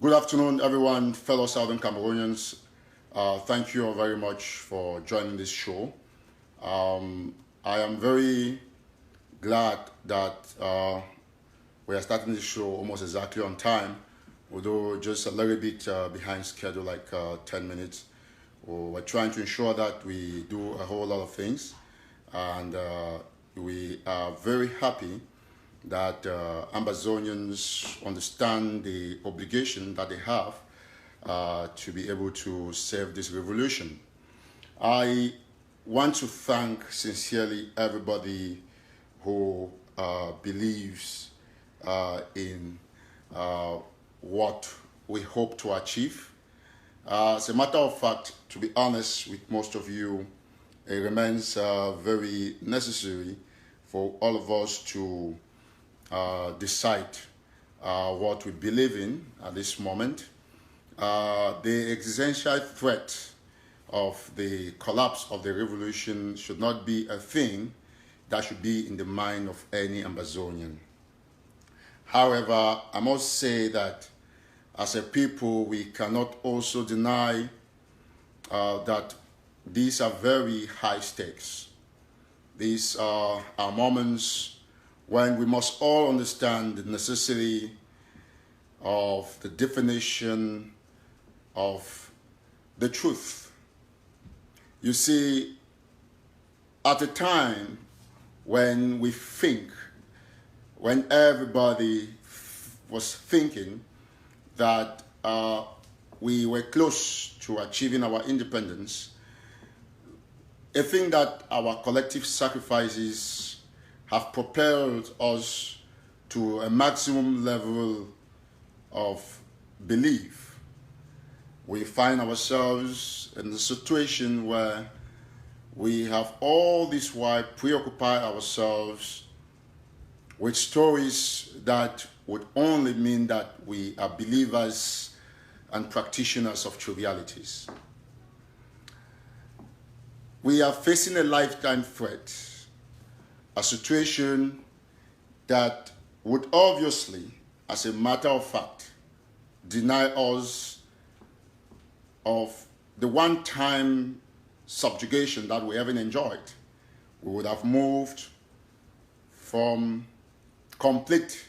Good afternoon, everyone, fellow Southern Cameroonians. Thank you all very much for joining this show. I am very glad that we are starting this show almost exactly on time, although just a little bit behind schedule, like 10 minutes. We're trying to ensure that we do a whole lot of things, and we are very happy that Ambazonians understand the obligation that they have to be able to save this revolution. I want to thank sincerely everybody who believes in what we hope to achieve. As a matter of fact, to be honest with most of you, it remains very necessary for all of us to decide what we believe in at this moment. The existential threat of the collapse of the revolution should not be a thing that should be in the mind of any Ambazonian. However, I must say that as a people, we cannot also deny that these are very high stakes. These are moments when we must all understand the necessity of the definition of the truth. You see, at a time when we think, when everybody was thinking that we were close to achieving our independence, I think that our collective sacrifices have propelled us to a maximum level of belief. We find ourselves in a situation where we have all this while preoccupied ourselves with stories that would only mean that we are believers and practitioners of trivialities. We are facing a lifetime threat, a situation that would obviously, as a matter of fact, deny us of the one-time subjugation that we haven't enjoyed. We would have moved from complete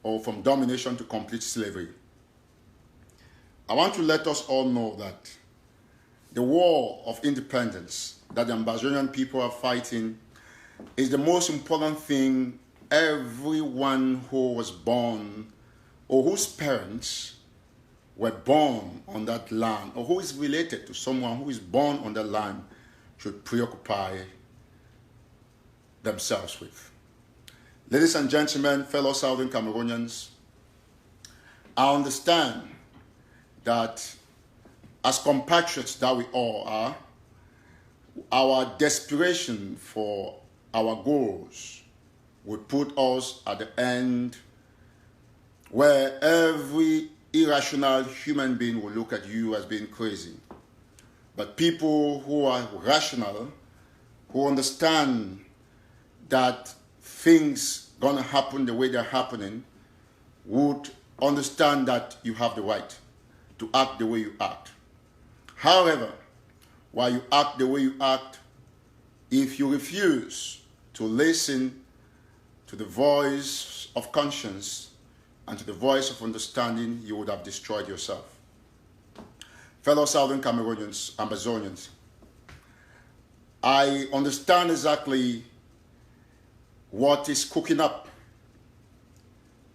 or from domination to complete slavery. I want to let us all know that the war of independence that the Ambazonian people are fighting is the most important thing everyone who was born or whose parents were born on that land or who is related to someone who is born on that land should preoccupy themselves with. Ladies and gentlemen, fellow Southern Cameroonians, I understand that as compatriots that we all are, our desperation for our goals would put us at the end where every irrational human being will look at you as being crazy. But people who are rational, who understand that things gonna happen the way they're happening, would understand that you have the right to act the way you act. However, while you act the way you act, if you refuse to listen to the voice of conscience and to the voice of understanding, you would have destroyed yourself. Fellow Southern Cameroonians, Ambazonians, I understand exactly what is cooking up,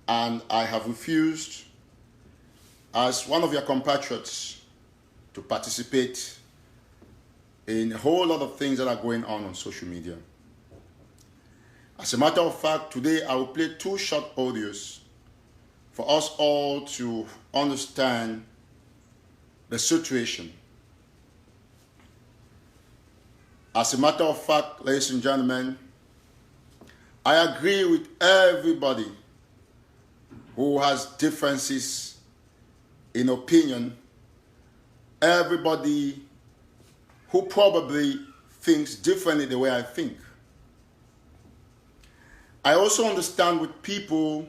and I have refused, as one of your compatriots, to participate in a whole lot of things that are going on social media. As a matter of fact, today I will play two short audios for us all to understand the situation. As a matter of fact, ladies and gentlemen, I agree with everybody who has differences in opinion, everybody who probably thinks differently the way I think. I also understand with people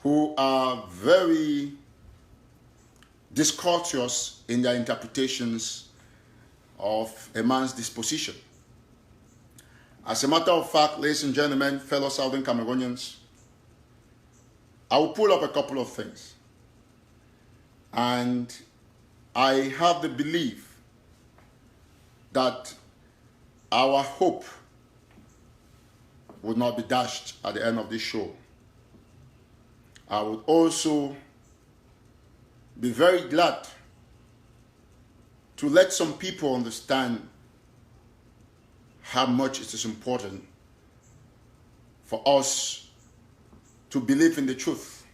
who are very discourteous in their interpretations of a man's disposition. As a matter of fact, ladies and gentlemen, fellow Southern Cameroonians, I will pull up a couple of things. And I have the belief that our hope would not be dashed at the end of this show. I would also be very glad to let some people understand how much it is important for us to believe in the truth.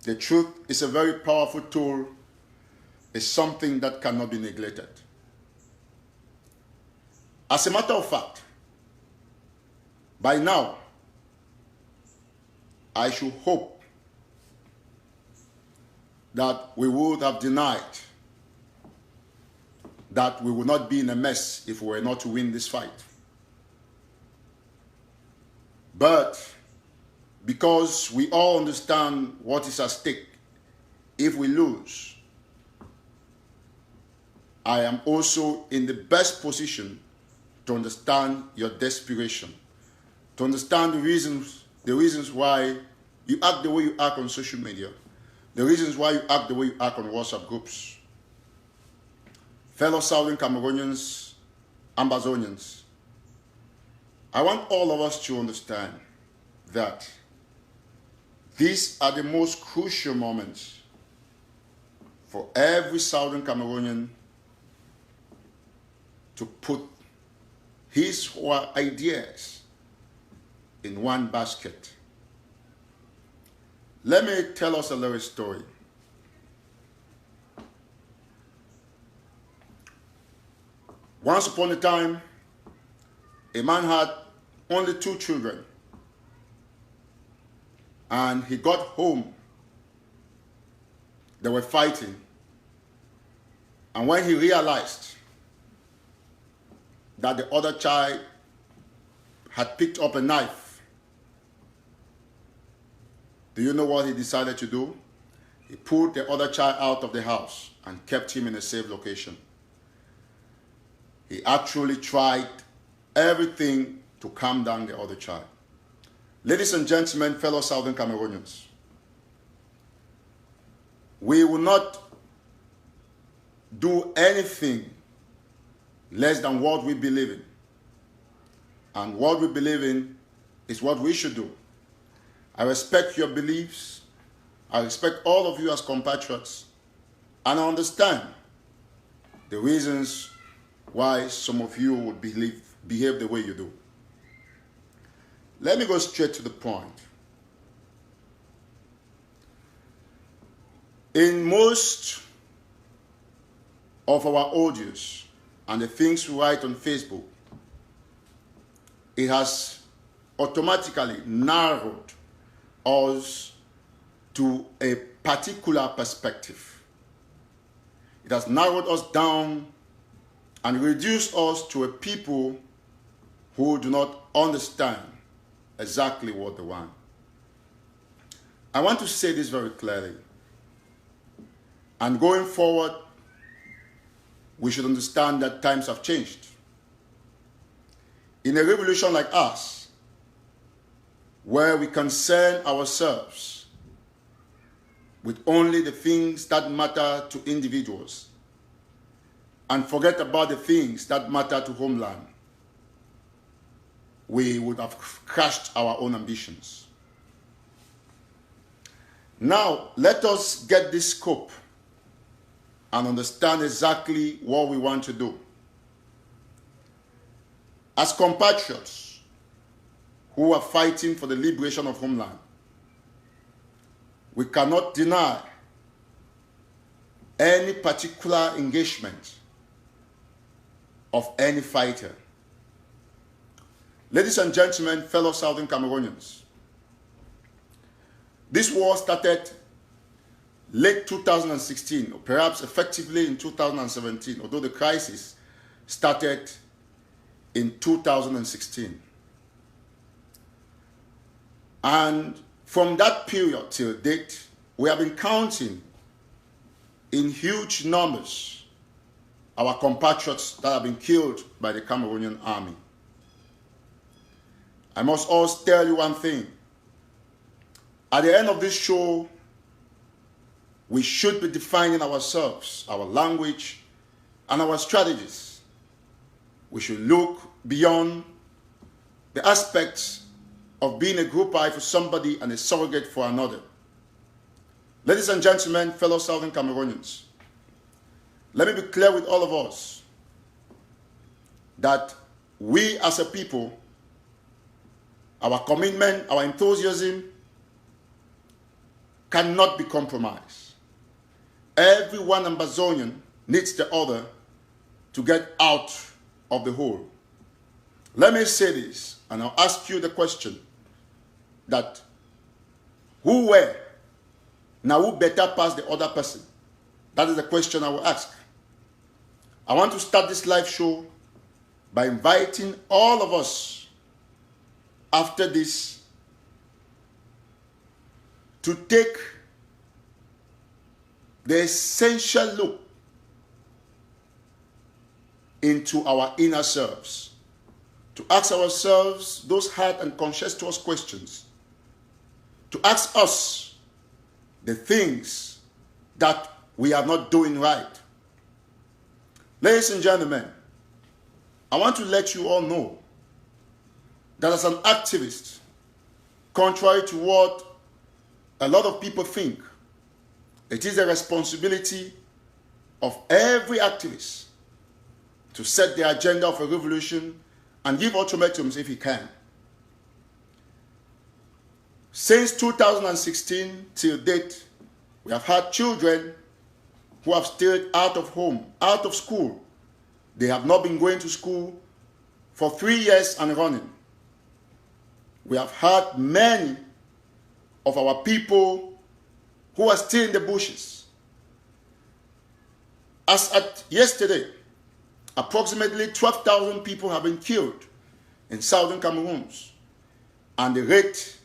The truth is a very powerful tool. It's something that cannot be neglected. As a matter of fact, by now, I should hope that we would have denied that we would not be in a mess if we were not to win this fight. But because we all understand what is at stake if we lose, I am also in the best position to understand your desperation, to understand the reasons why you act the way you act on social media, the reasons why you act the way you act on WhatsApp groups. Fellow Southern Cameroonians, Ambazonians, I want all of us to understand that these are the most crucial moments for every Southern Cameroonian to put his or her ideas in one basket. Let me tell us a little story. Once upon a time, a man had only 2 children, and he got home. They were fighting, and when he realized that the other child had picked up a knife, do you know what he decided to do? He pulled the other child out of the house and kept him in a safe location. He actually tried everything to calm down the other child. Ladies and gentlemen, fellow Southern Cameroonians, we will not do anything less than what we believe in. And what we believe in is what we should do. I respect your beliefs. I respect all of you as compatriots. And I understand the reasons why some of you would behave the way you do. Let me go straight to the point. In most of our audios and the things we write on Facebook, it has automatically narrowed us to a particular perspective. It has narrowed us down and reduced us to a people who do not understand exactly what they want. I want to say this very clearly. And going forward, we should understand that times have changed. In a revolution like ours, where we concern ourselves with only the things that matter to individuals and forget about the things that matter to homeland, we would have crushed our own ambitions. Now, let us get this scope and understand exactly what we want to do. As compatriots who are fighting for the liberation of homeland, we cannot deny any particular engagement of any fighter. Ladies and gentlemen, fellow Southern Cameroonians, this war started late 2016, or perhaps effectively in 2017, although the crisis started in 2016. And from that period till date, we have been counting in huge numbers our compatriots that have been killed by the Cameroonian army. I must also tell you one thing. At the end of this show, we should be defining ourselves, our language, and our strategies. We should look beyond the aspects of being a group eye for somebody and a surrogate for another. Ladies and gentlemen, fellow Southern Cameroonians, let me be clear with all of us that we as a people, our commitment, our enthusiasm cannot be compromised. Every one Ambazonian needs the other to get out of the hole. Let me say this, and I'll ask you the question that who were, now who better pass the other person? That is the question I will ask. I want to start this live show by inviting all of us after this to take the essential look into our inner selves, to ask ourselves those hard and conscientious questions, to ask us the things that we are not doing right. Ladies and gentlemen, I want to let you all know that as an activist, contrary to what a lot of people think, it is the responsibility of every activist to set the agenda of a revolution and give ultimatums if he can. Since 2016 till date, we have had children who have stayed out of home, out of school. They have not been going to school for 3 years and running. We have had many of our people who are still in the bushes. As at yesterday, approximately 12,000 people have been killed in southern Cameroon, and the rate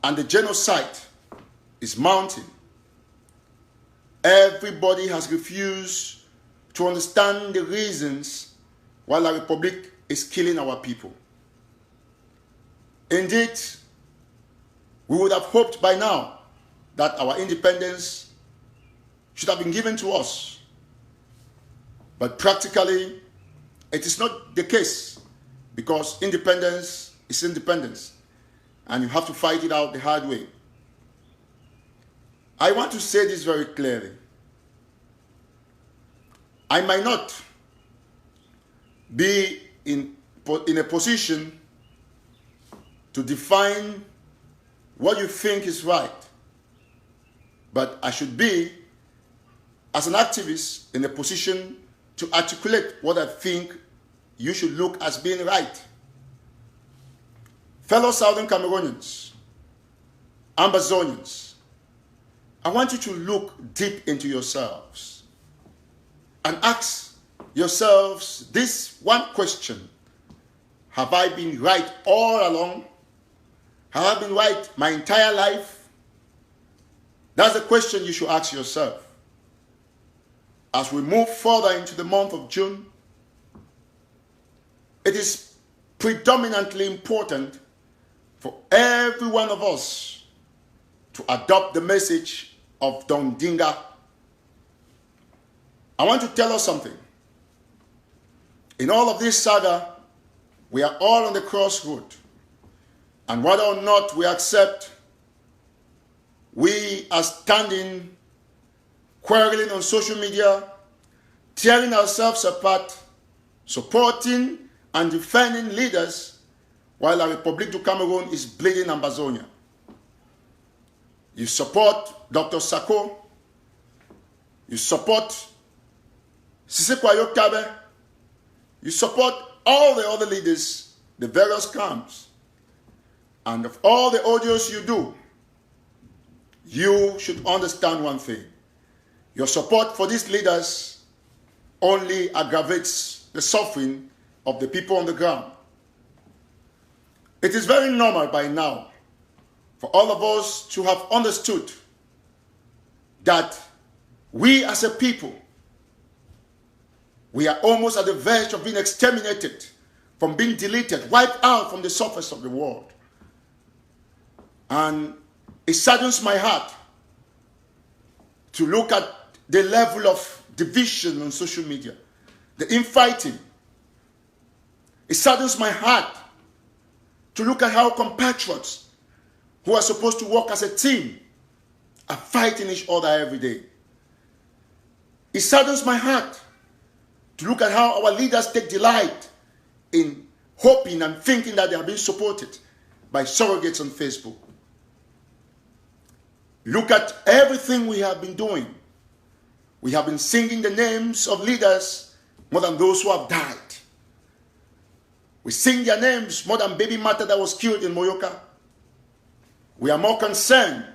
and the genocide is mounting. Everybody has refused to understand the reasons why the Republic is killing our people. Indeed, we would have hoped by now that our independence should have been given to us. But practically, it is not the case, because independence is independence, and you have to fight it out the hard way. I want to say this very clearly. I might not be in a position to define what you think is right, but I should be, as an activist, in a position to articulate what I think you should look as being right. Fellow Southern Cameroonians, Ambazonians, I want you to look deep into yourselves and ask yourselves this one question: have I been right all along? Have I been right my entire life? That's the question you should ask yourself. As we move further into the month of June, it is predominantly important for every one of us to adopt the message of Don Dinga. I want to tell us something. In all of this saga, we are all on the crossroad. And whether or not we accept, we are standing, quarreling on social media, tearing ourselves apart, supporting and defending leaders, while la République du Cameroon is bleeding Ambazonia. You support Dr. Sako, you support Sissekwayo Kabe, you support all the other leaders, the various camps. And of all the audios you do, you should understand one thing. Your support for these leaders only aggravates the suffering of the people on the ground. It is very normal by now for all of us to have understood that we as a people, we are almost at the verge of being exterminated, from being deleted, wiped out from the surface of the world. And it saddens my heart to look at the level of division on social media, the infighting. It saddens my heart to look at how compatriots who are supposed to work as a team are fighting each other every day. It saddens my heart to look at how our leaders take delight in hoping and thinking that they are being supported by surrogates on Facebook. Look at everything we have been doing. We have been singing the names of leaders more than those who have died. We sing their names more than baby Martha that was killed in Moyoka. We are more concerned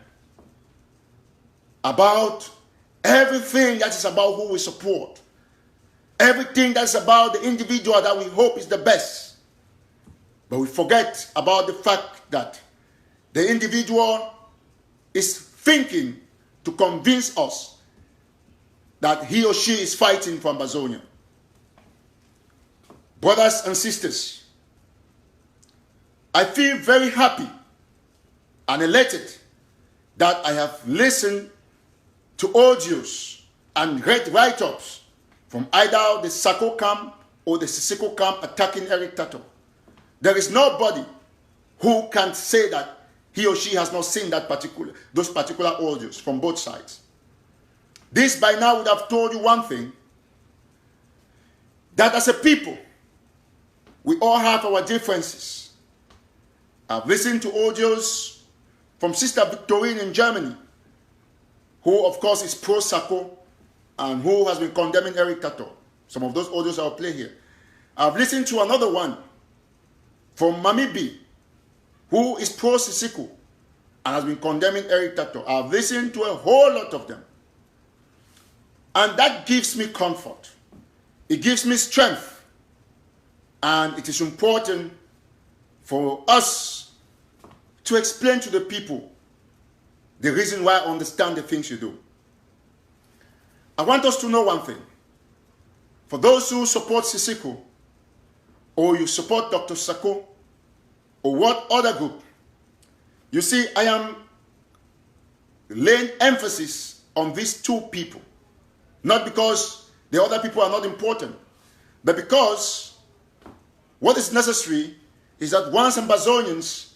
about everything that is about who we support. Everything that's about the individual that we hope is the best. But we forget about the fact that the individual is thinking to convince us that he or she is fighting for Amazonia. Brothers and sisters, I feel very happy and elated that I have listened to audios and read write-ups from either the Sako camp or the Sisiko camp attacking Eric TATAW. There is nobody who can say that he or she has not seen those particular audios from both sides. This by now would have told you one thing, that as a people, we all have our differences. I've listened to audios from Sister Victorine in Germany, who of course is pro-Sako and who has been condemning Eric TATAW. Some of those audios I'll play here. I've listened to another one from Mamibi, who is pro-Sisiko and has been condemning Eric TATAW. I've listened to a whole lot of them. And that gives me comfort. It gives me strength. And it is important for us to explain to the people the reason why I understand the things you do. I want us to know one thing. For those who support Sisiko, or you support Dr. Sako, or what other group, you see, I am laying emphasis on these two people. Not because the other people are not important, but because what is necessary is that once Ambazonians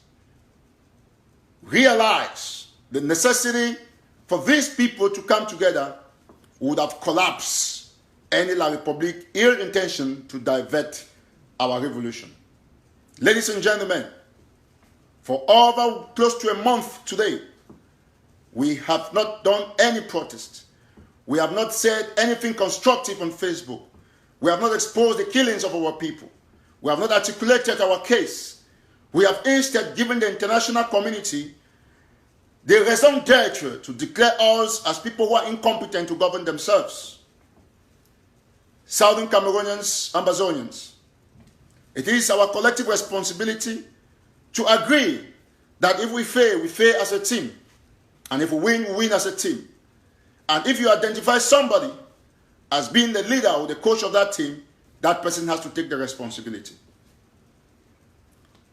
realize the necessity for these people to come together, would have collapsed any La République ill intention to divert our revolution. Ladies and gentlemen, for over close to a month today, we have not done any protest. We have not said anything constructive on Facebook. We have not exposed the killings of our people. We have not articulated our case. We have instead given the international community the raison d'etre to declare us as people who are incompetent to govern themselves. Southern Cameroonians, Ambazonians, it is our collective responsibility to agree that if we fail as a team. And if we win as a team. And if you identify somebody as being the leader or the coach of that team, that person has to take the responsibility.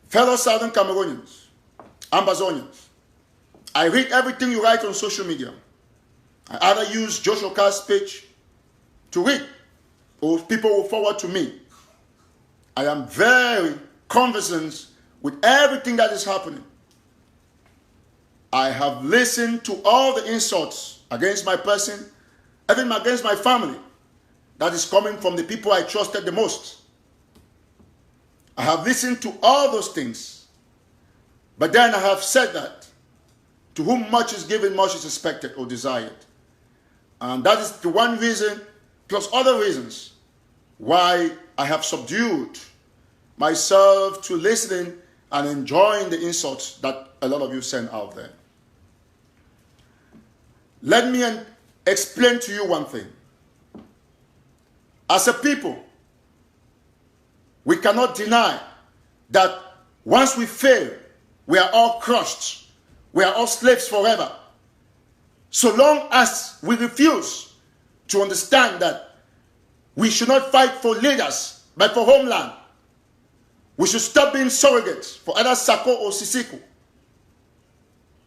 Fellow Southern Cameroonians, Ambazonians, I read everything you write on social media. I either use Joshua Carr's page to read, or people will forward to me. I am very conversant with everything that is happening. I have listened to all the insults against my person, even against my family, that is coming from the people I trusted the most. I have listened to all those things. But then I have said that to whom much is given, much is expected or desired. And that is the one reason, plus other reasons, why I have subdued myself to listening and enjoying the insults that a lot of you send out there. Let me explain to you one thing. As a people, we cannot deny that once we fail, we are all crushed. we are all slaves forever. So long as we refuse to understand that we should not fight for leaders, but for homeland. We should stop being surrogates for either Sako or Sisiko.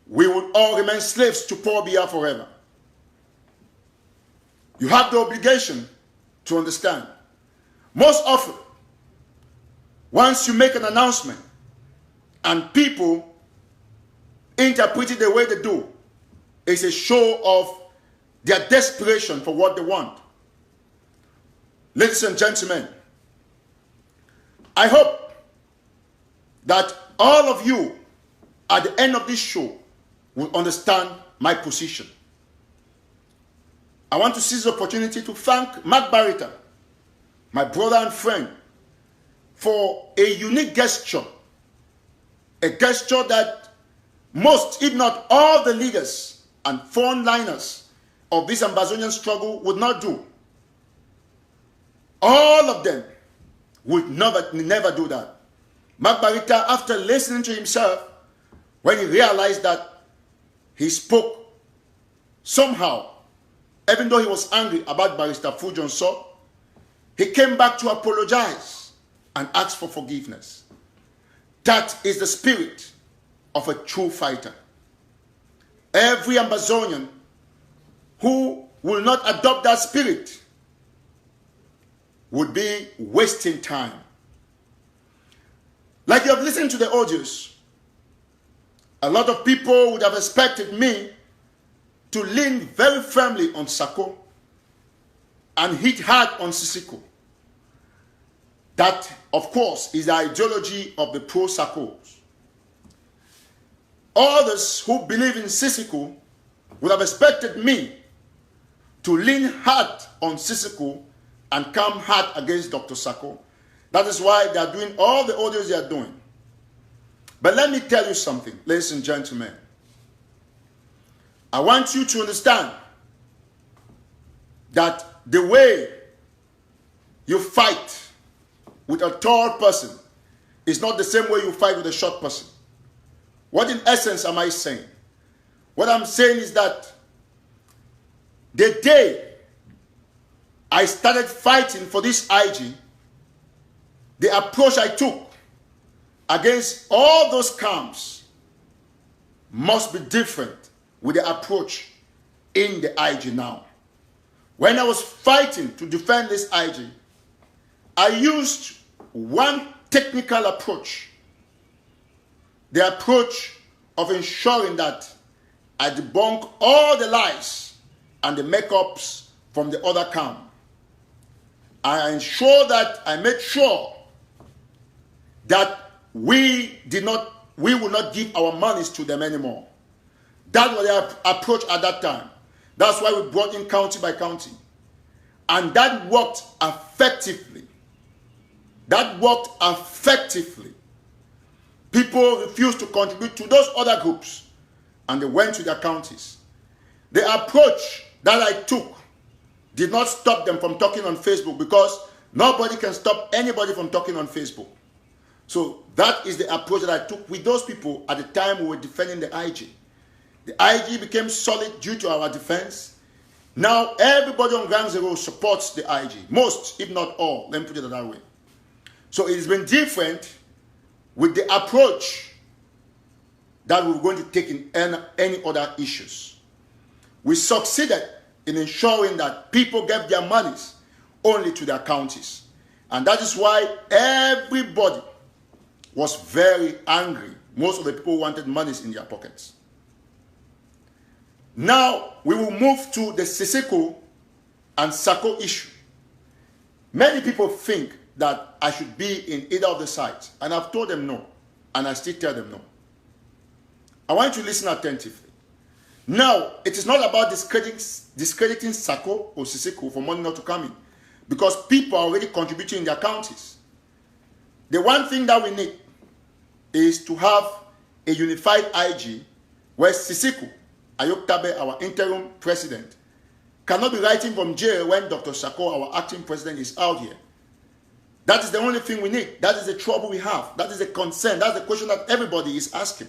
We will all remain slaves to Paul Biya forever. You have the obligation to understand. Most often, once you make an announcement and people interpret it the way they do, it's a show of their desperation for what they want. Ladies and gentlemen, I hope that all of you at the end of this show will understand my position. I want to seize the opportunity to thank Mark Barretta, my brother and friend, for a unique gesture. A gesture that most, if not all, the leaders and frontliners of this Ambazonian struggle would not do. All of them would never do that. Mark Barretta, after listening to himself, when he realized that he spoke somehow, even though he was angry about Barrister Fujonso, he came back to apologize and ask for forgiveness. That is the spirit of a true fighter. Every Ambazonian who will not adopt that spirit would be wasting time. Like you have listened to the audios, a lot of people would have expected me to lean very firmly on Sako and hit hard on Sisiko. That, of course, is the ideology of the pro-Sakos. Others who believe in Sisiko would have expected me to lean hard on Sisiko and come hard against Dr. Sako. That is why they are doing all the audios they are doing. But let me tell you something, ladies and gentlemen. I want you to understand that the way you fight with a tall person is not the same way you fight with a short person. What in essence am I saying? What I'm saying is that the day I started fighting for this IG, the approach I took against all those camps must be different with the approach in the IG now. When I was fighting to defend this IG, I used one technical approach. The approach of ensuring that I debunk all the lies and the makeups from the other camp. I ensure that I made sure that we will not give our monies to them anymore. That was the approach at that time. That's why we brought in county by county. And that worked effectively. That worked effectively. People refused to contribute to those other groups, and they went to their counties. The approach that I took did not stop them from talking on Facebook, because nobody can stop anybody from talking on Facebook. So that is the approach that I took with those people at the time we were defending the IG. The IG became solid due to our defense. Now everybody on Ground Zero supports the IG. Most, if not all. Let me put it that way. So it has been different with the approach that we were going to take in any other issues. We succeeded in ensuring that people gave their monies only to their counties. And that is why everybody was very angry. Most of the people wanted monies in their pockets. Now we will move to the Sisiko and Sako issue. Many people think that I should be in either of the sides, and I've told them no, and I still tell them no. I want you to listen attentively. Now, it is not about discrediting Sako or Sisiko for money not to come in, because people are already contributing in their counties. The one thing that we need is to have a unified IG where Sisiko, Ayok Tabe, our interim president, cannot be writing from jail when Dr. Sako, our acting president, is out here. That is the only thing we need. That is the trouble we have. That is the concern. That's the question that everybody is asking.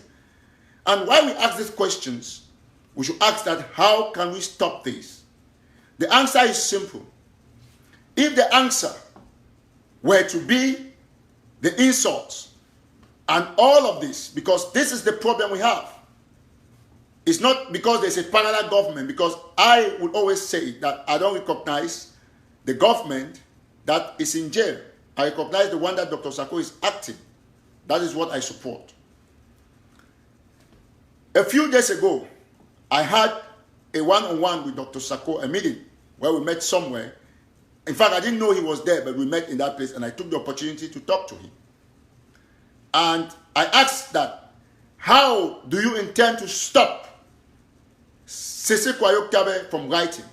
And while we ask these questions, we should ask that how can we stop this? The answer is simple. If the answer were to be the insults and all of this, because this is the problem we have. It's not because there's a parallel government, because I would always say that I don't recognize the government that is in jail. I recognize the one that Dr. Sako is acting. That is what I support. A few days ago, I had a one-on-one with Dr. Sako, a meeting where we met somewhere. In fact, I didn't know he was there, but we met in that place, and I took the opportunity to talk to him. And I asked that, how do you intend to stop Sako Ayoktabe from writing?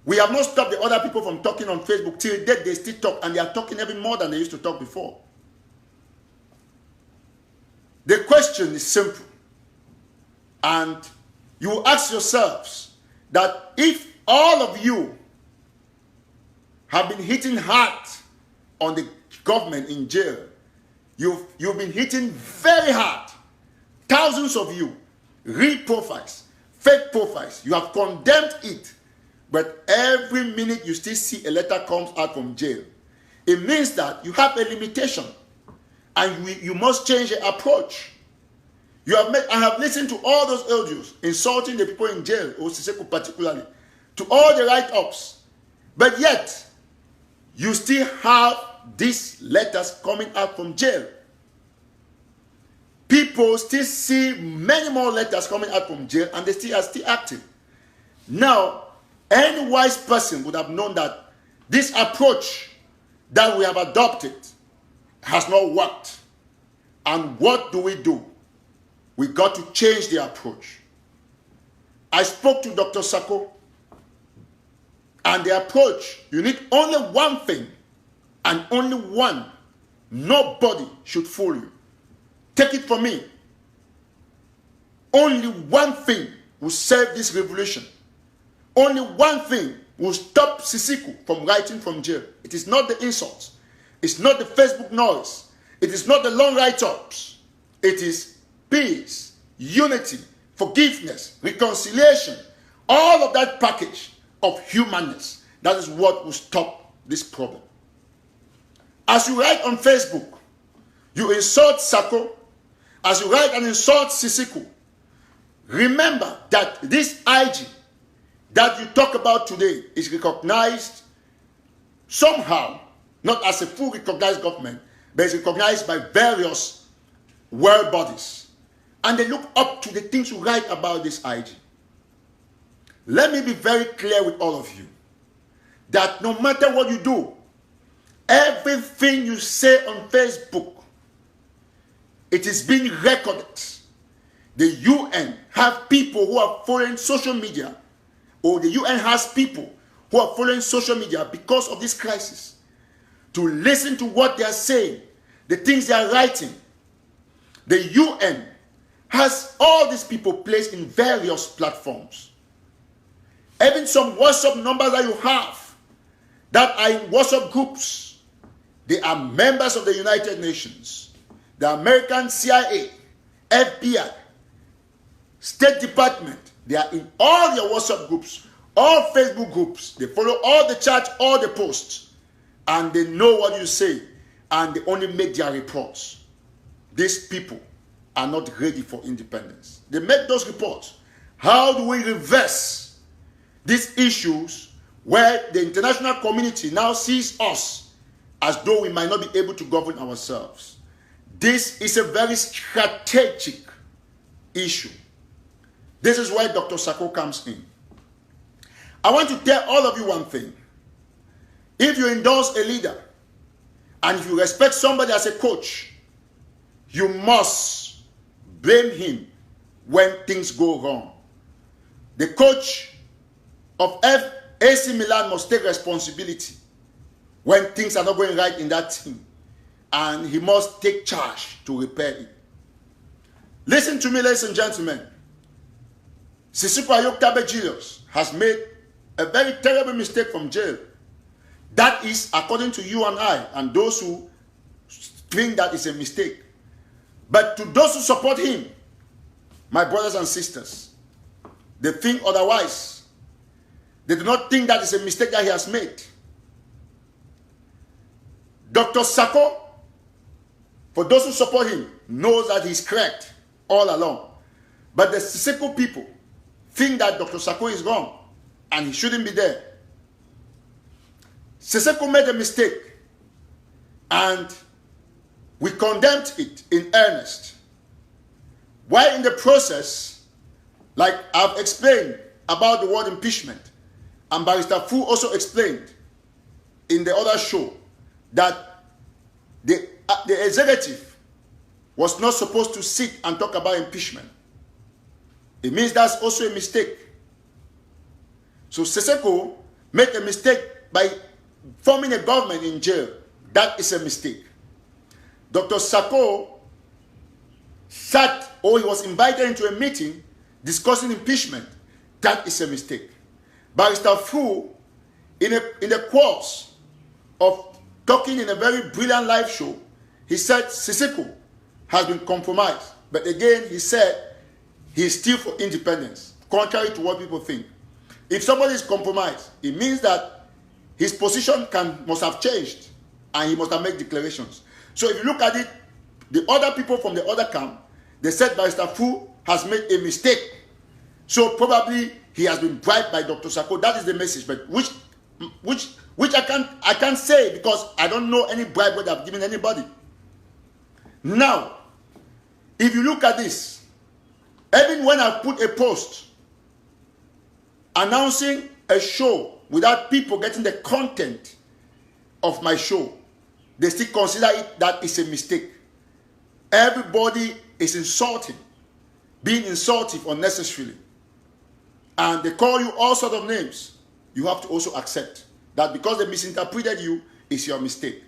We have not stopped the other people from talking on Facebook. Till date, they still talk, and they are talking even more than they used to talk before. The question is simple. And you ask yourselves that if all of you have been hitting hard on the government in jail, you've been hitting very hard. Thousands of you, real profiles, fake profiles, you have condemned it. But every minute you still see a letter comes out from jail. It means that you have a limitation. And you must change your approach. I have listened to all those audios insulting the people in jail, or Sako particularly, to all the write-ups. But yet, you still have these letters coming out from jail. People still see many more letters coming out from jail, and they still are still active. Now, any wise person would have known that this approach that we have adopted has not worked. And what do? We got to change the approach. I spoke to Dr. Sako, and the approach, you need only one thing, and only one. Nobody should fool you. Take it from me. Only one thing will save this revolution. Only one thing will stop Sako from writing from jail. It is not the insults. It's not the Facebook noise. It is not the long write-ups. It is peace, unity, forgiveness, reconciliation. All of that package of humanness. That is what will stop this problem. As you write on Facebook, you insult Sako. As you write and insult Sako, remember that this IG that you talk about today is recognized somehow, not as a full recognized government, but it's recognized by various world bodies. And they look up to the things you write about this IG. Let me be very clear with all of you that no matter what you do, everything you say on Facebook, it is being recorded. The UN have people who are following social media, or the UN has people who are following social media because of this crisis, to listen to what they are saying, the things they are writing. The UN has all these people placed in various platforms. Even some WhatsApp numbers that you have that are in WhatsApp groups, they are members of the United Nations, the American CIA, FBI, State Department. They are in all your WhatsApp groups, all Facebook groups. They follow all the chats, all the posts, and they know what you say, and they only make their reports. These people are not ready for independence. They make those reports. How do we reverse these issues where the international community now sees us as though we might not be able to govern ourselves? This is a very strategic issue. This is why Dr. Sako comes in. I want to tell all of you one thing. If you endorse a leader and if you respect somebody as a coach, you must blame him when things go wrong. The coach of AC Milan must take responsibility when things are not going right in that team, and he must take charge to repair it. Listen to me, ladies and gentlemen. Sako Ayoktabe Julius has made a very terrible mistake from jail. That is according to you and I, and those who think that is a mistake. But to those who support him, my brothers and sisters, they think otherwise. They do not think that is a mistake that he has made. Dr. Sako, for those who support him, knows that he's correct all along. But the Sako people think that Dr. Sako is wrong and he shouldn't be there. Sako made a mistake and we condemned it in earnest. While in the process, like I've explained about the word impeachment, and Barrister Fu also explained in the other show that the executive was not supposed to sit and talk about impeachment. It means that's also a mistake. So Sako made a mistake by forming a government in jail. That is a mistake. Dr. Sako sat, or he was invited into a meeting discussing impeachment. That is a mistake. Barrister Fu, in the course of talking in a very brilliant live show, he said Sako has been compromised. But again, he said he is still for independence, contrary to what people think. If somebody is compromised, it means that his position must have changed and he must have made declarations. So if you look at it, the other people from the other camp, they said Barrister Fu has made a mistake. So probably he has been bribed by Dr. Sako. That is the message, but which I can't say because I don't know any bribe that I've given anybody. Now, if you look at this, even when I put a post announcing a show without people getting the content of my show, they still consider it that is a mistake. Everybody is insulting, being insultive unnecessarily. And they call you all sorts of names. You have to also accept that because they misinterpreted you, it's your mistake.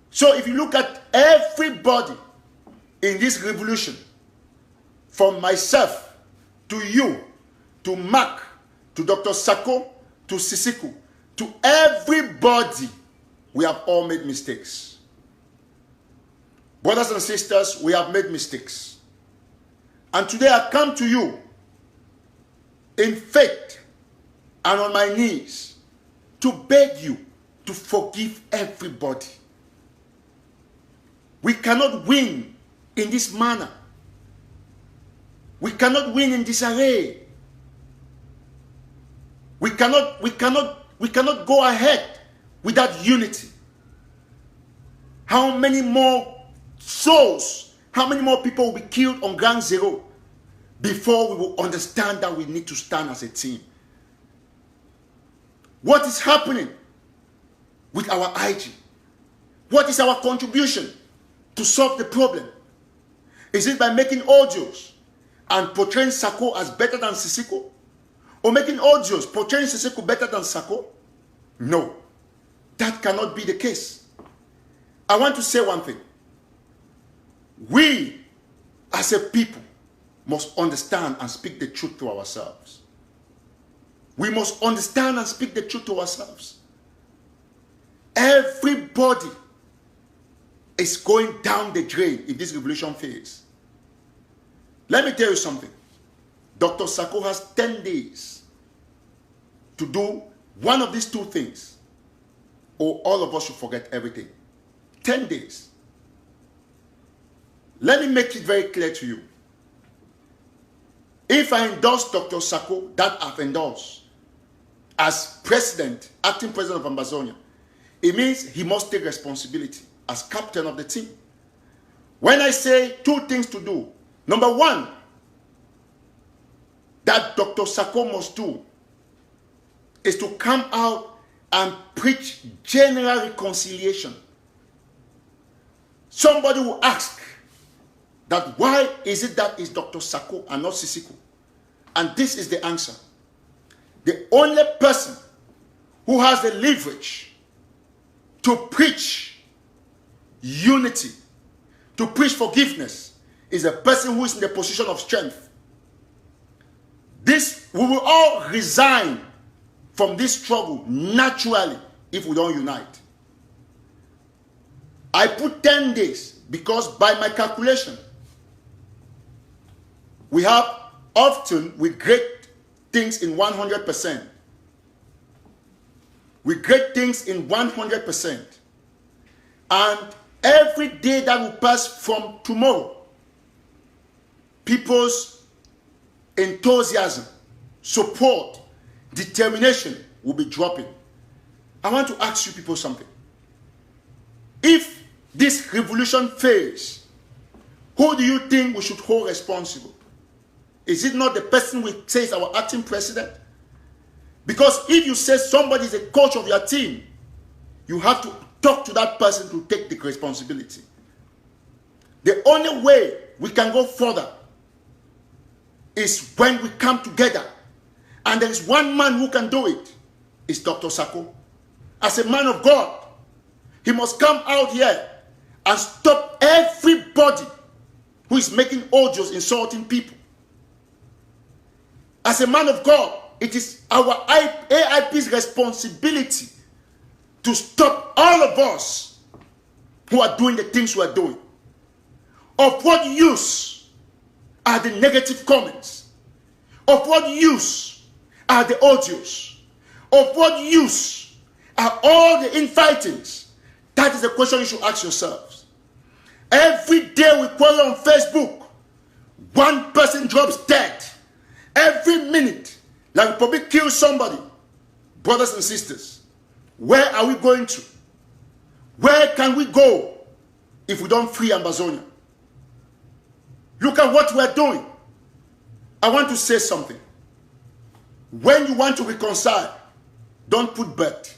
So if you look at everybody in this revolution, from myself to you, to Mark, to Dr. Sako, to Sisiku, to everybody, we have all made mistakes. Brothers and sisters, we have made mistakes. And today I come to you in faith and on my knees to beg you to forgive everybody. We cannot win in this manner. We cannot win in disarray. We cannot go ahead without unity. How many more souls, how many more people will be killed on ground zero before we will understand that we need to stand as a team? What is happening with our IG? What is our contribution to solve the problem? Is it by making audios and portraying Sako as better than Sisiko? Or making audios portraying Sisiko better than Sako? No, that cannot be the case. I want to say one thing. We, as a people, must understand and speak the truth to ourselves. We must understand and speak the truth to ourselves. Everybody is going down the drain if this revolution fails. Let me tell you something. Dr. Sako has 10 days to do one of these two things, or all of us should forget everything. 10 days. Let me make it very clear to you. If I endorse Dr. Sako, that I've endorsed, as president, acting president of Ambazonia, it means he must take responsibility as captain of the team. When I say two things to do, number one, that Dr. Sako must do is to come out and preach general reconciliation. Somebody will ask that why is it that it's Dr. Sako and not Sisiko? And this is the answer. The only person who has the leverage to preach unity, to preach forgiveness, is a person who is in the position of strength. We will all resign from this struggle naturally if we don't unite. I put 10 days because by my calculation, we have often, we grade things in 100%. We grade things in 100%. And every day that will pass from tomorrow, people's enthusiasm, support, determination will be dropping. I want to ask you people something. If this revolution fails, who do you think we should hold responsible? Is it not the person we say is our acting president? Because if you say somebody is a coach of your team, you have to talk to that person to take the responsibility. The only way we can go further is when we come together. And there is one man who can do it. It's Dr. Sako. As a man of God, he must come out here and stop everybody who is making audios insulting people. As a man of God, it is our AIP's responsibility to stop all of us who are doing the things we are doing. Of what use are the negative comments? Of what use are the audios? Of what use are all the infightings? That is the question you should ask yourselves. Every day we quarrel on Facebook, one person drops dead. Every minute, like we probably kill somebody. Brothers and sisters, where are we going to? Where can we go if we don't free Amazonia? Look at what we are doing. I want to say something. When you want to reconcile, don't put but.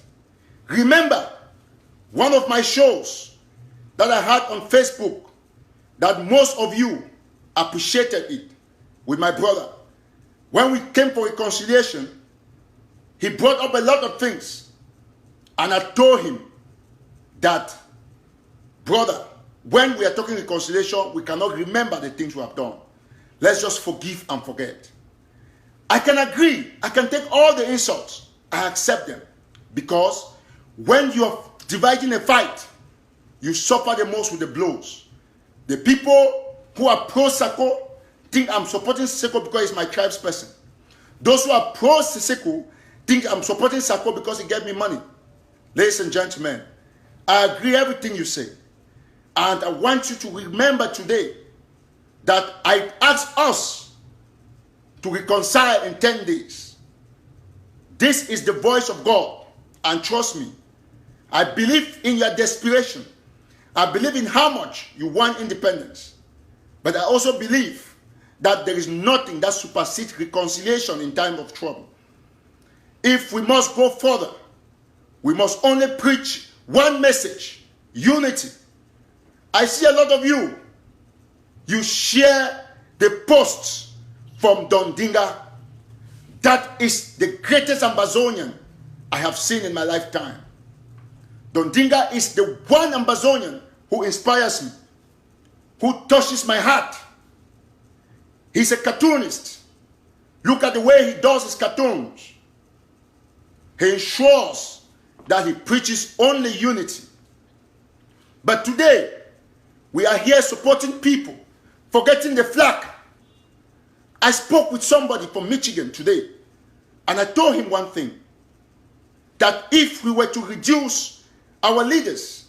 Remember, one of my shows that I had on Facebook, that most of you appreciated it, with my brother. When we came for reconciliation, he brought up a lot of things. And I told him that, brother, when we are talking reconciliation, we cannot remember the things we have done. Let's just forgive and forget. I can agree. I can take all the insults. I accept them. Because when you are dividing a fight, you suffer the most with the blows. The people who are pro-Sako think I'm supporting Sako because he's my tribe's person. Those who are pro-Sako think I'm supporting Sako because he gave me money. Ladies and gentlemen, I agree everything you say. And I want you to remember today that I asked us to reconcile in 10 days. This is the voice of God. And trust me, I believe in your desperation. I believe in how much you want independence. But I also believe that there is nothing that supersedes reconciliation in time of trouble. If we must go further, we must only preach one message: unity. I see a lot of you. You share the posts from Dondinga. That is the greatest Amazonian I have seen in my lifetime. Dondinga is the one Amazonian who inspires me, who touches my heart. He's a cartoonist. Look at the way he does his cartoons. He ensures that he preaches only unity. But today, we are here supporting people, forgetting the flag. I spoke with somebody from Michigan today, and I told him one thing, that if we were to reduce our leaders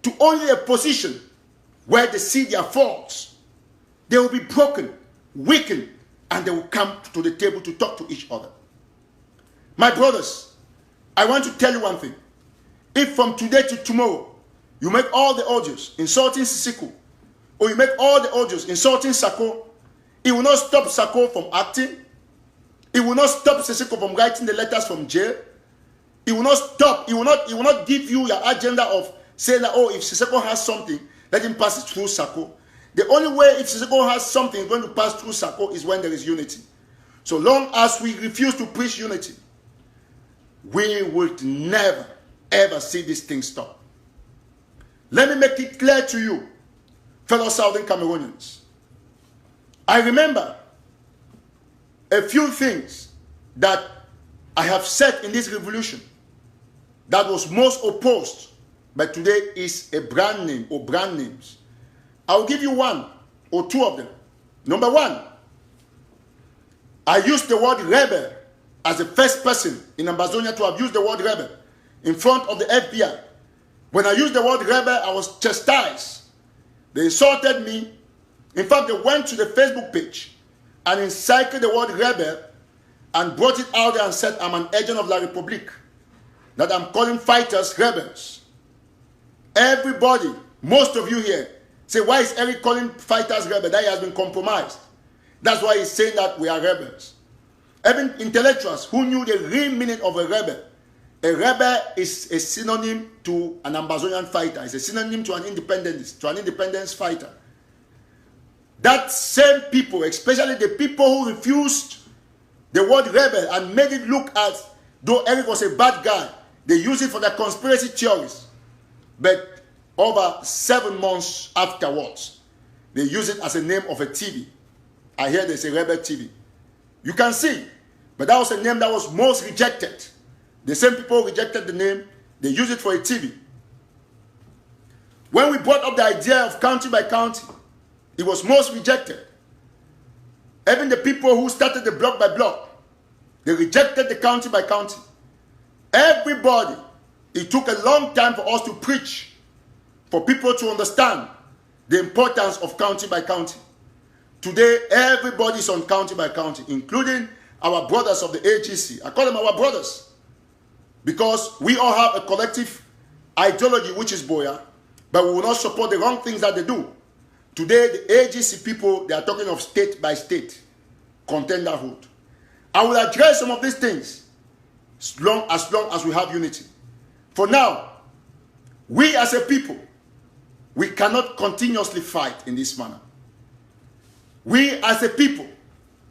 to only a position where they see their faults, they will be broken, weakened, and they will come to the table to talk to each other. My brothers, I want to tell you one thing. If from today to tomorrow, you make all the audios insulting Sisiko, or you make all the audios insulting Sako, it will not stop Sako from acting. It will not stop Sisiko from writing the letters from jail. It will not stop. It will not give you your agenda of saying that, oh, if Sisiko has something, let him pass it through Sako. The only way if Sisiko has something going to pass through Sako is when there is unity. So long as we refuse to preach unity, we would never, ever see this thing stop. Let me make it clear to you, fellow Southern Cameroonians. I remember a few things that I have said in this revolution that was most opposed, but today is a brand name or brand names. I'll give you one or two of them. Number one, I used the word rebel as the first person in Ambazonia to have used the word rebel in front of the FBI. When I used the word rebel, I was chastised. They insulted me. In fact, they went to the Facebook page and encircled the word rebel and brought it out there and said, I'm an agent of La République. That I'm calling fighters rebels. Everybody, most of you here, say, why is Eric calling fighters rebels? That he has been compromised. That's why he's saying that we are rebels. Even intellectuals who knew the real meaning of a rebel is a synonym to an Ambazonian fighter. It's a synonym to an independence fighter. That same people, especially the people who refused the word rebel and made it look as though Eric was a bad guy, they use it for their conspiracy theories. But over 7 months afterwards, they use it as a name of a TV. I hear there's a rebel TV. You can see, but that was a name that was most rejected. The same people rejected the name, they use it for a TV. When we brought up the idea of county by county, it was most rejected. Even the people who started the block by block, they rejected the county by county. Everybody, it took a long time for us to preach, for people to understand the importance of county by county. Today, everybody is on county by county, including our brothers of the AGC. I call them our brothers because we all have a collective ideology, which is Boya, but we will not support the wrong things that they do. Today, the AGC people, they are talking of state by state contenderhood. I will address some of these things as long as we have unity. For now, we as a people, we cannot continuously fight in this manner. We as a people,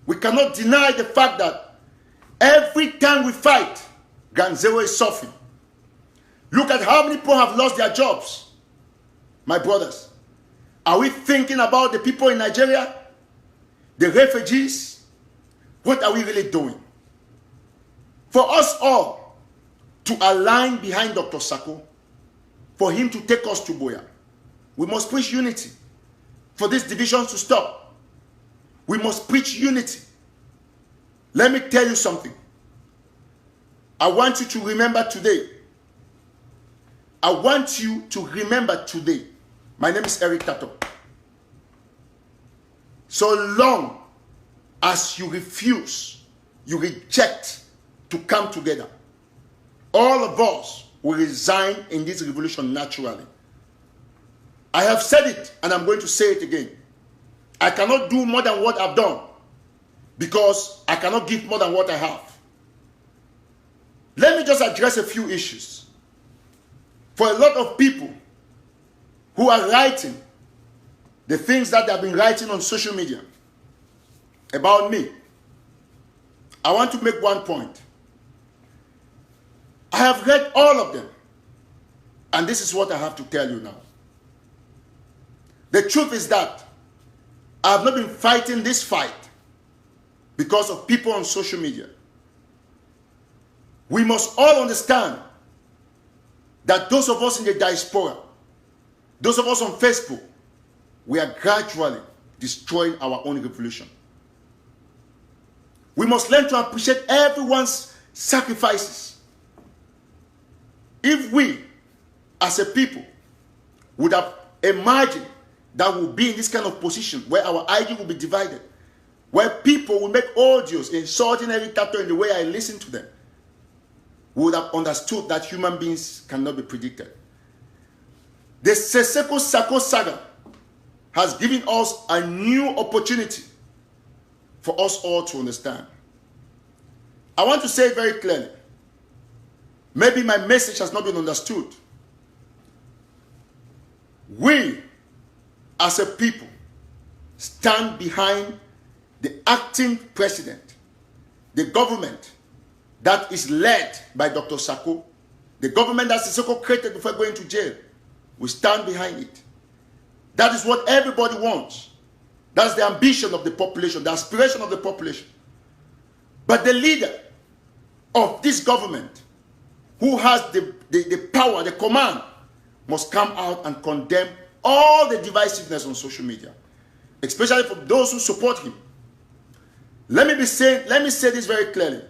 we cannot deny the fact that every time we fight, Ground Zero is suffering. Look at how many people have lost their jobs. My brothers, are we thinking about the people in Nigeria? The refugees? What are we really doing? For us all to align behind Dr. Sako, for him to take us to Boya, we must preach unity. For these divisions to stop, we must preach unity. Let me tell you something. I want you to remember today. I want you to remember today. My name is Eric TATAW. So long as you refuse, you reject to come together, all of us will resign in this revolution naturally. I have said it and I'm going to say it again. I cannot do more than what I've done because I cannot give more than what I have. Let me just address a few issues. For a lot of people who are writing the things that they've been writing on social media about me, I want to make one point. I have read all of them, and this is what I have to tell you now. The truth is that I have not been fighting this fight because of people on social media. We must all understand that those of us in the diaspora, those of us on Facebook, we are gradually destroying our own revolution. We must learn to appreciate everyone's sacrifices. If we, as a people, would have imagined that we'll be in this kind of position where our ID will be divided, where people will make audios insulting Eric TATAW in the way I listen to them, we would have understood that human beings cannot be predicted. The Sako saga has given us a new opportunity for us all to understand. I want to say it very clearly. Maybe my message has not been understood. We, as a people, stand behind the acting president, the government that is led by Dr. Sako, the government that Sako created before going to jail. We stand behind it. That is what everybody wants. That's the ambition of the population, the aspiration of the population. But the leader of this government, who has the power, the command, must come out and condemn all the divisiveness on social media, especially for those who support him. Let me say this very clearly.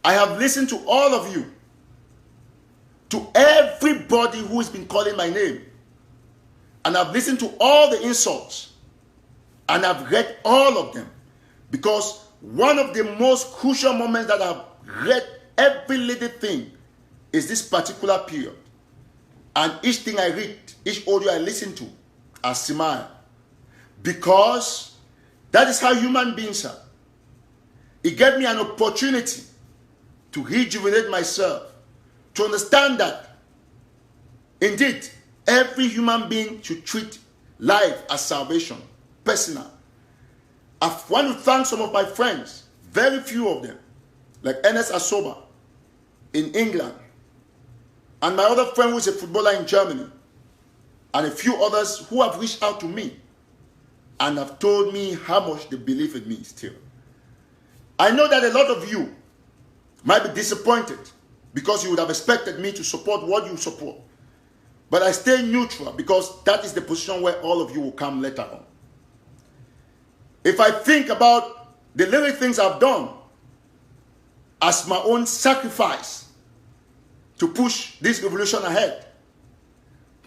I have listened to all of you, to everybody who has been calling my name, and I've listened to all the insults, and I've read all of them, because one of the most crucial moments that I've read every little thing is this particular period. And each thing I read, each audio I listen to, I smile. Because that is how human beings are. It gave me an opportunity to rejuvenate myself, to understand that, indeed, every human being should treat life as salvation, personal. I want to thank some of my friends, very few of them, like Ernest Asoba in England, and my other friend who is a footballer in Germany, and a few others who have reached out to me and have told me how much they believe in me still. I know that a lot of you might be disappointed because you would have expected me to support what you support. But I stay neutral because that is the position where all of you will come later on. If I think about the little things I've done as my own sacrifice to push this revolution ahead,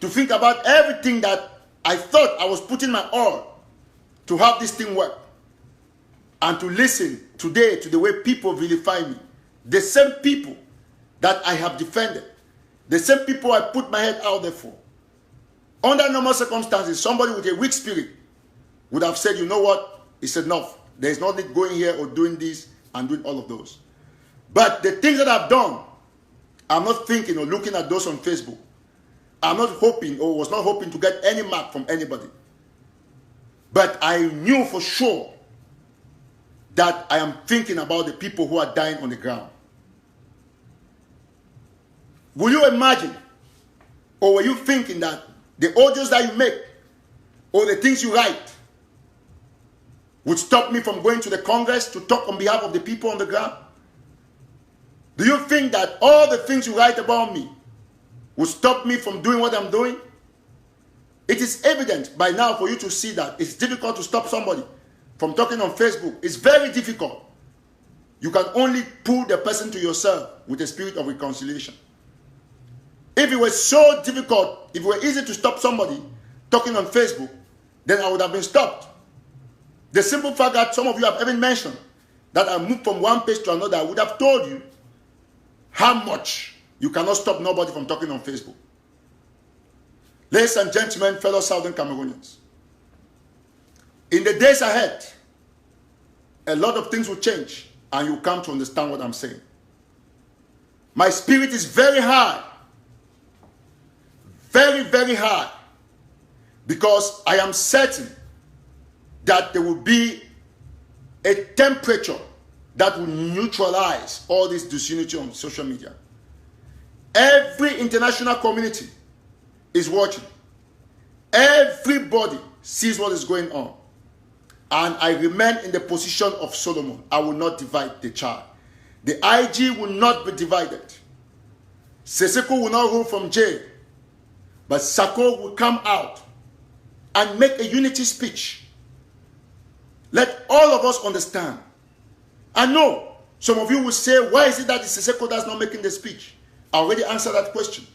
to think about everything that I thought I was putting my all to have this thing work, and to listen today to the way people vilify me, the same people that I have defended, the same people I put my head out there for. Under normal circumstances, somebody with a weak spirit would have said, you know what, it's enough. There's no need going here or doing this and doing all of those. But the things that I've done, I'm not thinking or looking at those on Facebook. I'm not hoping or was not hoping to get any mark from anybody. But I knew for sure that I am thinking about the people who are dying on the ground. Will you imagine, or were you thinking that the audios that you make or the things you write would stop me from going to the Congress to talk on behalf of the people on the ground? Do you think that all the things you write about me would stop me from doing what I'm doing? It is evident by now for you to see that it's difficult to stop somebody from talking on Facebook. It's very difficult. You can only pull the person to yourself with a spirit of reconciliation. If it was so difficult, if it were easy to stop somebody talking on Facebook, then I would have been stopped. The simple fact that some of you have even mentioned that I moved from one page to another, I would have told you how much you cannot stop nobody from talking on Facebook. Ladies and gentlemen, fellow Southern Cameroonians, in the days ahead, a lot of things will change and you'll come to understand what I'm saying. My spirit is very high. Very, very high. Because I am certain that there will be a temperature that will neutralize all this disunity on social media. Every international community is watching. Everybody sees what is going on. And I remain in the position of Solomon. I will not divide the child. The IG will not be divided. Sako will not rule from jail. But Sako will come out and make a unity speech. Let all of us understand. I know some of you will say, why is it that Sako that's not making the speech? I already answered that question.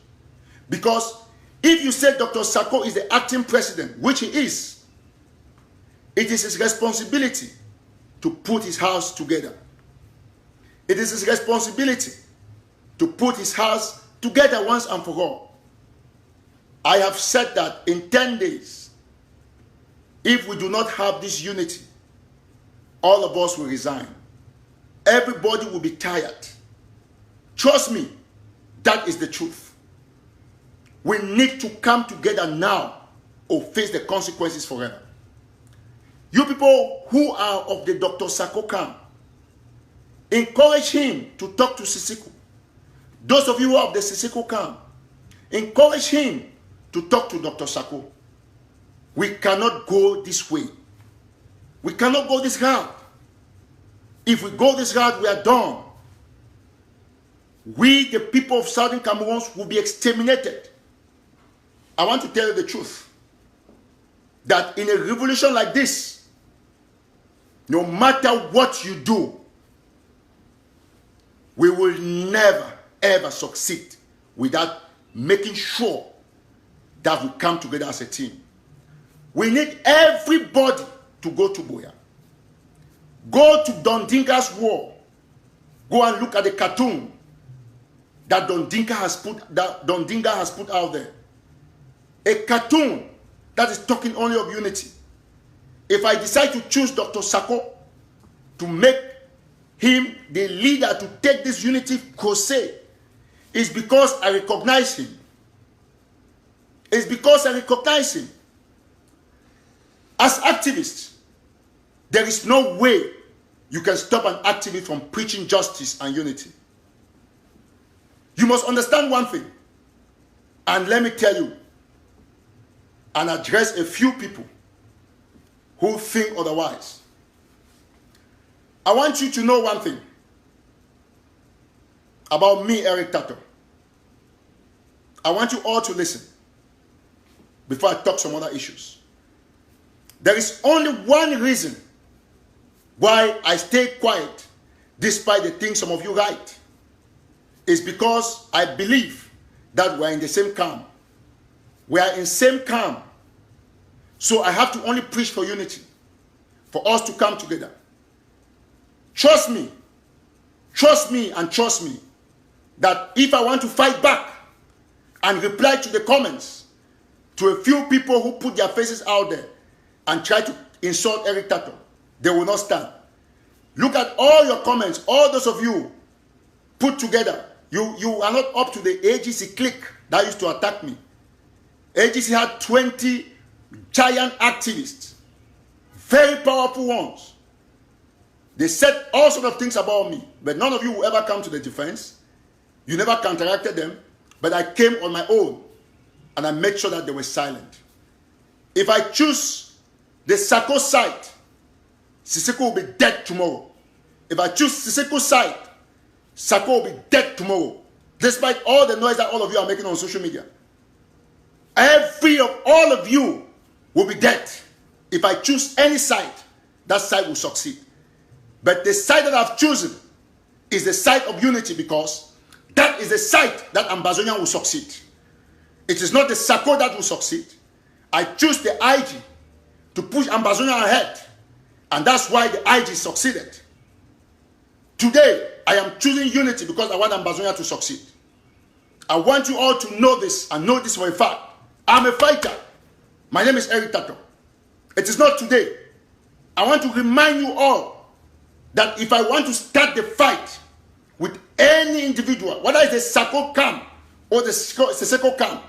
Because if you say Dr. Sako is the acting president, which he is, it is his responsibility to put his house together. It is his responsibility to put his house together once and for all. I have said that in 10 days, if we do not have this unity, all of us will resign. Everybody will be tired. Trust me, that is the truth. We need to come together now or face the consequences forever. You people who are of the Dr. Sako camp, encourage him to talk to Sisiko. Those of you who are of the Sisiko camp, encourage him to talk to Dr. Sako. We cannot go this way. We cannot go this route. If we go this route, we are done. We, the people of Southern Cameroon, will be exterminated. I want to tell you the truth. That in a revolution like this, no matter what you do, we will never, ever succeed without making sure that we come together as a team. We need everybody to go to Boya. Go to Don Dinka's war. Go and look at the cartoon that Don Dinka has put out there. A cartoon that is talking only of unity. If I decide to choose Dr. Sako to make him the leader to take this unity crusade, it's because I recognize him. It's because I recognize him. As activists, there is no way you can stop an activist from preaching justice and unity. You must understand one thing, and let me tell you, and address a few people who think otherwise. I want you to know one thing about me, Eric TATAW. I want you all to listen before I talk some other issues. There is only one reason why I stay quiet despite the things some of you write. It's because I believe that we're in the same camp. We are in the same camp. So I have to only preach for unity, for us to come together. Trust me and trust me that if I want to fight back and reply to the comments to a few people who put their faces out there and try to insult Eric TATAW, they will not stand. Look at all your comments, all those of you put together. You are not up to the AGC clique that used to attack me. AGC had 20 giant activists, very powerful ones. They said all sorts of things about me, but none of you will ever come to the defense. You never counteracted them, but I came on my own and I made sure that they were silent. If I choose the Sako side, Siseko will be dead tomorrow. If I choose Siseko's side, Sako will be dead tomorrow. Despite all the noise that all of you are making on social media. All of you will be dead. If I choose any side, that side will succeed. But the side that I've chosen is the side of unity, because that is the side that Ambazonian will succeed. It is not the Sako that will succeed. I choose the IG to push Ambazonian ahead. And that's why the IG succeeded. Today, I am choosing unity because I want Ambazonia to succeed. I want you all to know this and know this for a fact. I'm a fighter. My name is Eric TATAW. It is not today. I want to remind you all that if I want to start the fight with any individual, whether it's the Sako camp or the Siseko camp,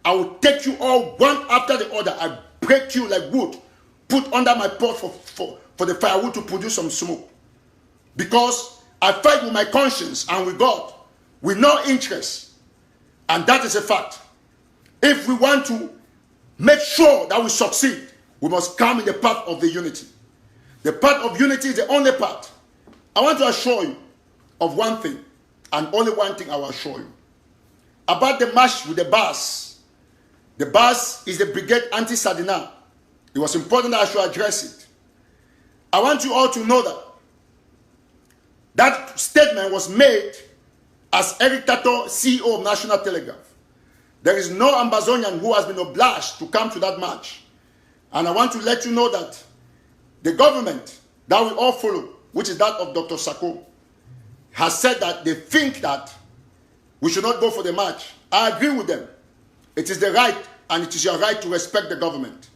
I will take you all one after the other. I break you like wood, put under my pot for the firewood to produce some smoke. Because I fight with my conscience and with God, with no interest. And that is a fact. If we want to make sure that we succeed, we must come in the path of the unity. The path of unity is the only path. I want to assure you of one thing, and only one thing I will assure you. About the march with the bus. The bus is the Brigade Anti-Sardina. It was important that I should address it. I want you all to know that that statement was made as Eric TATAW, CEO of National Telegraph. There is no Ambazonian who has been obliged to come to that march. And I want to let you know that the government that we all follow, which is that of Dr. Sako, has said that they think that we should not go for the march. I agree with them. It is the right, and it is your right to respect the government.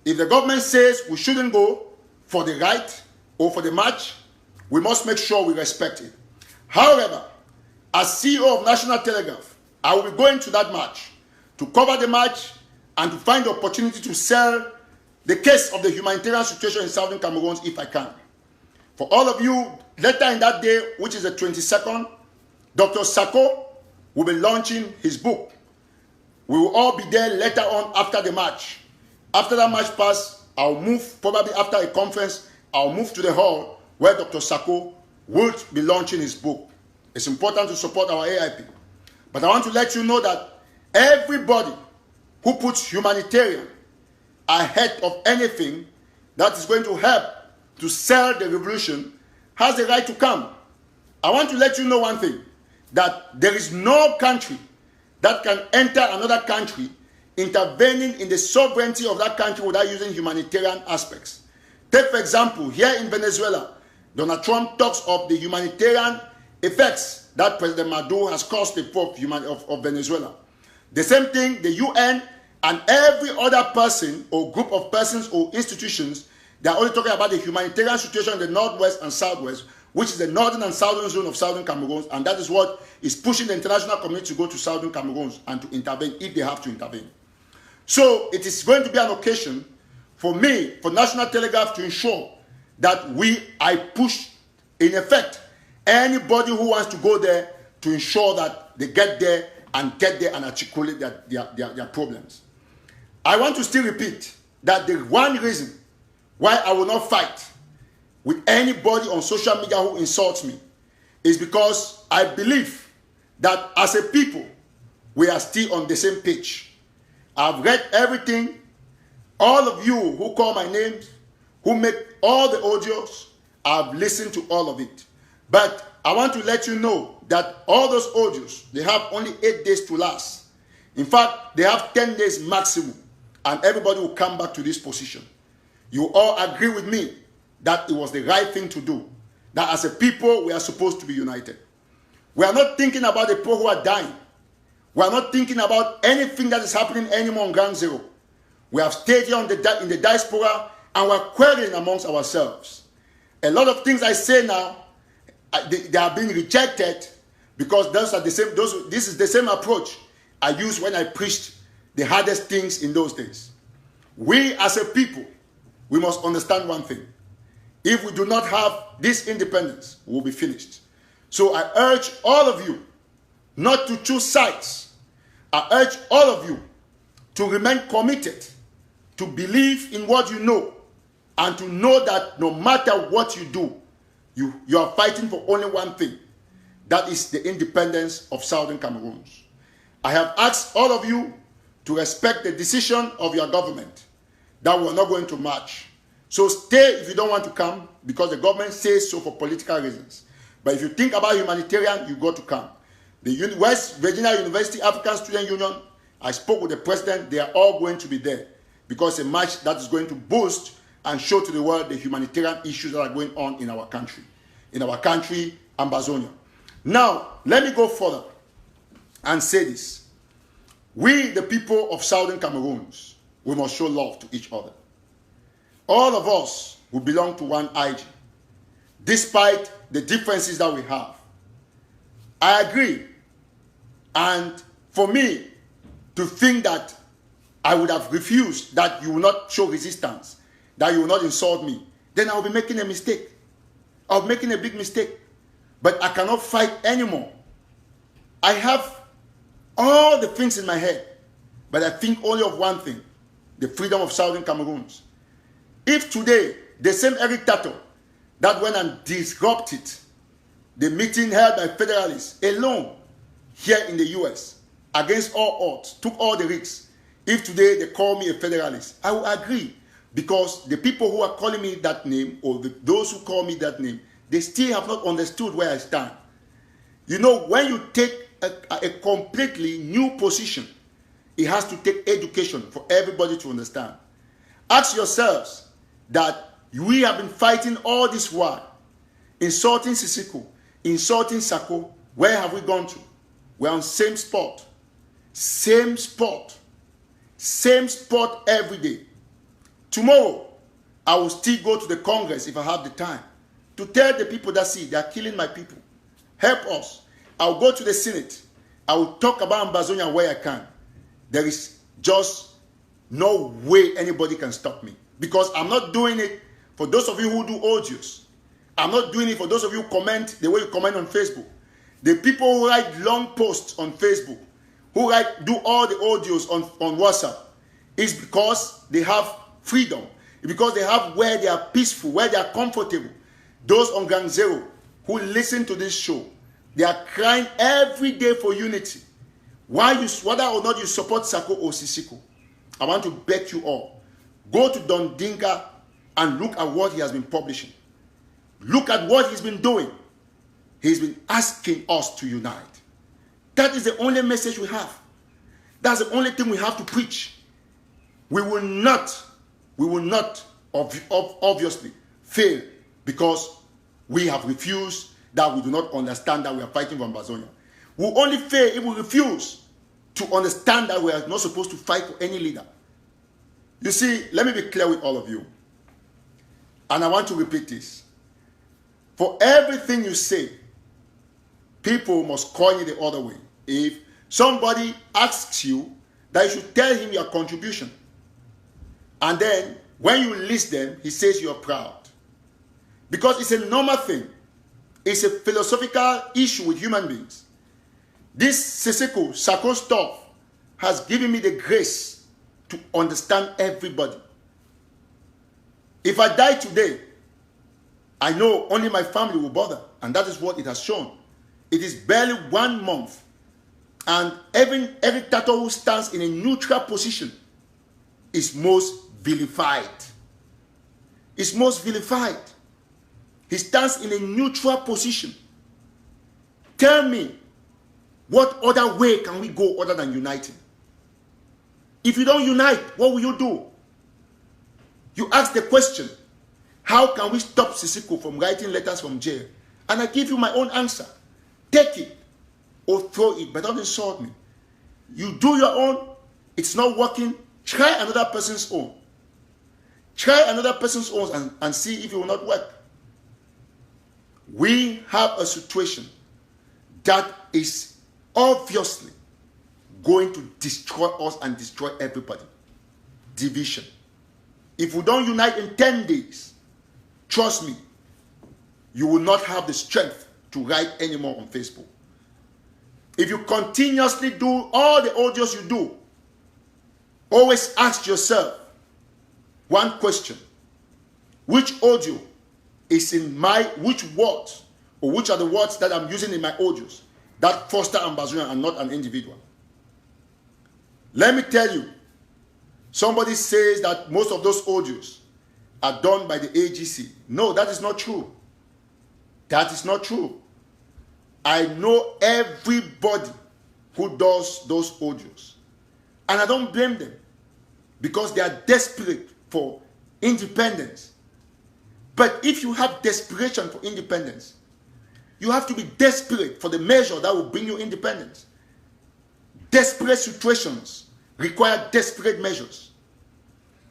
If the government says we shouldn't go for the right or for the march, we must make sure we respect it. However, as CEO of National Telegraph, I will be going to that march to cover the march and to find the opportunity to sell the case of the humanitarian situation in Southern Cameroon if I can. For all of you, later in that day, which is the 22nd, Dr. Sako will be launching his book. We will all be there later on after the march. After that march pass, I'll move, probably after a conference, I'll move to the hall where Dr. Sako will be launching his book. It's important to support our AIP. But I want to let you know that everybody who puts humanitarian ahead of anything that is going to help to sell the revolution has the right to come. I want to let you know one thing, that there is no country that can enter another country intervening in the sovereignty of that country without using humanitarian aspects. Take, for example, here in Venezuela, Donald Trump talks of the humanitarian effects that President Maduro has caused the folk of Venezuela. The same thing, the UN and every other person or group of persons or institutions, they are only talking about the humanitarian situation in the northwest and southwest, which is the northern and southern zone of southern Cameroon, and that is what is pushing the international community to go to southern Cameroon and to intervene if they have to intervene. So it is going to be an occasion for me, for National Telegraph, to ensure that I push, in effect, anybody who wants to go there to ensure that they get there and articulate their problems. I want to still repeat that the one reason why I will not fight with anybody on social media who insults me is because I believe that as a people, we are still on the same page. I've read everything. All of you who call my names, who make all the audios, I've listened to all of it. But I want to let you know that all those audios, they have only 8 days to last. In fact, they have 10 days maximum, and everybody will come back to this position. You all agree with me that it was the right thing to do, that as a people, we are supposed to be united. We are not thinking about the poor who are dying. We are not thinking about anything that is happening anymore on ground zero. We have stayed here in the diaspora, and we are quarreling amongst ourselves. A lot of things I say now, they are being rejected because this is the same approach I used when I preached the hardest things in those days. We as a people, we must understand one thing. If we do not have this independence, we will be finished. So I urge all of you not to choose sides. I urge all of you to remain committed, to believe in what you know, and to know that no matter what you do, you are fighting for only one thing. That is the independence of Southern Cameroon. I have asked all of you to respect the decision of your government that we are not going to march. So stay if you don't want to come, because the government says so for political reasons. But if you think about humanitarian, you got to come. The West Virginia University African Student Union, I spoke with the president, they are all going to be there, because a march that is going to boost and show to the world the humanitarian issues that are going on in our country, Ambazonia. Now, let me go further and say this. We, the people of Southern Cameroon, we must show love to each other. All of us who belong to one IG, despite the differences that we have. I agree. And for me to think that I would have refused, that you will not show resistance, that you will not insult me, then I will be making a mistake. I'll be making a big mistake. But I cannot fight anymore. I have all the things in my head, but I think only of one thing, the freedom of Southern Cameroon. If today, the same Eric TATAW that went and disrupted the meeting held by federalists alone here in the US, against all odds, took all the risks, if today they call me a federalist, I will agree, because the people who are calling me that name, or those who call me that name, they still have not understood where I stand. You know, when you take a completely new position, it has to take education for everybody to understand. Ask yourselves that we have been fighting all this while, insulting Sako, insulting Sako. Where have we gone to? We're on same spot every day. Tomorrow, I will still go to the Congress if I have the time to tell the people that, see, they are killing my people. Help us. I'll go to the Senate. I will talk about Ambazonia where I can. There is just no way anybody can stop me, because I'm not doing it for those of you who do audios. I'm not doing it for those of you who comment the way you comment on Facebook. The people who write long posts on Facebook, who do all the audios on WhatsApp, is because they have freedom. It's because they have where they are peaceful, where they are comfortable. Those on Ground Zero who listen to this show, they are crying every day for unity. Whether or not you support Sako or Sisiko, I want to beg you all, go to Don Dinka And look at what he has been publishing. Look at what he's been doing. He's been asking us to unite. That is the only message we have. That's the only thing we have to preach. We will not obviously fail because we have refused, that we do not understand that we are fighting for Amazonia. We will only fail if we refuse to understand that we are not supposed to fight for any leader. You see, let me be clear with all of you. And I want to repeat this. For everything you say, people must call you the other way. If somebody asks you, that you should tell him your contribution. And then, when you list them, he says you're proud. Because it's a normal thing. It's a philosophical issue with human beings. This Sako stuff has given me the grace to understand everybody. If I die today, I know only my family will bother. And that is what it has shown. It is barely 1 month. And every TATAW who stands in a neutral position is most vilified. Is most vilified. He stands in a neutral position. Tell me, what other way can we go other than uniting? If you don't unite, what will you do? You ask the question, how can we stop Sako from writing letters from jail? And I give you my own answer. Take it or throw it, but don't insult me. You do your own, it's not working, try another person's own. Try another person's own and see if it will not work. We have a situation that is obviously going to destroy us and destroy everybody. Division. If we don't unite in 10 days, trust me, you will not have the strength to write anymore on Facebook. If you continuously do all the audios you do, always ask yourself one question. Which audio is in which words, or which are the words that I'm using in my audios that foster Amazonia and not an individual? Let me tell you, somebody says that most of those audios are done by the AGC. No, that is not true. That is not true. I know everybody who does those audios. And I don't blame them because they are desperate for independence. But if you have desperation for independence, you have to be desperate for the measure that will bring you independence. Desperate situations require desperate measures.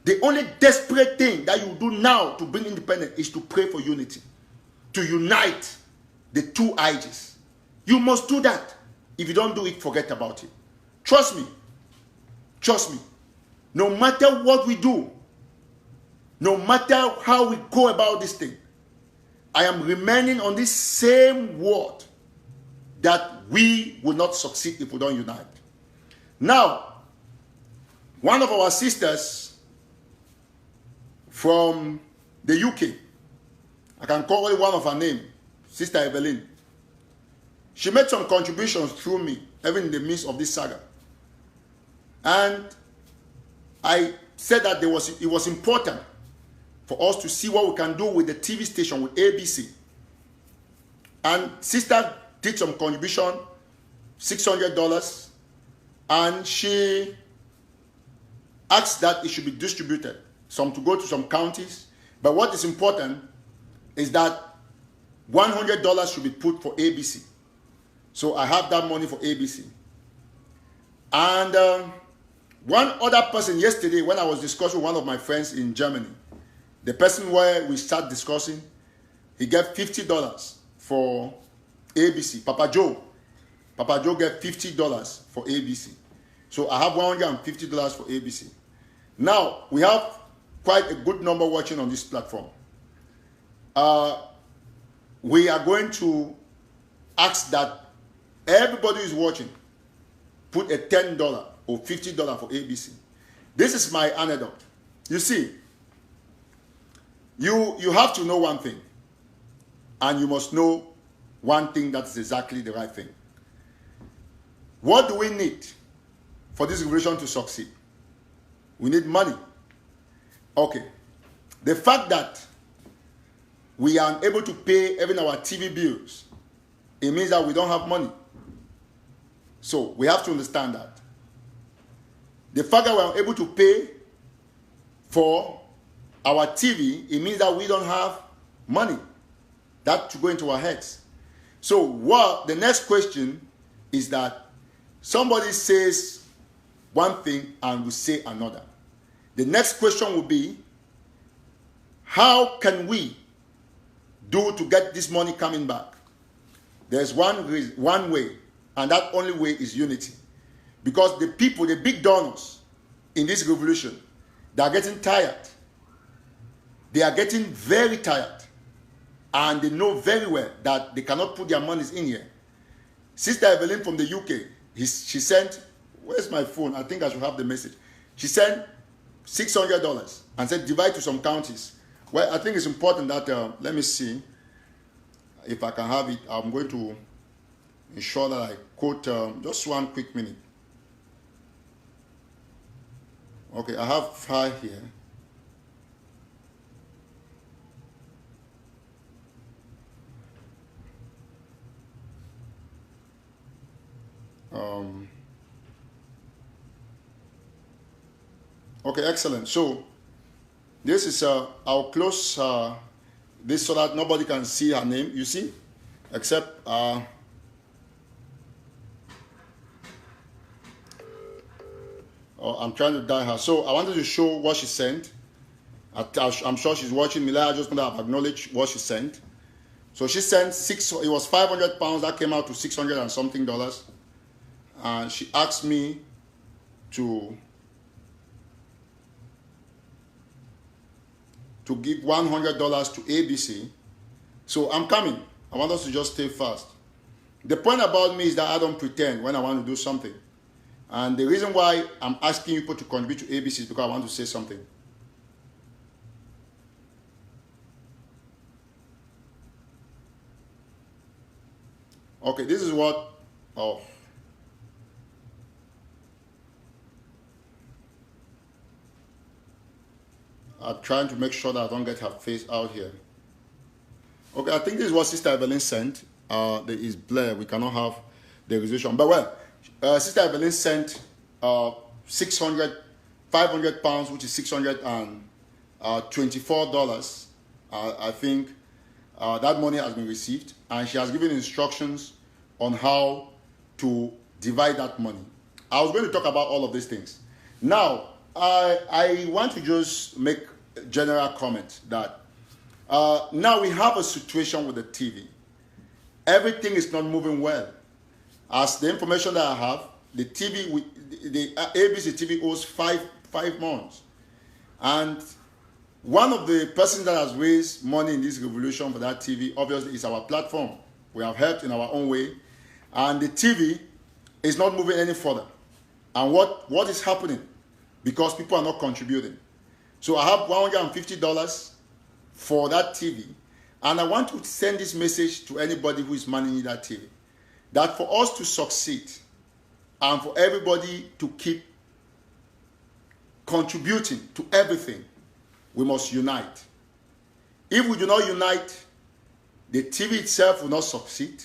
The only desperate thing that you do now to bring independence is to pray for unity, to unite the two IGs. You must do that. If you don't do it, forget about it. Trust me. Trust me. No matter what we do, no matter how we go about this thing, I am remaining on this same word that we will not succeed if we don't unite. Now, one of our sisters from the UK, I can call only one of her name, Sister Evelyn. She made some contributions through me, even in the midst of this saga. And I said that it was important for us to see what we can do with the TV station, with ABC. And Sister did some contribution, $600, and she asked that it should be distributed, some to go to some counties. But what is important is that $100 should be put for ABC. So I have that money for ABC. And one other person yesterday, when I was discussing with one of my friends in Germany, the person where we start discussing, he gave $50 for ABC. Papa Joe gave $50 for ABC. So I have $150 for ABC. Now, we have quite a good number watching on this platform. We are going to ask that everybody who is watching put a $10 or $50 for ABC. This is my anecdote. You see, you have to know one thing, and you must know one thing that is exactly the right thing. What do we need for this revolution to succeed? We need money. Okay. The fact that we are unable to pay even our TV bills, it means that we don't have money. So we have to understand that. The fact that we are able to pay for our TV, it means that we don't have money. That to go into our heads. So what the next question is that somebody says one thing and we say another. The next question will be, how can we do to get this money coming back? There's one way, and that only way is unity. Because the people, the big donors in this revolution, they are getting tired. They are getting very tired. And they know very well that they cannot put their monies in here. Sister Evelyn from the UK, she sent, where's my phone? I think I should have the message. She sent $600 and said divide to some counties. Well, I think it's important that, let me see if I can have it. I'm going to ensure that I quote just one quick minute. Okay, I have 5 here. Okay, excellent. So this is I'll close this so that nobody can see her name, you see, except oh, I'm trying to dial her. So I wanted to show what she sent. I'm sure she's watching me. I just want to have acknowledged what she sent. So she sent it was £500 that came out to $600 and something. And she asked me to give $100 to ABC. So I'm coming. I want us to just stay fast. The point about me is that I don't pretend when I want to do something. And the reason why I'm asking people to contribute to ABC is because I want to say something. Okay, this is what, I'm trying to make sure that I don't get her face out here. Okay, I think this is what Sister Evelyn sent. There is Blair. We cannot have the resolution. But well, Sister Evelyn sent £500, which is $624. I think that money has been received. And she has given instructions on how to divide that money. I was going to talk about all of these things. Now, I want to just make a general comment that now we have a situation with the TV. Everything is not moving well. As the information that I have, the TV, the ABC TV owes five months. And one of the persons that has raised money in this revolution for that TV, obviously, is our platform. We have helped in our own way. And the TV is not moving any further. And what is happening? Because people are not contributing. So I have $150 for that TV. And I want to send this message to anybody who is managing that TV. That for us to succeed and for everybody to keep contributing to everything, we must unite. If we do not unite, the TV itself will not succeed.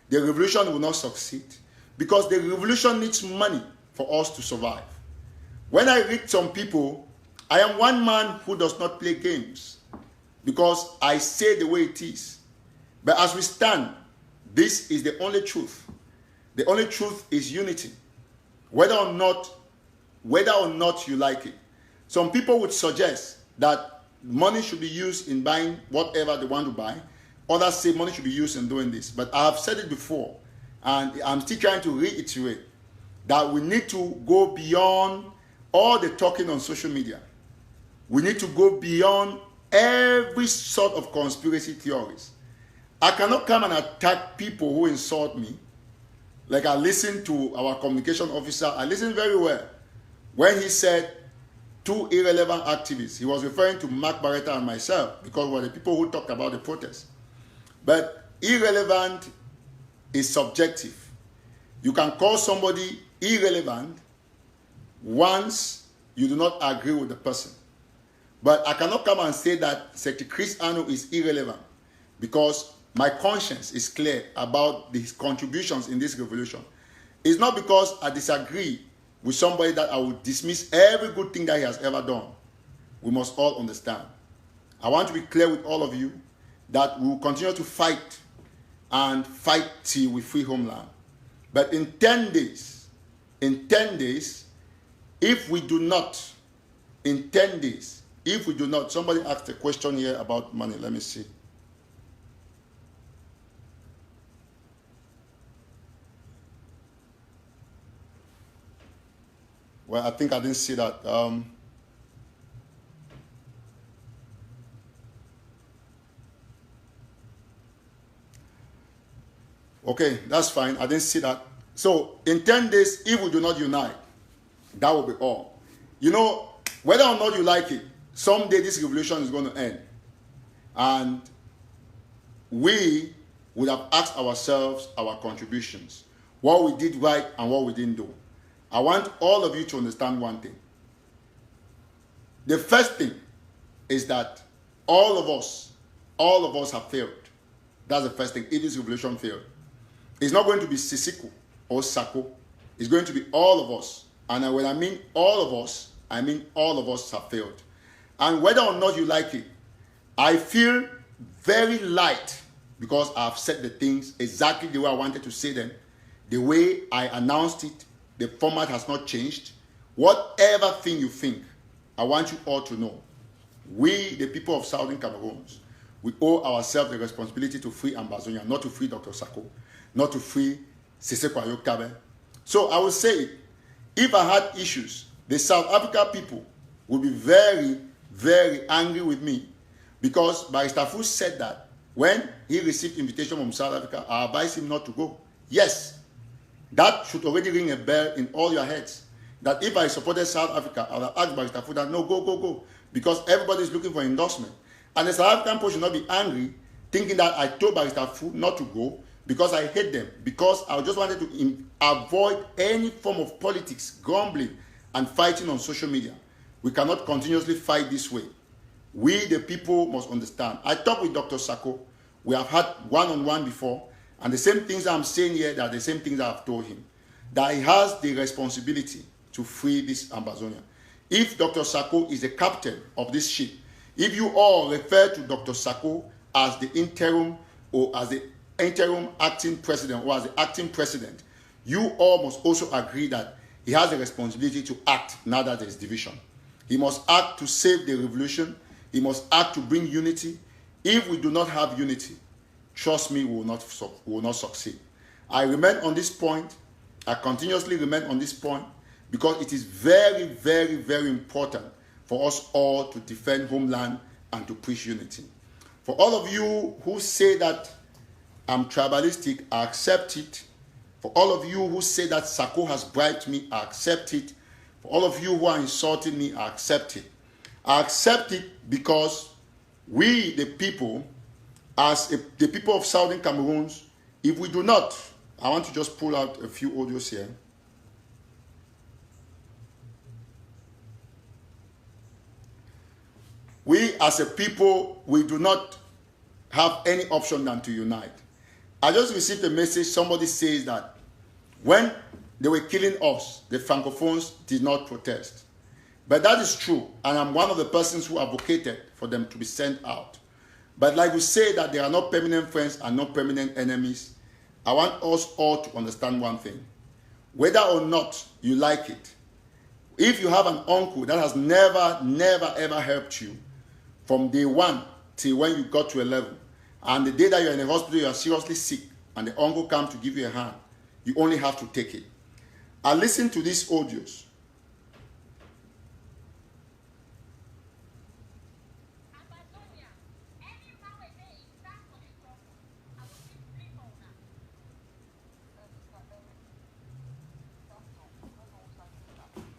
The revolution will not succeed. Because the revolution needs money for us to survive. When I read some people, I am one man who does not play games. Because I say the way it is. But as we stand, this is the only truth. The only truth is unity. Whether or not you like it. Some people would suggest that money should be used in buying whatever they want to buy. Others say money should be used in doing this. But I have said it before, and I'm still trying to reiterate, that we need to go beyond all the talking on social media. We need to go beyond every sort of conspiracy theories. I cannot come and attack people who insult me. Like I listened to our communication officer. I listened very well when he said 2 irrelevant activists. He was referring to Mark Barretta and myself because we were the people who talked about the protest. But irrelevant is subjective. You can call somebody irrelevant once you do not agree with the person. But I cannot come and say that Secretary Chris Anu is irrelevant, because my conscience is clear about his contributions in this revolution. It's not because I disagree with somebody that I will dismiss every good thing that he has ever done. We must all understand. I want to be clear with all of you that we will continue to fight and fight till we free homeland. But in 10 days, if we do not, somebody asked a question here about money. Let me see. Well, I think I didn't see that. Okay, that's fine. I didn't see that. So, in 10 days, if we do not unite, that will be all. You know, whether or not you like it, someday this revolution is going to end. And we would have asked ourselves our contributions, what we did right and what we didn't do. I want all of you to understand one thing. The first thing is that all of us have failed. That's the first thing. If this revolution failed, it's not going to be Sisiko or Sako. It's going to be all of us. And when I mean all of us, I mean all of us have failed. And whether or not you like it, I feel very light because I've said the things exactly the way I wanted to say them, the way I announced it. The format has not changed. Whatever thing you think, I want you all to know, we, the people of Southern Cameroons, we owe ourselves the responsibility to free Ambazonia, not to free Dr. Sako, not to free Siseko Ayoktabe. So I will say it. If I had issues, the South Africa people would be very, very angry with me, because Barrister Fu said that when he received invitation from South Africa, I advised him not to go. Yes, that should already ring a bell in all your heads. That if I supported South Africa, I would have asked Barrister Fu that no, go. Because everybody is looking for endorsement. And the South African people should not be angry, thinking that I told Barrister Fu not to go because I hate them. Because I just wanted to avoid any form of politics, grumbling, and fighting on social media. We cannot continuously fight this way. We, the people, must understand. I talked with Dr. Sako. We have had one-on-one before. And the same things I'm saying here, that are the same things I've told him. That he has the responsibility to free this Ambazonia. If Dr. Sako is the captain of this ship, if you all refer to Dr. Sako as the interim or as the interim acting president or as the acting president, you all must also agree that he has the responsibility to act now that there is division. He must act to save the revolution. He must act to bring unity. If we do not have unity, trust me, we will not succeed. I remain on this point. I continuously remain on this point because it is very, very, very important for us all to defend homeland and to preach unity. For all of you who say that I'm tribalistic, I accept it. For all of you who say that Sako has bribed me, I accept it. For all of you who are insulting me, I accept it. I accept it because we, the people, the people of Southern Cameroons, if we do not, I want to just pull out a few audios here. We as a people, we do not have any option than to unite. I just received a message, somebody says that when they were killing us, the Francophones did not protest. But that is true, and I'm one of the persons who advocated for them to be sent out. But like we say that there are not permanent friends and not permanent enemies, I want us all to understand one thing. Whether or not you like it, if you have an uncle that has never, ever helped you from day one till when you got to a level, and the day that you're in the hospital, you are seriously sick, and the uncle comes to give you a hand, you only have to take it. I listened to these audios.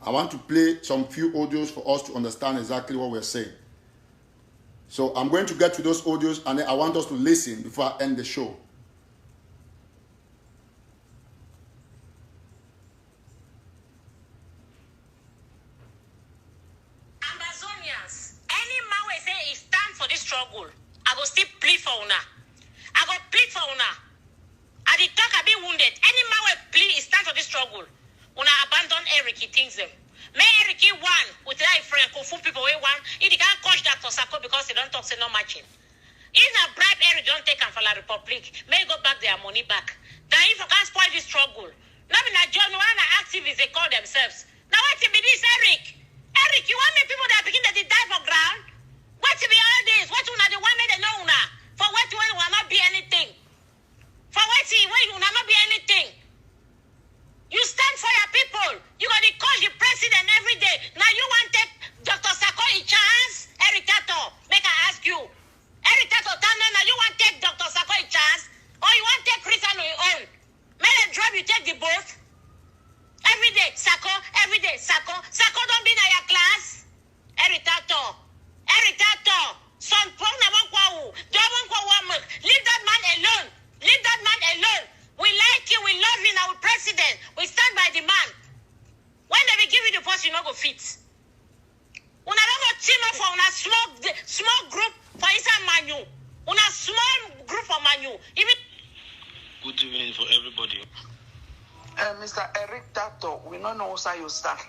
I want to play some few audios for us to understand exactly what we're saying. So I'm going to get to those audios and then I want us to listen before I end the show. Ambazonians, any struggle. I go still plead for una. I go plead for una. I did talk, I be wounded. Any man will plead, is stand for this struggle. Una abandon Eric, he thinks them. May Eric he won with that friend, Kofu people we won. He can't coach Dr. Sako because they don't talk, say no matching. If a bribe Eric don't take him for La Republic, may go back their money back. Then if you can't spoil this struggle. Not in a John one activists, they call themselves. Now what to be this Eric? Eric, you want me people that begin that they die for ground? What to be all this? What una the one they know una? For what when will not be anything? For what when you will not be anything? You stand for your people. You got to call the president every day. Now you want to take Dr. Sako a chance? Eric TATAW, make I ask you. Eric TATAW, now you want to take Dr. Sako a chance? Or you want to take resign on your own? May I drop you take the both? Every day, Sako, every day, Sako. Sako don't be in your class. Eric TATAW. Eric TATAW. Son, leave that man alone. Leave that man alone. We like you, we love you, our president. We stand by the man. When they will give you the post, you not go fit. Una don't go team up for una small group for inside Manu. Una small group for Manu. Even good evening for everybody. Mr. Eric TATAW, we don't know how you start.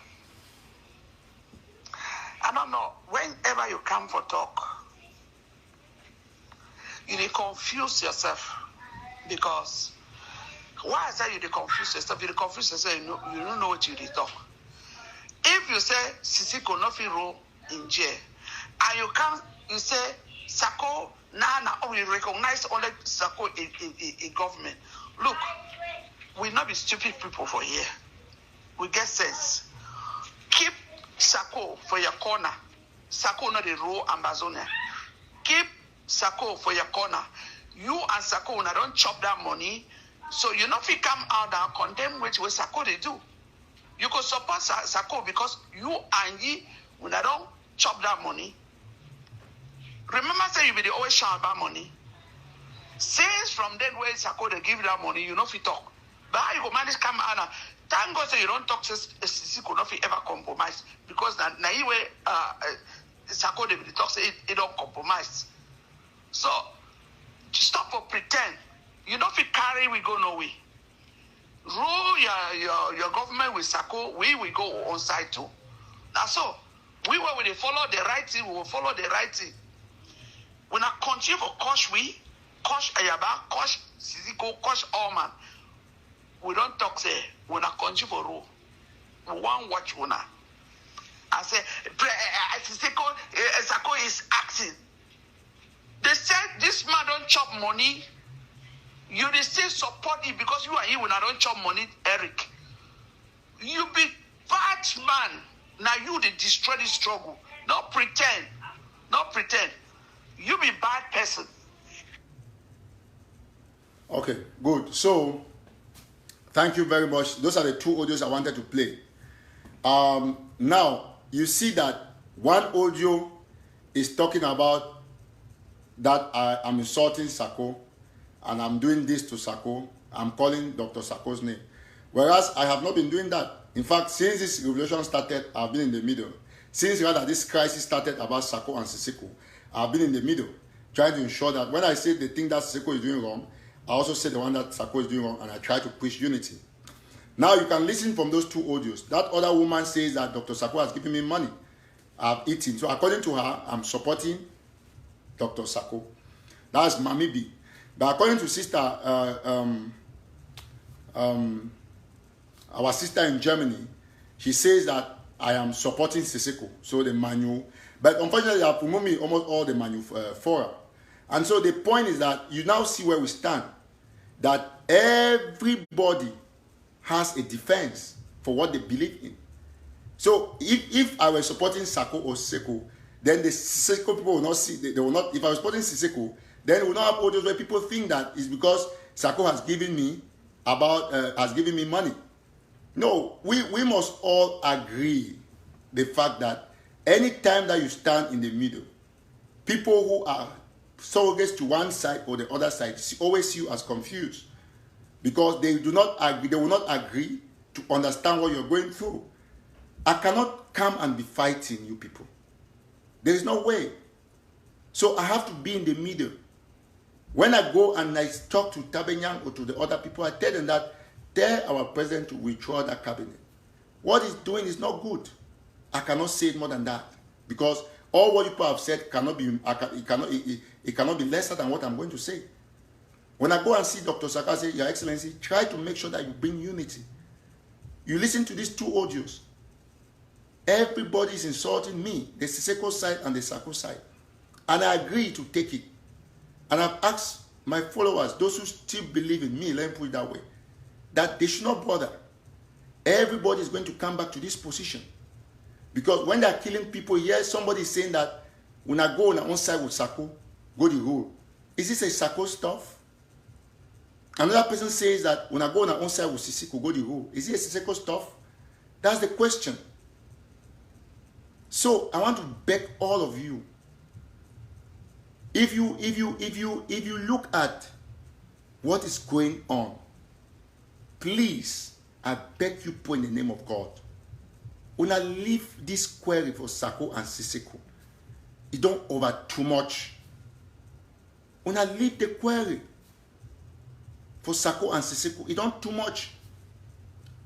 I don't know. Whenever you come for talk, you confuse yourself because why I say you confuse yourself? You confuse yourself. You don't know what you talk. If you say Sisiko no fit rule in jail, and you say Sako we recognize only Sako in government. Look, we not be stupid people for here. We get sense. Keep Sako for your corner. Sako not the rule Amazonia. Keep Sako for your corner. You and Sako when I don't chop that money, so you not fit come out and condemn which way Sako they do. You could support Sako because you and ye when I don't chop that money. Remember say you be the always shout about money. Since from then where Sako they give that money, you know fit talk. But how you go manage come out and thank God say you don't talk Sako not fit ever compromise because na you way Sako they be talk say it don't compromise. So stop for pretend. You don't fit carry we go no way. Rule your government with Sako, we will go on side too. That's so. We will follow the right thing, we will follow the right thing. When I continue for coach Ayaba, coach Sisiko, coach Allman, we don't talk say, when I continue for rule, we want watch una. I say, Sako is acting. They said this man don't chop money. You still support it because you are here when I don't chop money, Eric. You be bad man. Now you they destroy this struggle. Don't pretend. Don't pretend. You be bad person. Okay, good. So, thank you very much. Those are the two audios I wanted to play. Now, you see that one audio is talking about that I am insulting Sako and I'm doing this to Sako. I'm calling Dr. Sako's name. Whereas I have not been doing that. In fact, since this revolution started, I've been in the middle. Since rather this crisis started about Sako and Sisiko, I've been in the middle, trying to ensure that when I say the thing that Sisiko is doing wrong, I also say the one that Sako is doing wrong, and I try to push unity. Now you can listen from those two audios. That other woman says that Dr. Sako has given me money. I've eaten. So according to her, I'm Dr. Sako. That's Mami B. But according to sister, our sister in Germany, she says that I am supporting Sisiko. So the manual. But unfortunately, I have removed me almost all the manual fora. And so the point is that you now see where we stand. That everybody has a defense for what they believe in. So if I were supporting Sako or Sisiko, then the Sisiko people will not see, they will not, if I was supporting Sisiko, then we will not have audios where people think that it's because Sako has given me money. No, we must all agree the fact that any time that you stand in the middle, people who are surrogates to one side or the other side always see you as confused because they do not agree, they will not agree to understand what you're going through. I cannot come and be fighting you people. There is no way. So I have to be in the middle. When I go and I talk to Tabenyang or to the other people, I tell them that tell our president to withdraw that cabinet. What he's doing is not good. I cannot say it more than that, because all what people have said cannot be it cannot be lesser than what I'm going to say. When I go and see Dr. Sako, I say, Your Excellency, try to make sure that you bring unity. You listen to these two audios. Everybody is insulting me, the Siseko side and the Sako side. And I agree to take it. And I've asked my followers, those who still believe in me, let me put it that way, that they should not bother. Everybody is going to come back to this position. Because when they're killing people, here somebody is saying that when I go on one side with Sako, go the rule. Is this a Sako stuff? Another person says that when I go on one side with Siseko, go the rule. Is it a Siseko stuff? That's the question. So I want to beg all of you. If you look at what is going on, please, I beg you, put in the name of God. Una leave this query for Sako and Siseko. You don't over too much. Una leave the query for Sako and Siseko. You don't too much.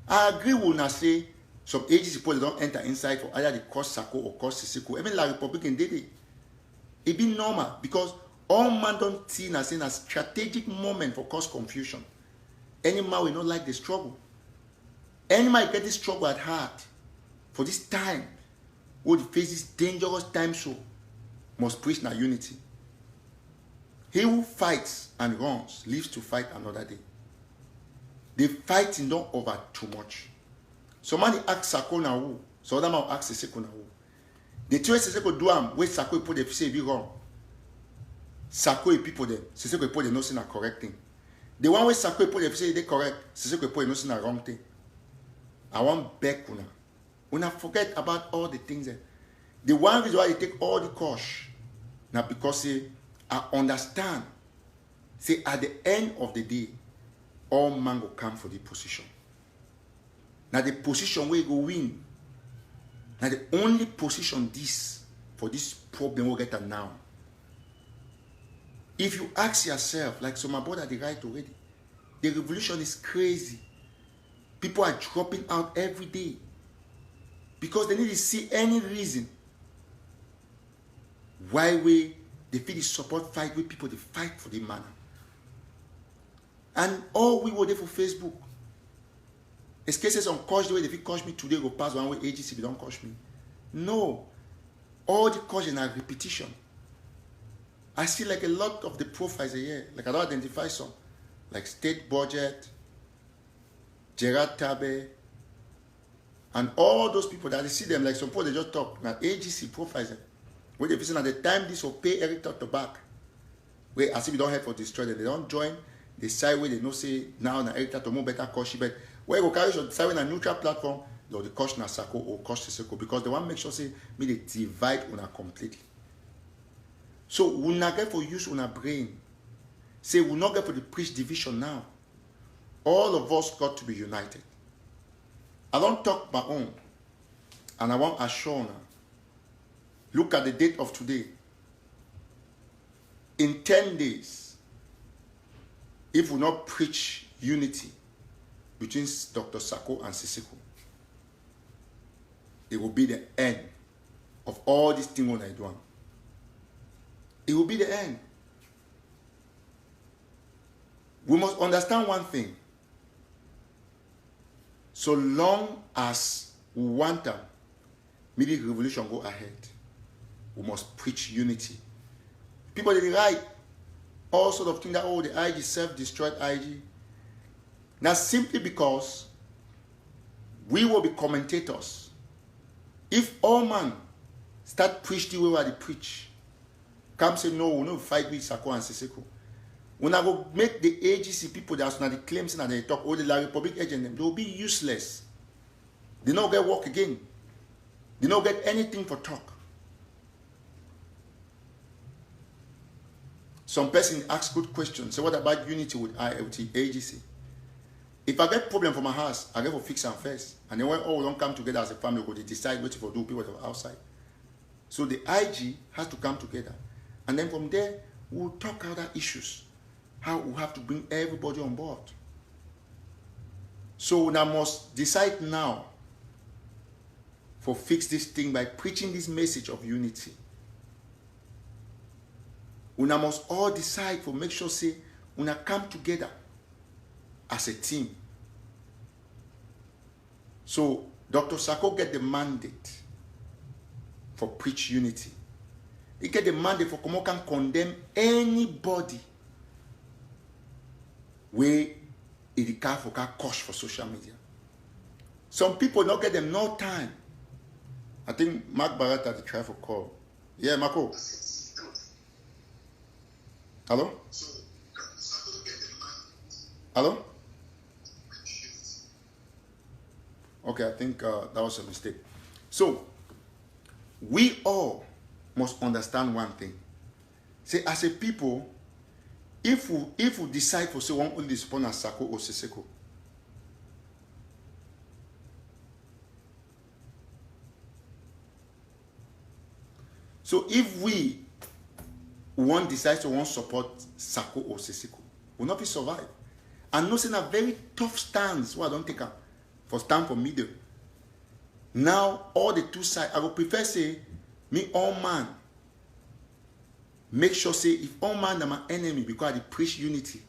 I agree with una say some agency people don't enter inside for either the cost Sako or cost Siseko. Even la Republican did it. It be normal because all man don't see as a strategic moment for cause confusion. Any man will not like the struggle. Any man get this struggle at heart for this time, who face this dangerous time so must preach na unity. He who fights and runs lives to fight another day. The fighting don't over too much. Somebody ask Sako na who, so other man ask Siseko na who. The two Siseko do am where Sako put the say be wrong. Sako people them, Siseko put the no say na correct thing. The one where Sako put the say they correct, Siseko put the no say na wrong thing. I want back una. Una forget about all the things. The one reason why you take all the course, now because say I understand. Say at the end of the day, all man will come for the position. Now the position where you go win. Now the only position this for this problem we'll get now. If you ask yourself, like so my brother they right already, the revolution is crazy. People are dropping out every day because they need to see any reason why they feel the support fight with people, they fight for the manner. And all we were there for Facebook. It's cases on coach the way they feel coach me today go pass one way agency they don't coach me. No. All the coaching are repetition. I see like a lot of the profiles here. Like I don't identify some. Like State Budget, Gerard Tabe, and all those people that I see them like some people they just talk. Now AGC profiles them. When they visit at the time this will pay Eric Toto back. Where as if you don't help for destroy them. They don't join the side where they know say now Eric Toto more better coach but where you go carry your side with a neutral platform, or the coach na Sako or coach Siseko because they want to make sure say me they divide una completely. So we not get for use una brain. Say we not get for the preach division now. All of us got to be united. I don't talk my own. And I want to assure now. Look at the date of today. In 10 days, if we not preach unity between Dr. Sako and Siseko, it will be the end of all these things when I do. It will be the end. We must understand one thing. So long as we want them, maybe the revolution go ahead, we must preach unity. People they write all sort of things that the IG self-destroyed IG. Now simply because we will be commentators. If all man start preach the way they preach, come say no, we no fight with Sako and Siseko. When I go make the AGC people that are the claims and they talk, the Republic agent, they will be useless. They don't get work again. They don't get anything for talk. Some person asks good questions. Say, what about unity with AGC? If I get problem for my house, I get to fix them first. And then when all don't come together as a family, they decide what to do people outside. So the IG has to come together. And then from there, we'll talk other issues. How we have to bring everybody on board. So we must decide now for fix this thing by preaching this message of unity. We must all decide for make sure say we come together as a team. So Dr. Sako get the mandate for preach unity. He get the mandate for come can condemn anybody where it can for cost for social media. Some people not get them no time. I think Mark Barrett had to try for call. Yeah, Marco. Hello? Hello? Okay, I think that was a mistake. So, we all must understand one thing. Say, as a people, if we decide for say one only spawn as Sako or Seko, so if we want decide to want support Sako or Seko, will not be survive. And no saying a very tough stance. Why don't take up for stand for middle. Now all the two sides, I would prefer say me all man. Make sure say if all man are my enemy because they preach unity,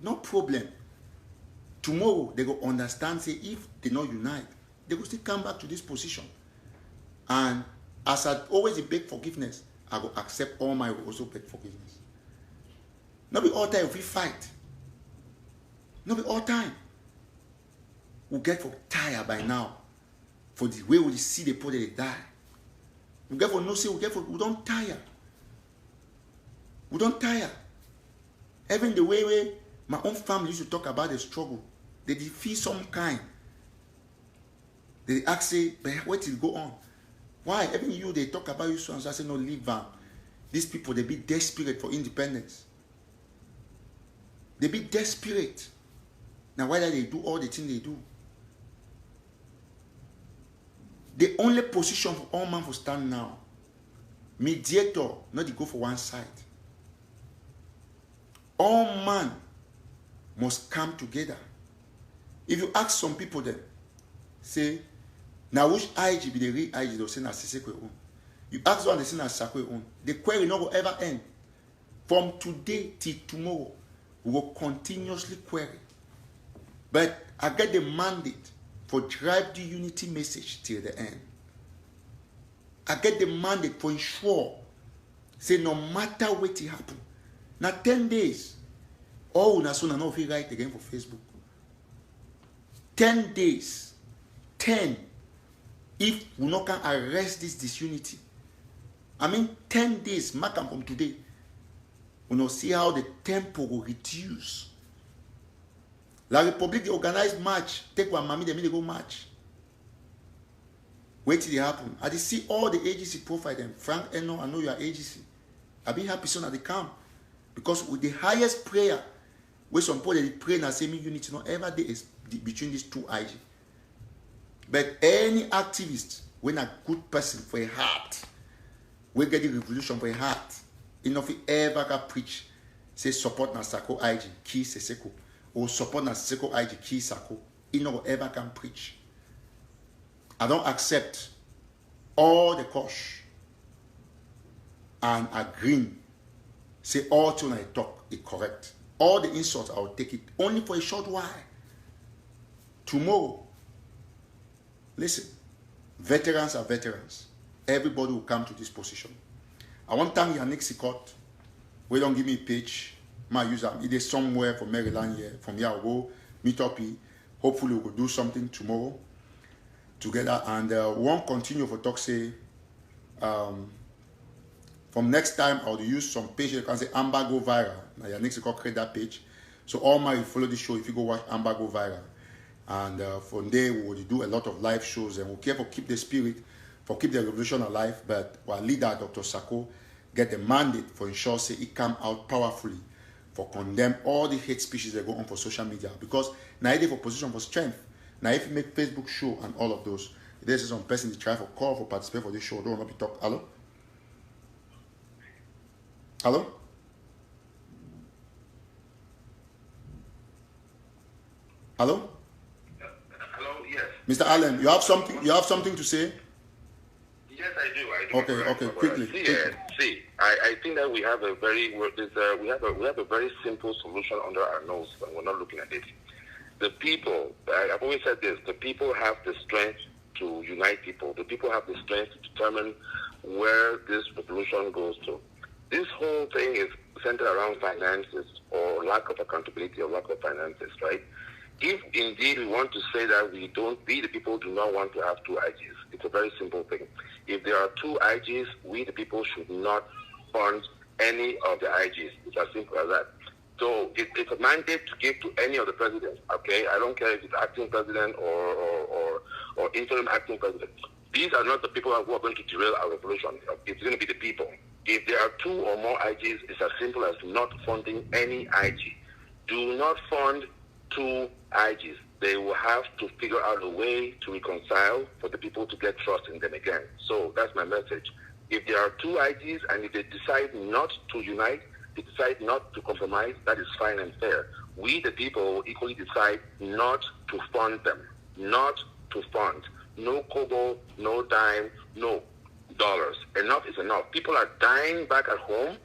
no problem. Tomorrow they go understand say if they not unite, they will still come back to this position. And as I always beg forgiveness, I will accept all my will also beg forgiveness. Not be all time if we fight. Not be all time. We get for tired by now. For the way we see the people they die. We get for no say, we don't tire. We don't tire. Even the way my own family used to talk about the struggle, they feel some kind. They ask say, but what will go on? Why? Even you, they talk about you so and so. I say, no, leave them. These people, they be desperate for independence. They be desperate. Now, why do they do all the things they do? The only position for all man for stand now, mediator, not to go for one side. All man must come together. If you ask some people then, say, now which IG be the real IG, they'll say na Siseko own. You ask one, they say na Sako own. The query not will ever end. From today till tomorrow, we will continuously query. But I get the mandate for drive the unity message till the end. I get the mandate for ensure, say no matter what it happen. Now 10 days, all una soon and we write again for Facebook. 10 days, 10. If we not can arrest this disunity, I mean 10 days, mark them from today, we will see how the tempo will reduce. La Republic, they organize march. Take one mommy, they go march. Wait till it happen. I just see all the agency profile them. Frank Eno, I know you are agency. I be happy soon at the camp. Because with the highest prayer, where some people they pray and say me unity, not ever there is between these two IG. But any activist, when a good person for a heart, we get the revolution for a heart, enough ever can preach, say support na Sako IG, key Seko. Or support na Seko IG key Sako. He no ever can preach. I don't accept all the kosh and agree. Say all tune I talk is correct. All the insults I will take it only for a short while. Tomorrow, listen, veterans are veterans. Everybody will come to this position. I want to thank Yannick Sikot. We don't give me a page. My user, it is somewhere from Maryland here. From here, I'll go meet up here. Hopefully, we'll do something tomorrow together. And we won't continue for talk. Say, from next time, I'll use some page. You can say Amber go viral. Now, your next you create that page. So all my you follow the show. If you go watch Amber go viral, and from there we will do a lot of live shows, and we'll care for keep the spirit, for keep the revolution alive. But our leader, Dr. Sako, get the mandate for ensure say it come out powerfully. For condemn all the hate speeches that go on for social media. Because now it is for position for strength. Now if you make Facebook show and all of those, there's some person to try for call for participate for this show. Don't want to be talked. Hello? Hello? Hello? Hello, yes. Mr. Allen, you have something to say? Yes, I do. Okay, quickly. I think that we have a very simple solution under our nose, and we're not looking at it. The people, I've always said this, the people have the strength to unite people. The people have the strength to determine where this revolution goes to. This whole thing is centered around finances or lack of accountability or lack of finances, right? If indeed we want to say that we, the people, do not want to have two IGs, it's a very simple thing. If there are two IGs, we, the people, should not fund any of the IGs. It's as simple as that. So it's a mandate to give to any of the presidents, okay? I don't care if it's acting president or interim acting president. These are not the people who are going to derail our revolution. It's going to be the people. If there are two or more IGs, it's as simple as not funding any IG. Do not fund two IGs. They will have to figure out a way to reconcile for the people to get trust in them again. So that's my message. If there are two IGs and if they decide not to unite, they decide not to compromise, that is fine and fair. We, the people, will equally decide not to fund them. Not to fund. No kobo, no dime, no dollars. Enough is enough. People are dying back at home.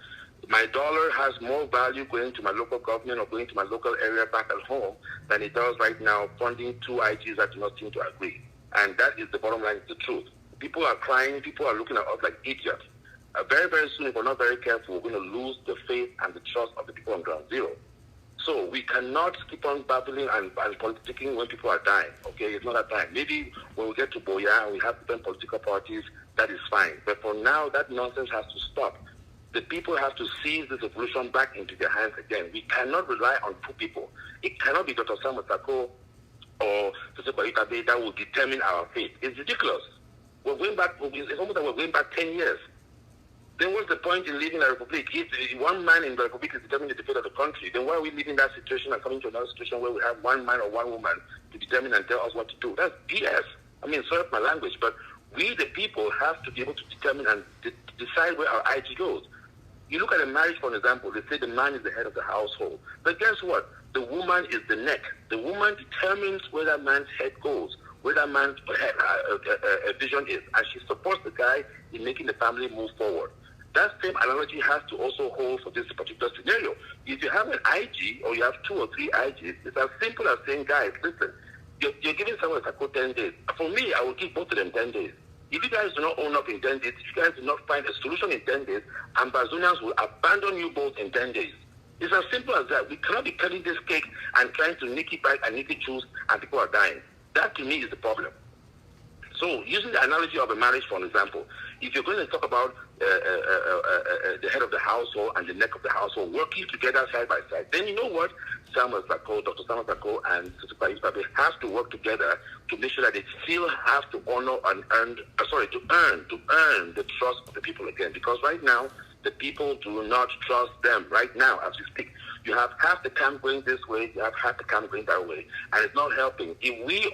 My dollar has more value going to my local government or going to my local area back at home than it does right now funding two IGs that do not seem to agree. And that is the bottom line, the truth. People are crying. People are looking at us like idiots. Very, very soon, if we're not very careful, we're going to lose the faith and the trust of the people on ground zero. So we cannot keep on babbling and politicking when people are dying, okay? It's not that time. Maybe when we get to Boya and we have different political parties, that is fine. But for now, that nonsense has to stop. The people have to seize this revolution back into their hands again. We cannot rely on two people. It cannot be Dr. Sako or Sako that will determine our fate. It's ridiculous. We're going back, it's almost like we're going back 10 years. Then what's the point in leaving the Republic? If one man in the Republic is determining the fate of the country, then why are we leaving that situation and coming to another situation where we have one man or one woman to determine and tell us what to do? That's BS. I mean, sorry for my language, but we, the people, have to be able to determine and decide where our IG goes. You look at a marriage, for example, they say the man is the head of the household. But guess what? The woman is the neck. The woman determines where that man's head goes, where that man's vision is, and she supports the guy in making the family move forward. That same analogy has to also hold for this particular scenario. If you have an IG or you have two or three IGs, it's as simple as saying, guys, listen, you're giving someone a 10 days. For me, I will give both of them 10 days. If you guys do not own up in 10 days, if you guys do not find a solution in 10 days, Ambazonians will abandon you both in 10 days. It's as simple as that. We cannot be cutting this cake and trying to nick it back and nick it choose, and people are dying. That, to me, is the problem. So, using the analogy of a marriage, for example, if you're going to talk about the head of the household and the neck of the household working together side by side, then you know what? Dr. Samuel Sako and Sako have to work together to make sure that they still have to honor and earn the trust of the people again. Because right now, the people do not trust them right now as we speak. You have half the camp going this way, you have half the camp going that way, and it's not helping. If we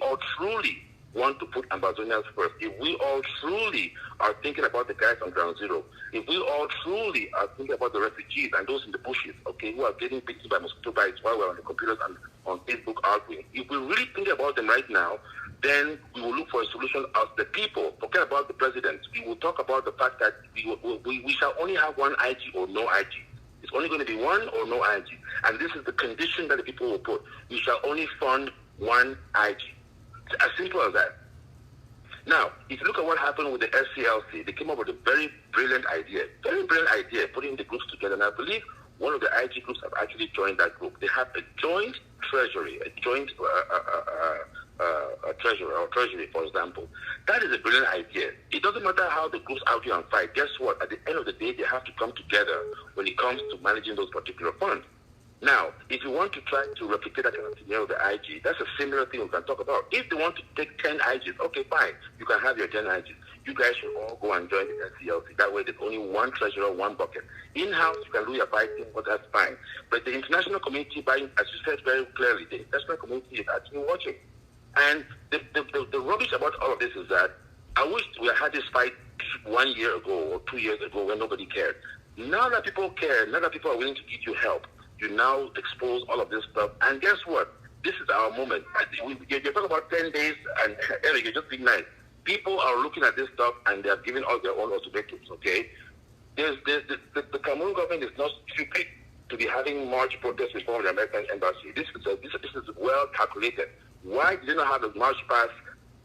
all truly want to put Ambazonians first, if we all truly are thinking about the guys on ground zero, if we all truly are thinking about the refugees and those in the bushes, okay, who are getting bitten by mosquito bites while we're on the computers and on Facebook arguing, if we really think about them right now, then we will look for a solution as the people. Forget about the president. We will talk about the fact that we shall only have one IG or no IG. It's only going to be one or no IG. And this is the condition that the people will put. We shall only fund one IG. It's as simple as that. Now, if you look at what happened with the SCLC, they came up with a very brilliant idea, putting the groups together. And I believe one of the IG groups have actually joined that group. They have a joint treasury, a joint treasury, for example. That is a brilliant idea. It doesn't matter how the groups argue and fight. Guess what? At the end of the day, they have to come together when it comes to managing those particular funds. Now, if you want to try to replicate that kind of scenario with the IG, that's a similar thing we can talk about. If they want to take 10 IGs, okay, fine. You can have your 10 IGs. You guys should all go and join the SCLC. That way, there's only one treasurer, one bucket. In-house, you can do your fighting, but that's fine. But the international community, as you said very clearly, the international community is actually watching. And the rubbish about all of this is that I wish we had this fight 1 year ago or 2 years ago when nobody cared. Now that people care, now that people are willing to give you help, you now expose all of this stuff. And guess what? This is our moment. You're talking about 10 days, and Eric, you're just being nice. People are looking at this stuff, and they are giving all their own ultimatums, okay? The Cameroon government is not stupid to be having march protests in front of the American embassy. This is well calculated. Why did they not have a march past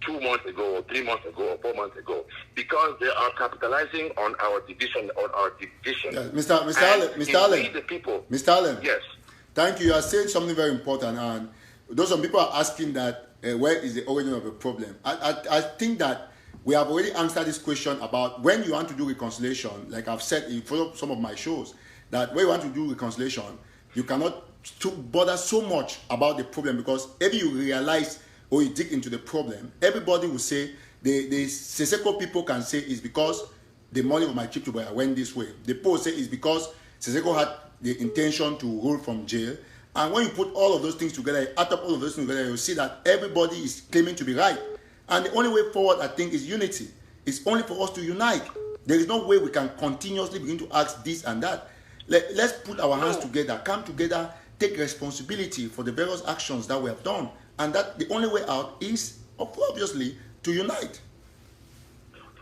2 months ago, or 3 months ago, or 4 months ago? Because they are capitalizing on our division, Yeah, Mr. Allen. The people. Mr. Allen. Yes. Thank you. You are saying something very important, and those some people are asking that where is the origin of the problem? I think that we have already answered this question about when you want to do reconciliation. Like I've said in some of my shows, that when you want to do reconciliation, you cannot bother so much about the problem, because if you realize or you dig into the problem, everybody will say the Sako people can say it's because the money of my trip to Boya went this way. The people say it's because Sako had the intention to roll from jail. And when you put all of those things together, you add up all of those things together, you'll see that everybody is claiming to be right. And the only way forward, I think, is unity. It's only for us to unite. There is no way we can continuously begin to ask this and that. Let's put our hands together, come together, take responsibility for the various actions that we have done. And that the only way out is, obviously, to unite.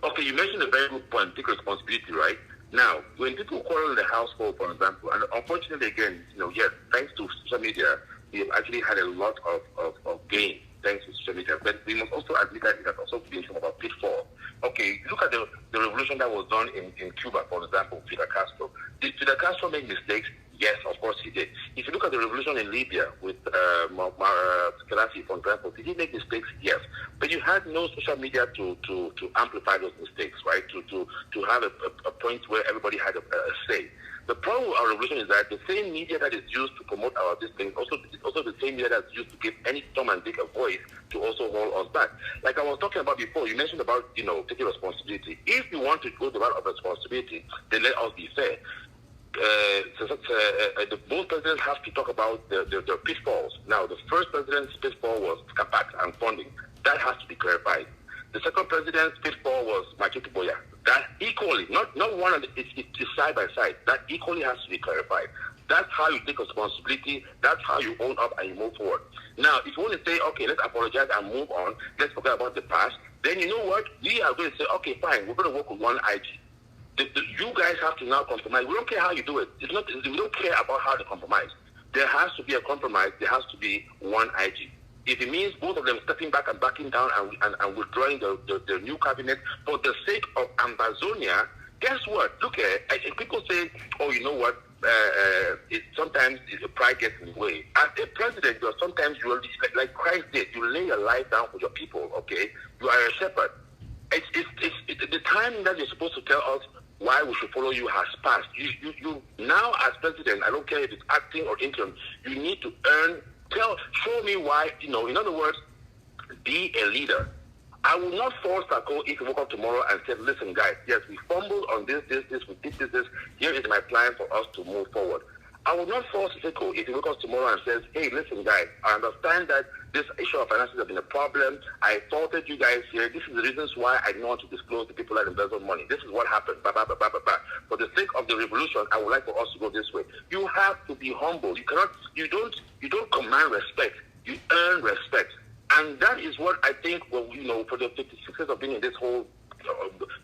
Okay, you mentioned a very good point, take responsibility, right? Now, when people quarrel in the household, for example, and unfortunately, again, yes, thanks to social media, we have actually had a lot of gain thanks to social media. But we must also admit that it has also been some of our pitfall. Okay, look at the revolution that was done in Cuba, for example, Fidel Castro. Did Fidel Castro make mistakes? Yes, of course he did. If you look at the revolution in Libya with Gaddafi, for example, did he make mistakes? Yes. But you had no social media to amplify those mistakes, right? To have a point where everybody had a say. The problem with our revolution is that the same media that is used to promote our things is also the same media that's used to give any Tom and Dick a voice to also hold us back. Like I was talking about before, you mentioned about, taking responsibility. If you want to go the route of responsibility, then let us be fair. Both presidents have to talk about their pitfalls. Now, the first president's pitfall was CAPAC and funding. That has to be clarified. The second president's pitfall was Machito Boya. That equally, not one, it's side by side. That equally has to be clarified. That's how you take responsibility. That's how you own up and you move forward. Now, if you want to say, okay, let's apologize and move on, let's forget about the past, then you know what? We are going to say, okay, fine, we're going to work with one IG. You guys have to now compromise. We don't care how you do it. We don't care about how to compromise. There has to be a compromise. There has to be one IG. If it means both of them stepping back and backing down and withdrawing the new cabinet for the sake of Amazonia, guess what? Look, people say, oh, you know what? Sometimes pride gets in the way. As a president, sometimes you will, like Christ did, you lay your life down for your people, okay? You are a shepherd. It's the time that you're supposed to tell us why we should follow you has passed. You now, as president, I don't care if it's acting or interim, you need to show me why, in other words, be a leader. I will not force Sako if you woke up tomorrow and said, listen, guys, yes, we fumbled on this, we did this, here is my plan for us to move forward. I will not force Sako if he wakes up tomorrow and says, hey, listen, guys, I understand that this issue of finances has been a problem. I faulted you guys here. This is the reasons why I don't want to disclose the people that embezzle money. This is what happened. For the sake of the revolution, I would like for us to go this way. You have to be humble. You don't command respect. You earn respect. And that is what I think, for the 56 years of being in this whole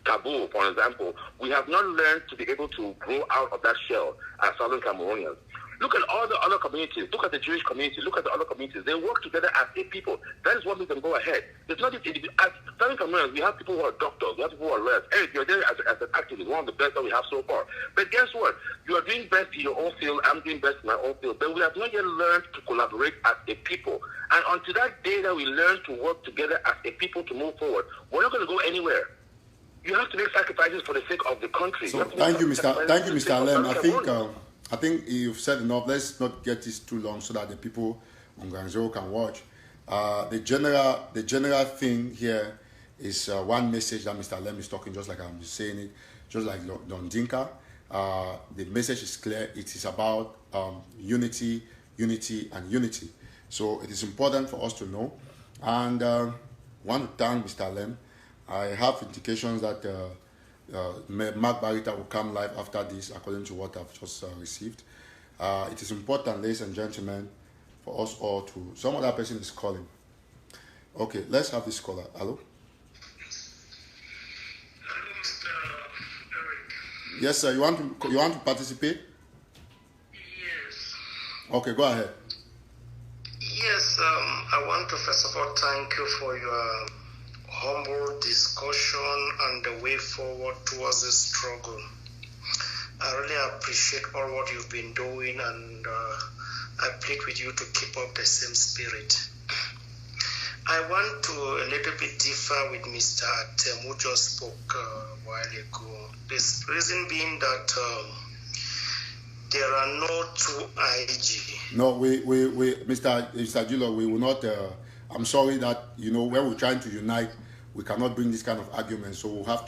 taboo, for example, we have not learned to be able to grow out of that shell as Southern Cameroonians. Look at all the other communities. Look at the Jewish community. Look at the other communities. They work together as a people. That is what makes them go ahead. It's not just as Southern Cameroonians, we have people who are doctors. We have people who are lawyers. Eric, you're there as an activist, one of the best that we have so far. But guess what? You are doing best in your own field. I'm doing best in my own field. But we have not yet learned to collaborate as a people. And until that day that we learn to work together as a people to move forward, we're not going to go anywhere. You have to make sacrifices for the sake of the country. So thank you, Mr. Allen. I think you've said enough. Let's not get this too long so that the people on Ganzo can watch. The general thing here is one message that Mr. Allen is talking, just like I'm saying it, just like Don Dinka. The message is clear. It is about unity. So it is important for us to know. And I want to thank Mr. Allen. I have indications that Mark Barita will come live after this, according to what I've just received. It is important, ladies and gentlemen, for us all to... Some other person is calling. Okay, let's have this caller. Hello? Hello, Mr. Eric. Yes, sir. You want to participate? Yes. Okay, go ahead. Yes, I want to first of all thank you for your humble discussion and the way forward towards this struggle. I really appreciate all what you've been doing, and I plead with you to keep up the same spirit. I want to a little bit differ with Mr. Atem, who just spoke a while ago. This reason being that there are no two IG. No, we Mr. Gilo, we will not. I'm sorry that when we're trying to unite, we cannot bring this kind of argument. So we'll have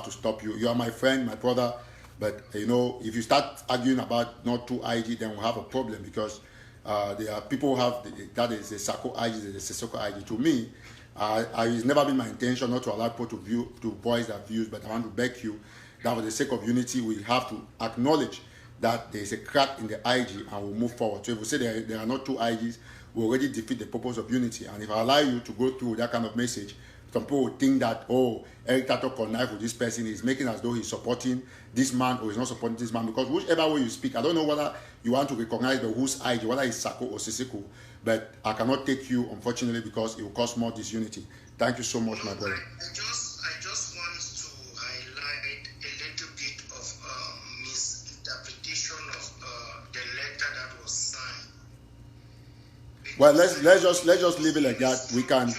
to stop you. You are my friend, my brother, but if you start arguing about not two IG, then we'll have a problem, because there are people who have that is a Sako IG, there's a Sako IG. To me, it's never been my intention not to allow people to voice their views, but I want to beg you that for the sake of unity, we have to acknowledge that there is a crack in the IG and we'll move forward. So if we say there are not two IGs, we already defeat the purpose of unity. And if I allow you to go through that kind of message, some people will think that, Eric TATAW connive with this person, is making as though he's supporting this man or he's not supporting this man. Because whichever way you speak, I don't know whether you want to recognize the whose IG, whether it's Sako or Sisiko, but I cannot take you, unfortunately, because it will cause more disunity. Thank you so much, my brother. I just want to highlight a little bit of misinterpretation of the letter that was signed. Well, let's just leave it like that. We can.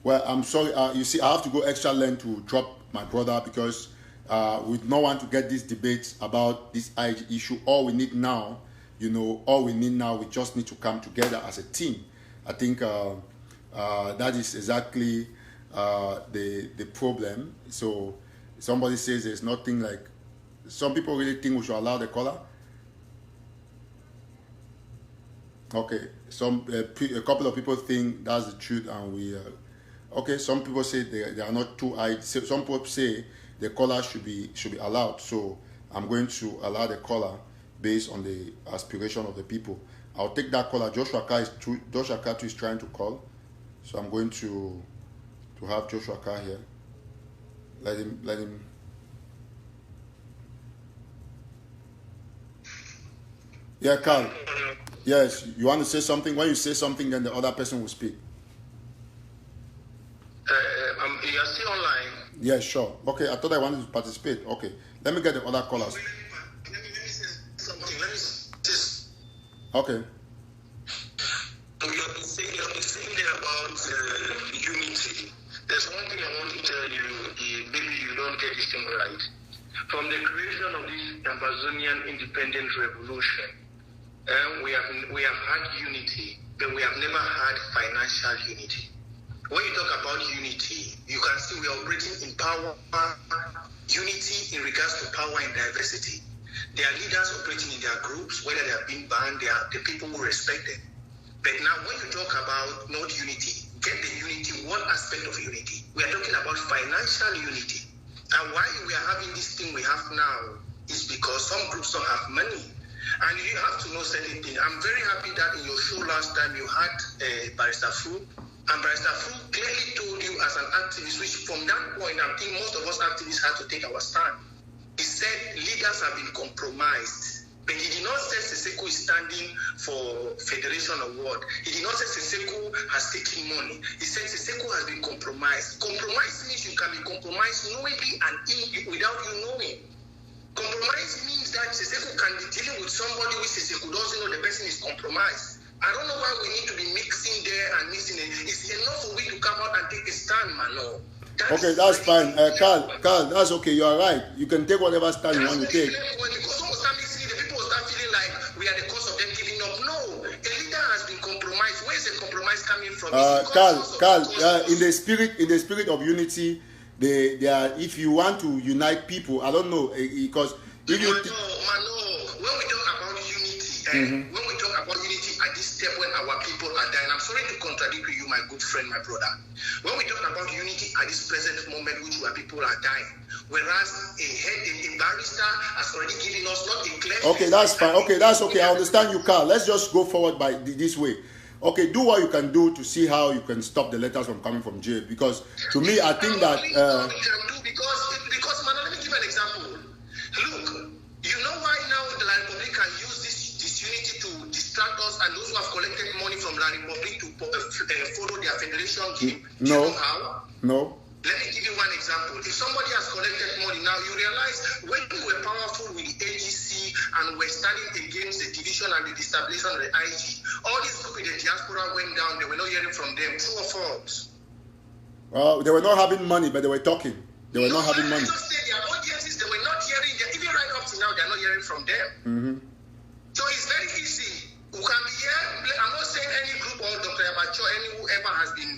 Well, I'm sorry. You see, I have to go extra length to drop my brother, because we don't want to get these debates about this IG issue. All we need now, we just need to come together as a team. I think that is exactly the problem. So somebody says there's nothing like. Some people really think we should allow the caller. Okay, a couple of people think that's the truth, and we. Okay, some people say they are not too high. Some people say the caller should be allowed. So I'm going to allow the caller based on the aspiration of the people. I'll take that caller. Joshua Katu is trying to call, so I'm going to have Joshua Katu here. Let him. Yeah, Carl. Yes, you want to say something? When you say something, then the other person will speak. You are still online. Yeah, sure. Okay, I thought I wanted to participate. Okay, let me get the other callers. Let me say something. Okay. You have been saying there about unity. There's one thing I want to tell you. Maybe you don't get this thing right. From the creation of this Amazonian independent revolution, we have had unity, but we have never had financial unity. When you talk about unity, you can see we are operating in power, unity in regards to power and diversity. There are leaders operating in their groups, whether they are being banned, they are the people who respect them. But now when you talk about not unity, get the unity, one aspect of unity. We are talking about financial unity. And why we are having this thing we have now is because some groups don't have money. And you have to know certain things. I'm very happy that in your show last time you had Barrister Fu. And Barrister Fu clearly told you as an activist, which from that point, I think most of us activists had to take our stand. He said leaders have been compromised. But he did not say Siseko is standing for Federation Award. He did not say Siseko has taken money. He said Siseko has been compromised. Compromise means you can be compromised knowingly and without you knowing. Compromise means that Siseko can be dealing with somebody which Siseko doesn't know the person is compromised. I don't know why we need to be mixing there and mixing it. It's enough for we to come out and take a stand, man. No. Okay, that's fine. Carl, that's okay. You are right. You can take whatever stand you want to take. Because someone start mixing it, the people start feeling like we are the cause of them giving up. No, a leader has been compromised. Where is the compromise coming from? Carl, in the spirit of unity, they are. If you want to unite people, I don't know, because if you. When we talk about unity, when we talk about unity at this step when our people are dying. I'm sorry to contradict you, my good friend, my brother. When we talk about unity at this present moment, which our people are dying, whereas a barrister has already given us not a clear... Okay, that's fine. Okay, that's okay. I understand you, Carl. Let's just go forward by this way. Okay, do what you can do to see how you can stop the letters from coming from jail. Because to me, I think that... Because, man, let me give an example. Look, you know why now the La Republic can use this disunity to distract us and those who have collected money from La Republic to follow their federation game? No. You know how? No. Let me give you one example. If somebody has collected money, now you realize when we were powerful with the AGC and we're standing against the division and the destabilization of the IG, all these people in the diaspora went down, they were not hearing from them. True or false? They were not having money, but they were talking. They were not having money. I just said their audiences, they were not hearing, even right up to now, they're not hearing from them. Mm-hmm. So it's very easy. We can be here. I'm not saying any group or Dr. Abacho, whoever has been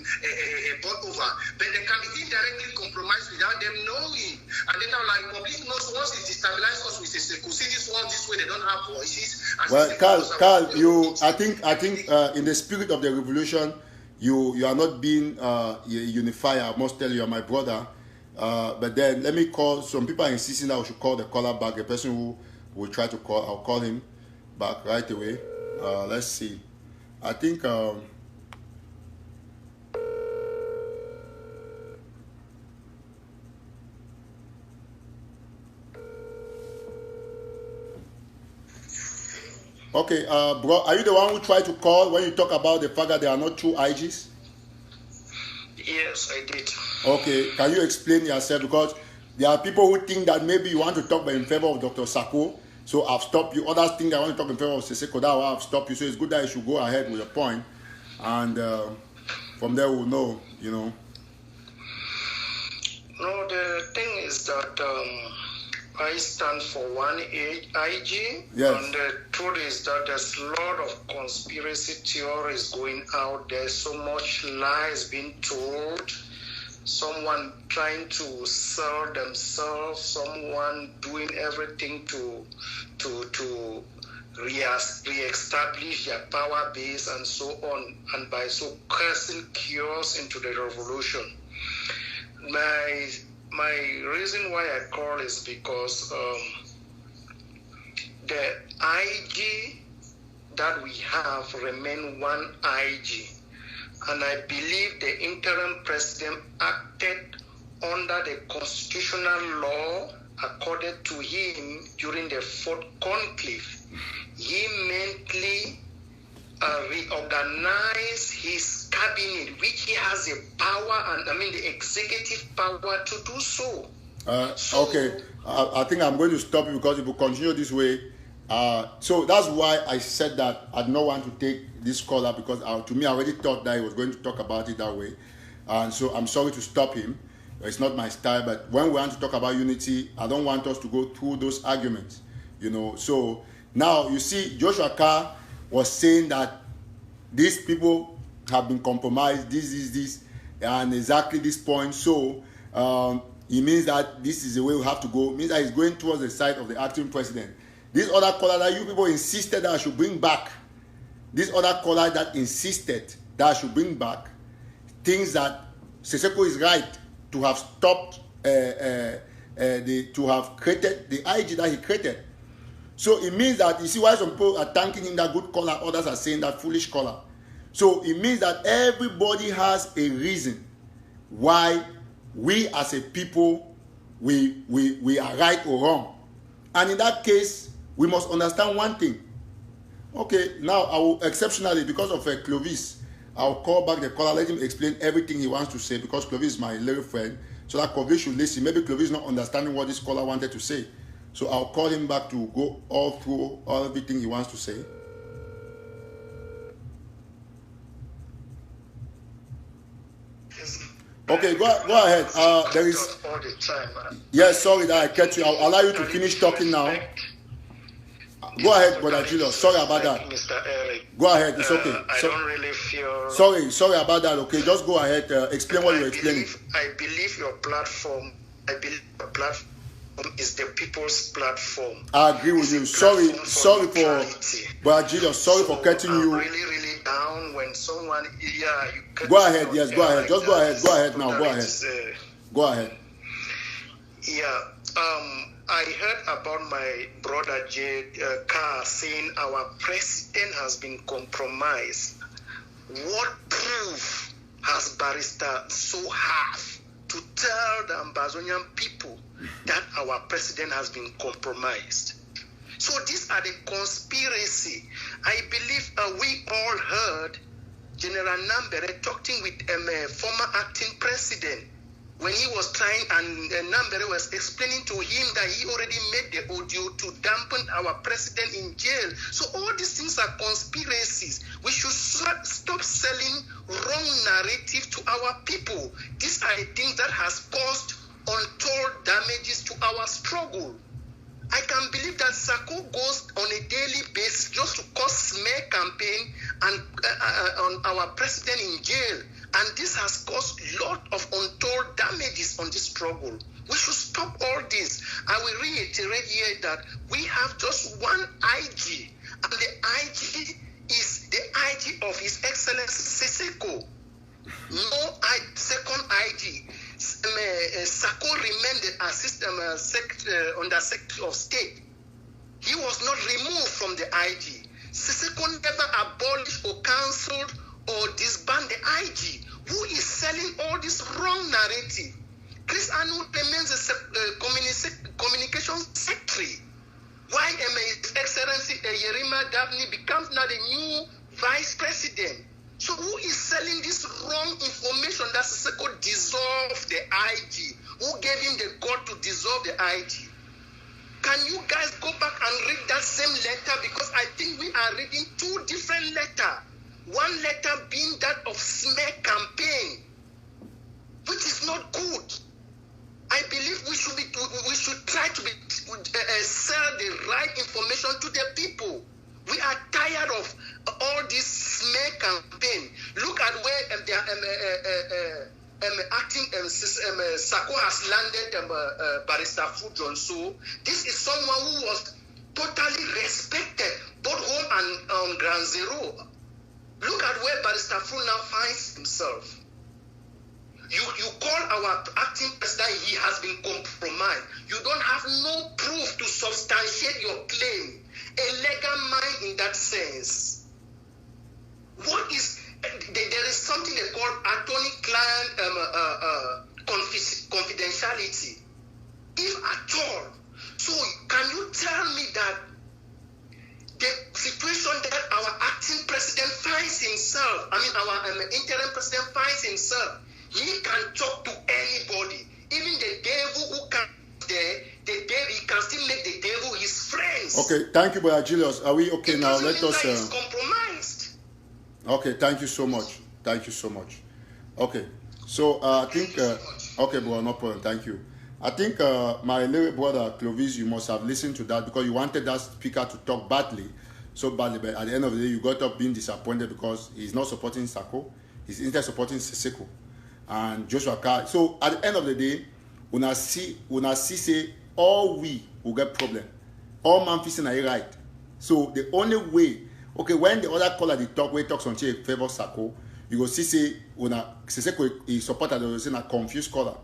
bought over, but they can be indirectly compromised without them knowing. And then now, like, public knows once it destabilizes us with a Sako, see this one, this way, they don't have voices. Well, Carl, I think in the spirit of the revolution, you are not being unified. I must tell you, you're my brother. But then let me call. Some people are insisting that we should call the caller back. The person who will try to call, I'll call him back right away. Let's see. I think okay, bro, are you the one who tried to call when you talk about the fact that there are not two IGs? Yes, I did. Okay, can you explain yourself? Because there are people who think that maybe you want to talk in favor of Dr. Sako, so I've stopped you. Others think I want to talk in favor of Sako, that's why I've stopped you. So it's good that you should go ahead with your point, and from there we'll know, you know. No, the thing is that I stand for one IG, yes. And the truth is that there's a lot of conspiracy theories going out there, so much lies being told, someone trying to sell themselves, someone doing everything to re-establish their power base and so on, and by so casting chaos into the revolution. My reason why I call is because the IG that we have remain one IG, and I believe the interim president acted under the constitutional law accorded to him during the fourth conclave. He mentally reorganized his cabinet, which he has the power and the executive power to do so. Okay, I think I'm going to stop you because if you continue this way, so that's why I said that I don't want to take this caller because to me I already thought that he was going to talk about it that way, and so I'm sorry to stop him. It's not my style, but when we want to talk about unity, I don't want us to go through those arguments, you know. So now you see, Joshua Carr was saying that these people have been compromised, this, and exactly this point. So it means that this is the way we have to go. It means that he's going towards the side of the acting president. This other caller that you people insisted that I should bring back, this other caller that insisted that I should bring back, thinks that Sako is right to have stopped, to have created the IG that he created. So it means that, you see why some people are thanking him that good caller, others are saying that foolish caller. So it means that everybody has a reason why we as a people, we are right or wrong. And in that case, we must understand one thing. Okay, now I will exceptionally, because of Clovis, I'll call back the caller, let him explain everything he wants to say, because Clovis is my little friend, so that Clovis should listen. Maybe Clovis is not understanding what this caller wanted to say. So I'll call him back to go all through everything he wants to say. Okay, go ahead. There is. Yes, sorry that I cut you. I'll allow you to finish talking now. Go ahead, Brother Julius. Sorry about that. Mr. Eric. Go ahead. It's okay. I don't really feel. Sorry about that. Okay, just go ahead. Explain what you're explaining. I believe your platform. Is the people's platform. I agree with you. Sorry for Brother Julius. Sorry for cutting you. I'm really down when someone, yeah, you can. Go ahead, yes, go ahead. Just go ahead. Go ahead now. Go ahead. Go ahead. Yeah. I heard about my brother Jay Carr saying our president has been compromised. What proof has Barrister So have to tell the Ambazonian people that our president has been compromised? So these are the conspiracy. I believe we all heard General Nambere talking with a former acting president when he was trying, and Nambere was explaining to him that he already made the audio to dampen our president in jail. So all these things are conspiracies. We should stop selling wrong narrative to our people. These are the things that has caused untold damages to our struggle. I can believe that Sako goes on a daily basis just to cause smear campaign and on our president in jail. And this has caused a lot of untold damages on this struggle. We should stop all this. I will reiterate here that we have just one IG, and the IG is the IG of His Excellency Sako. No second IG. Sako remained the assistant under Secretary of State. He was not removed from the IG. Sako never abolished or cancelled or disbanded the IG. Who is selling all this wrong narrative? Chris Anu remains a communication secretary. Why His Excellency Yerima Dabney becomes now the new vice president? So who is selling this wrong information that Sako dissolved the IG? Who gave him the God to dissolve the IG? Can you guys go back and read that same letter? Because I think we are reading two different letters. One letter being that of smear campaign, which is not good. I believe we should try to sell the right information to the people. We are tired of all this smear campaign. Look at where acting Sako has landed Barrister Fujon. So this is someone who was totally respected both home and on Ground Zero. Look at where Barrister Fu now finds himself. You call our acting president, he has been compromised. You don't have no proof to substantiate your claim. A legal mind in that sense. What is, there is something they call attorney-client confidentiality. If at all. So can you tell me that the situation that our acting president finds himself, our interim president finds himself, he can talk to anybody, even the devil who comes there, the devil, he can still make the devil his friends. Okay, thank you, Brother Julius. Are we okay now? Let us. He's compromised. Okay, thank you so much. Thank you so much. Okay, so I think. Okay, bro, no problem. Thank you. I think my little brother Clovis, you must have listened to that because you wanted that speaker to talk badly, so badly. But at the end of the day, you got up being disappointed because he's not supporting Sako. He's instead supporting Sako and Joshua Carr. So at the end of the day, when I see say all we will get problem. All man facing are right. So the only way, okay, when the other caller they talk, we talks on favor Sako, you go say when Sako is supported, they say a confused caller.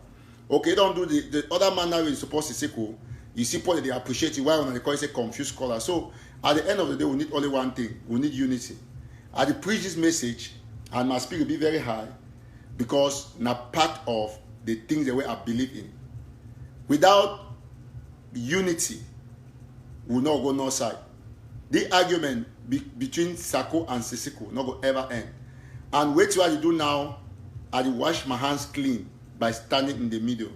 Okay, don't do the other man now is supposed to Sako. You see, people they appreciate it. Why when they call it a confused caller? So at the end of the day, we need only one thing. We need unity. I preach this message, and my spirit will be very high because now part of the things the way I believe in. Without unity, we will not go no side. The argument between Sako and Sisiko not go ever end. And wait what you do now, I wash my hands clean by standing in the middle,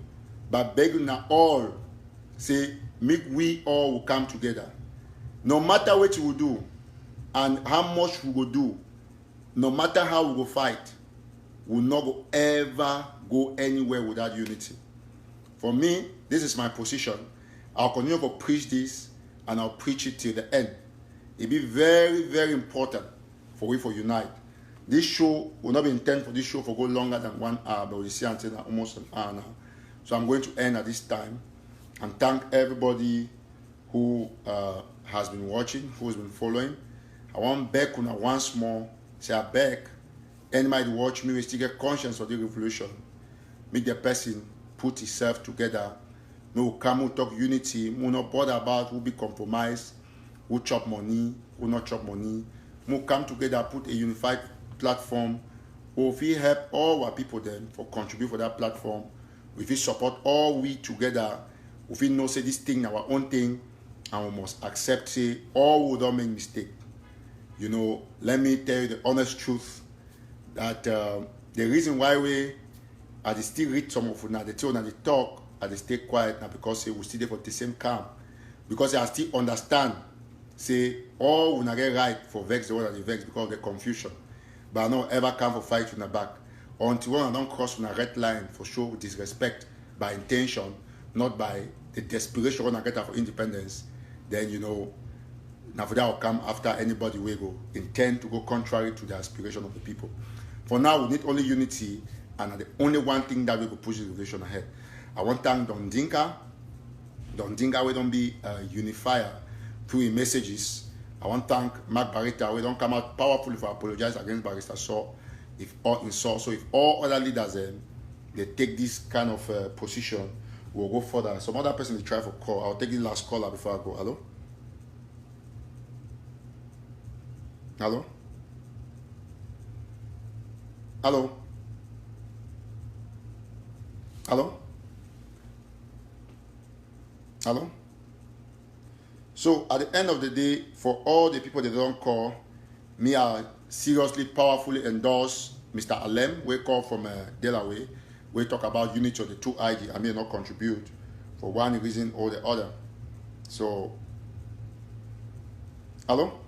by begging now all, say, make we all will come together. No matter what you will do, and how much we will do, no matter how we will fight, we will not go ever go anywhere without unity. For me, this is my position. I'll continue to preach this, and I'll preach it till the end. It'll be very, very important for we to unite. This show will not be intended for this show for go longer than 1 hour, but we see until almost an hour now. So I'm going to end at this time and thank everybody who has been watching, who has been following. I want back once more say I beg, anybody watch me, we still get conscience of the revolution. Make the person put himself together. We will come, we talk unity, we will not bother about who be compromised, who chop money, who not chop money. We will come together, put a unified platform, or if we help all our people then for contribute for that platform, if we support all we together, if we know say this thing our own thing, and we must accept say all we don't make mistake. You know, let me tell you the honest truth that the reason why we still read some of now, the tone and the talk, and they stay quiet now because we still there for the same calm. Because I still understand, say, all will not get right for vex the one that they vex because of the confusion. But I don't ever come for fight in the back. Until one I don't cross on a red line for show disrespect by intention, not by the desperation when I get for independence, then you know, now for that will come after anybody will go intend to go contrary to the aspiration of the people. For now, we need only unity, and the only one thing that we will push the revolution ahead. I want to thank Don Dinka. Don Dinka, we don't be a unifier through his messages. I want to thank Mark Barita. We don't come out powerfully for apologize against Barista So if all in so if all other leaders they take this kind of position, we'll go further. Some other person they try for call. I'll take the last caller before I go. Hello? Hello? Hello? Hello? Hello? So at the end of the day, for all the people that don't call, me I seriously, powerfully endorse Mr. Alem, we call from Delaware. We talk about unity of the two ID. I may not contribute for one reason or the other. So, hello?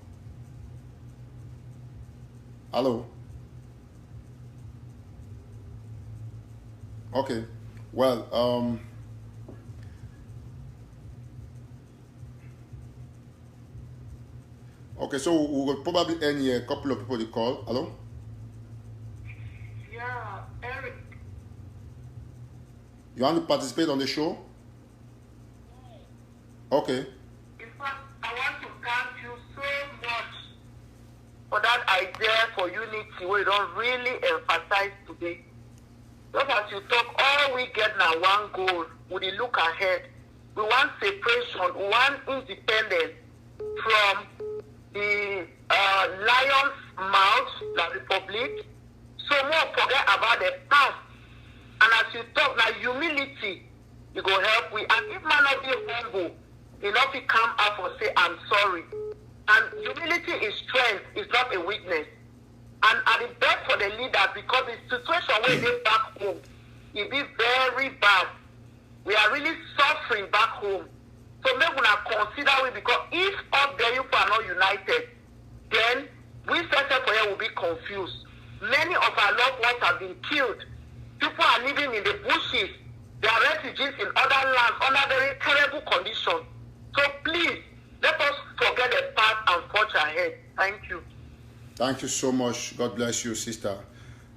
Hello? Okay. Well, okay, so we will probably end here. A couple of people to call. Hello? Yeah, Eric. You want to participate on the show? Okay. In fact, I want to thank you so much for that idea for unity we don't really emphasize today. Just as you talk, all we get now one goal. We look ahead. We want separation. We want independence from the lion's mouth, the republic. So more forget about the past. And as you talk, now humility, you go help we. And if man not be humble, you know if he come up and say, I'm sorry. And humility is strength, it's not a weakness. And at the best for the leaders, because the situation where they back home, it be very bad. We are really suffering back home. So maybe we not consider it, because if up there you are not united, then we first of all will be confused. Many of our loved ones have been killed. People are living in the bushes. They are refugees in other lands under very terrible conditions. So please, let us forget the past and forge ahead. Thank you. Thank you so much. God bless you, sister,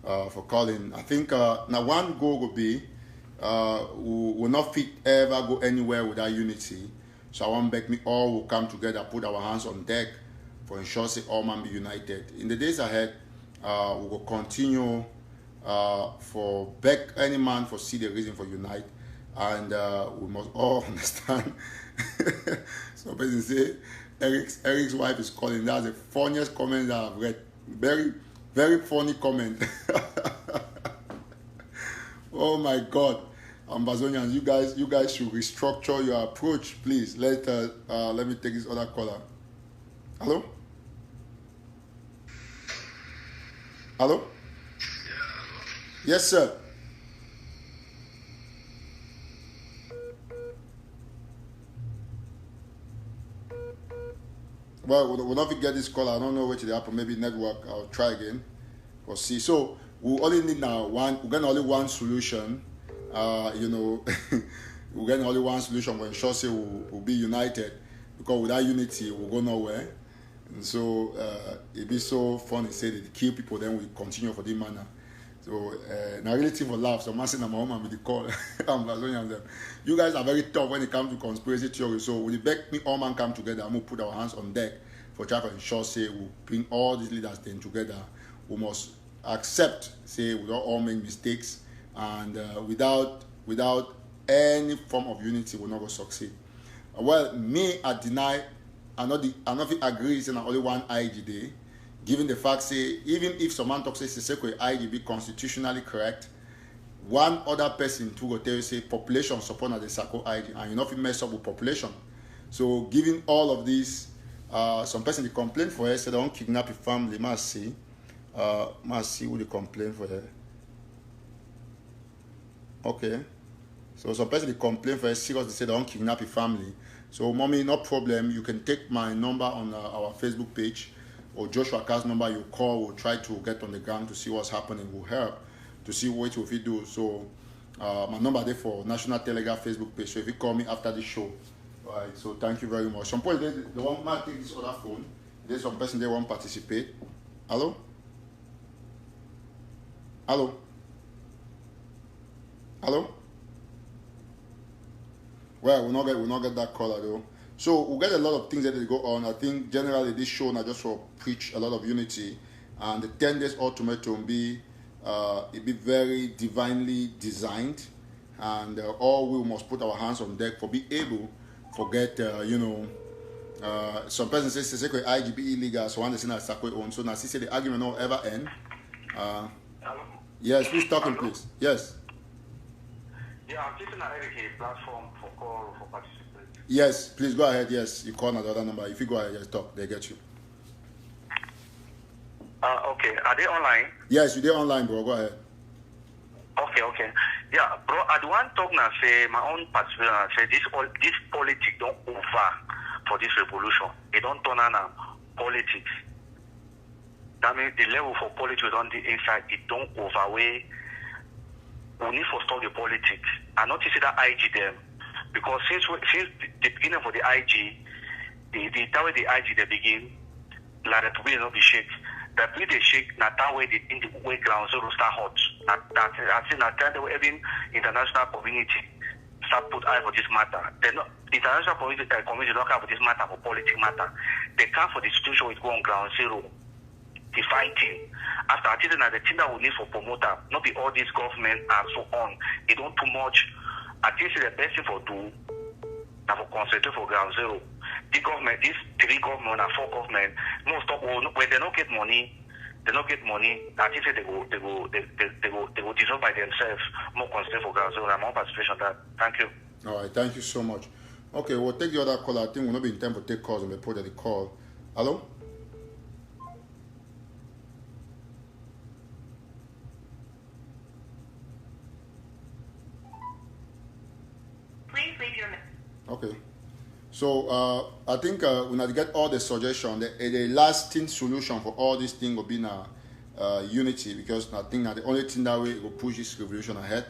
for calling. I think now one goal will be we will not fit ever go anywhere without unity. So I want to beg me all will come together, put our hands on deck for ensure say all man be united. In the days ahead, we will continue for beg any man for see the reason for unite, and we must all understand. So person say Eric's wife is calling. That's the funniest comment that I've read. Very, very funny comment. Oh my God, Ambazonians, you guys should restructure your approach, please. Let me take this other caller. Hello? Hello? Yes, sir. Well, we'll not get this call. I don't know which it happened. Maybe network. I'll try again. We'll see. So we only need now one. We're getting only one solution. You know, we're getting only one solution. When ensure say we'll be united, because without unity, we'll go nowhere. And so it'd be so funny. Say that they kill people, then we continue for this manner. So now really think for laughs. So I'm asking my mom with the call. You guys are very tough when it comes to conspiracy theory. So we beg me all man come together and we'll put our hands on deck for trying to ensure say we'll bring all these leaders then together we must accept, say we don't all make mistakes, and without any form of unity, we're not going to succeed. Well, me, I deny, I not agree, saying only one IG day, given the fact, say, even if someone talks, say, Sako IG be constitutionally correct, one other person to go tell you, say, population support at the Sako IG, and you know if you mess up with population. So, given all of this, some person they complain for her, say they don't kidnap a family, must see who they complain for her. Okay. So some person they complain for her serious, they say they don't kidnap a family. So mommy, no problem. You can take my number on our Facebook page, or Joshua Carr's number. You call. We'll try to get on the ground to see what's happening. We'll help to see what we do. So my number there for National Telegraph Facebook page. So if you call me after the show, all right. So thank you very much. Some point they want might take this other phone. There's some person they won't participate. Hello. Hello. Hello. Well, we'll not get that caller though. So we'll get a lot of things that go on. I think generally this show not just for preach a lot of unity, and the 10 days ultimatum be very divinely designed, and all we must put our hands on deck for be able forget some person says Sako IGB illegal, so one they say that Sako own. So now she say the argument not ever end. Yes, who's talking, please? Yes. Yeah, I'm taking an Eric platform for call for participants. Yes, please go ahead. Yes, you call another number. If you go ahead, just talk. They get you. Okay. Are they online? Yes, you're online, bro. Go ahead. Okay. Yeah, bro, I don't want to talk now, say my own participant, say this politics don't over for this revolution. They don't turn on politics. That means the level for politics on the inside, it don't overweigh. We need to stop the politics. I notice that IG them, because since the beginning for the IG, the way the IG they begin, like that will not be shake. That way they shake, not that way they in the way ground zero start hot. I think that time even international community start put eye for this matter. They not international community don't care for this matter for politics matter. They come for the situation with go on ground zero. The fighting. After I think that the thing that we need for promoter, not be all these government and so on. They don't too much. I think the best thing for do now for concentrate for ground zero. The government, these 3 government and 4 government, most of when they don't get money, I think they go dissolve by themselves. More concentrate for ground zero. I'm more participation on that. Thank you. All right, thank you so much. Okay, we'll take the other call. I think we'll not be in time to take calls and report the call. Hello? Okay, so I think when I get all the suggestion, the lasting solution for all these things will be now unity, because I think that the only thing that way will push this revolution ahead.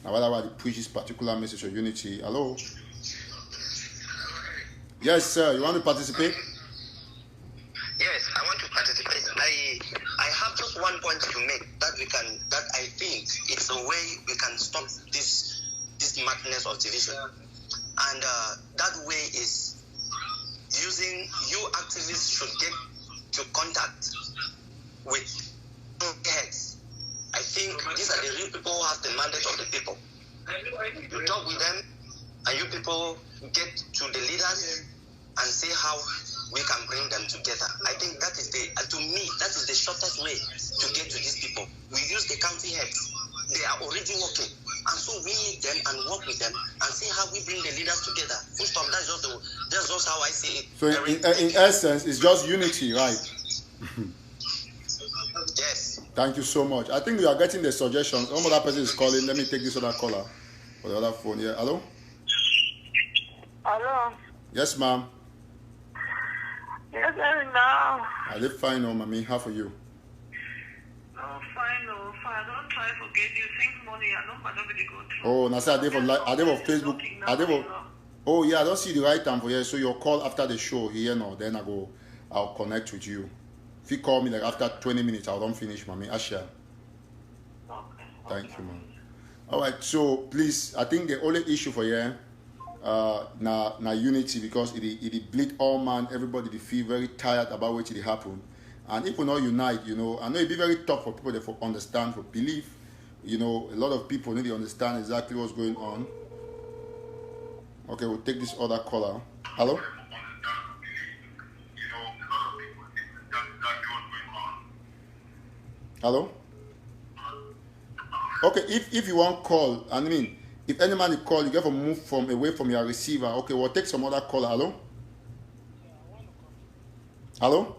Now, whether they push this particular message of unity. Hello. Yes, sir. You want to participate? Yes, I want to participate. I have just one point to make that I think it's a way we can stop this madness of division. And that way is using you activists should get to contact with heads. I think these are the real people who have the mandate of the people. You talk with them, and you people get to the leaders and see how we can bring them together. I think that is to me, that is the shortest way to get to these people. We use the county heads. They are already working. And so we meet them and work with them and see how we bring the leaders together. Full stop. That's just how I see it. So in essence, it's just unity, right? Yes. Thank you so much. I think we are getting the suggestions. One other person is calling. Let me take this other caller for the other phone. Yeah. Hello? Hello? Yes, ma'am. Yes, now. I live fine, mommy. How for you? Fine. Don't try to forget you. Think money. I know my nobody go through. Oh, now are they for Facebook? Are they for? Oh yeah, I don't see the right time for you. So your call after the show here now. Then I'll connect with you. If you call me like after 20 minutes, I don't finish, mommy. Asha. Okay. Thank you, ma'am. All right. So please, I think the only issue for you, now unity, because it bleed all man. Everybody they feel very tired about what it happen, And if we not unite, I know it'd be very tough for people to understand, for believe. A lot of people need to understand exactly what's going on. Okay, we'll take this other caller. Hello? Hello? Okay, if you want call, if any man call, you get to move away from your receiver. Okay, we'll take some other caller. Hello? Hello?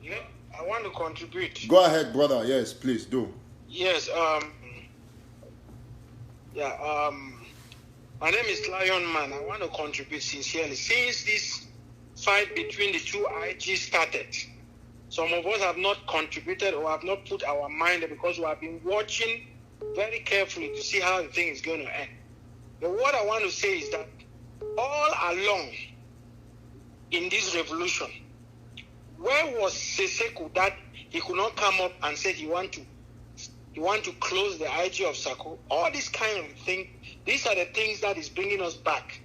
Yeah, I want to contribute. Go ahead, brother. Yes, please do. Yes, my name is Lion Man. I want to contribute sincerely. Since this fight between the two IG started, some of us have not contributed or have not put our mind there because we have been watching very carefully to see how the thing is going to end. But what I want to say is that all along in this revolution, where was Sako that he could not come up and say he want to close the IG of Sako? All this kind of thing, these are the things that is bringing us back.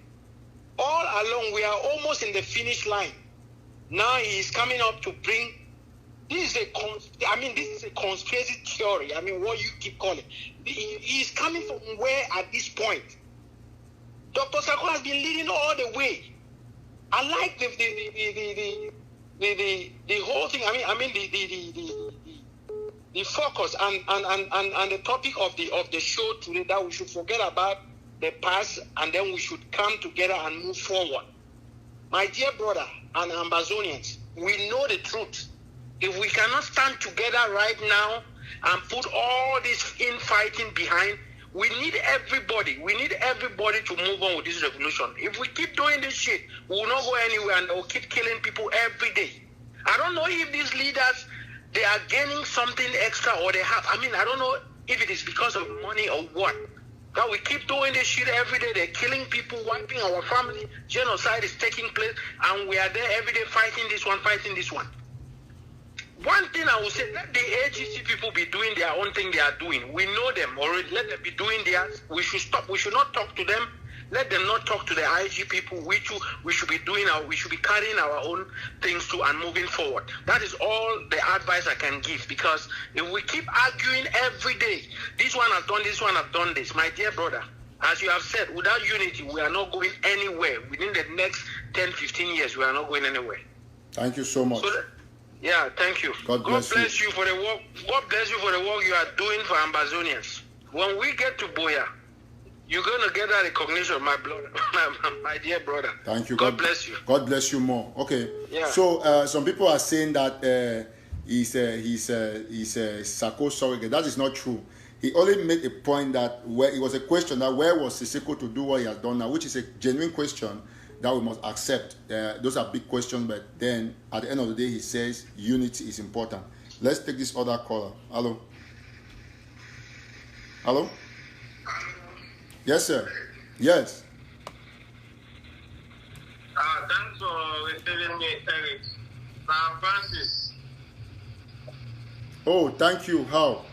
All along, we are almost in the finish line. Now he is coming up to bring. This is a conspiracy theory. What you keep calling. He is coming from where at this point? Dr. Sako has been leading all the way. I like the whole thing. The focus and the topic of the show today, that we should forget about the past and then we should come together and move forward. My dear brother and Amazonians, we know the truth. If we cannot stand together right now and put all this infighting behind, we need everybody. We need everybody to move on with this revolution. If we keep doing this shit, we will not go anywhere and they'll keep killing people every day. I don't know if these leaders, they are gaining something extra or they have. I don't know if it is because of money or what. That we keep doing this shit every day. They're killing people, wiping our family. Genocide is taking place and we are there every day fighting this one, fighting this one. One thing I will say, let the AGC people be doing their own thing they are doing. We know them already. Let them be doing theirs. We should stop. We should not talk to them. Let them not talk to the IG people. We should be doing we should be carrying our own things too and moving forward. That is all the advice I can give, because if we keep arguing every day, this one has done this, one has done this, my dear brother, as you have said, without unity, we are not going anywhere. Within the next 10, 15 years, we are not going anywhere. Thank you so much. Yeah, thank you. God bless you for the work. God bless you for the work you are doing for Ambazonians. When we get to Boya, you're gonna get that recognition, my brother, my dear brother. Thank you. God bless you. God bless you more. Okay. Yeah. So some people are saying that he's Sako surrogate. That is not true. He only made a point that where it was a question that where was Sako to do what he has done now, which is a genuine question that we must accept. Those are big questions, but then at the end of the day, he says unity is important. Let's take this other caller. Hello. Hello. Yes, sir. Yes. Thanks for receiving me, Eric. Now, Francis. Oh, thank you. How?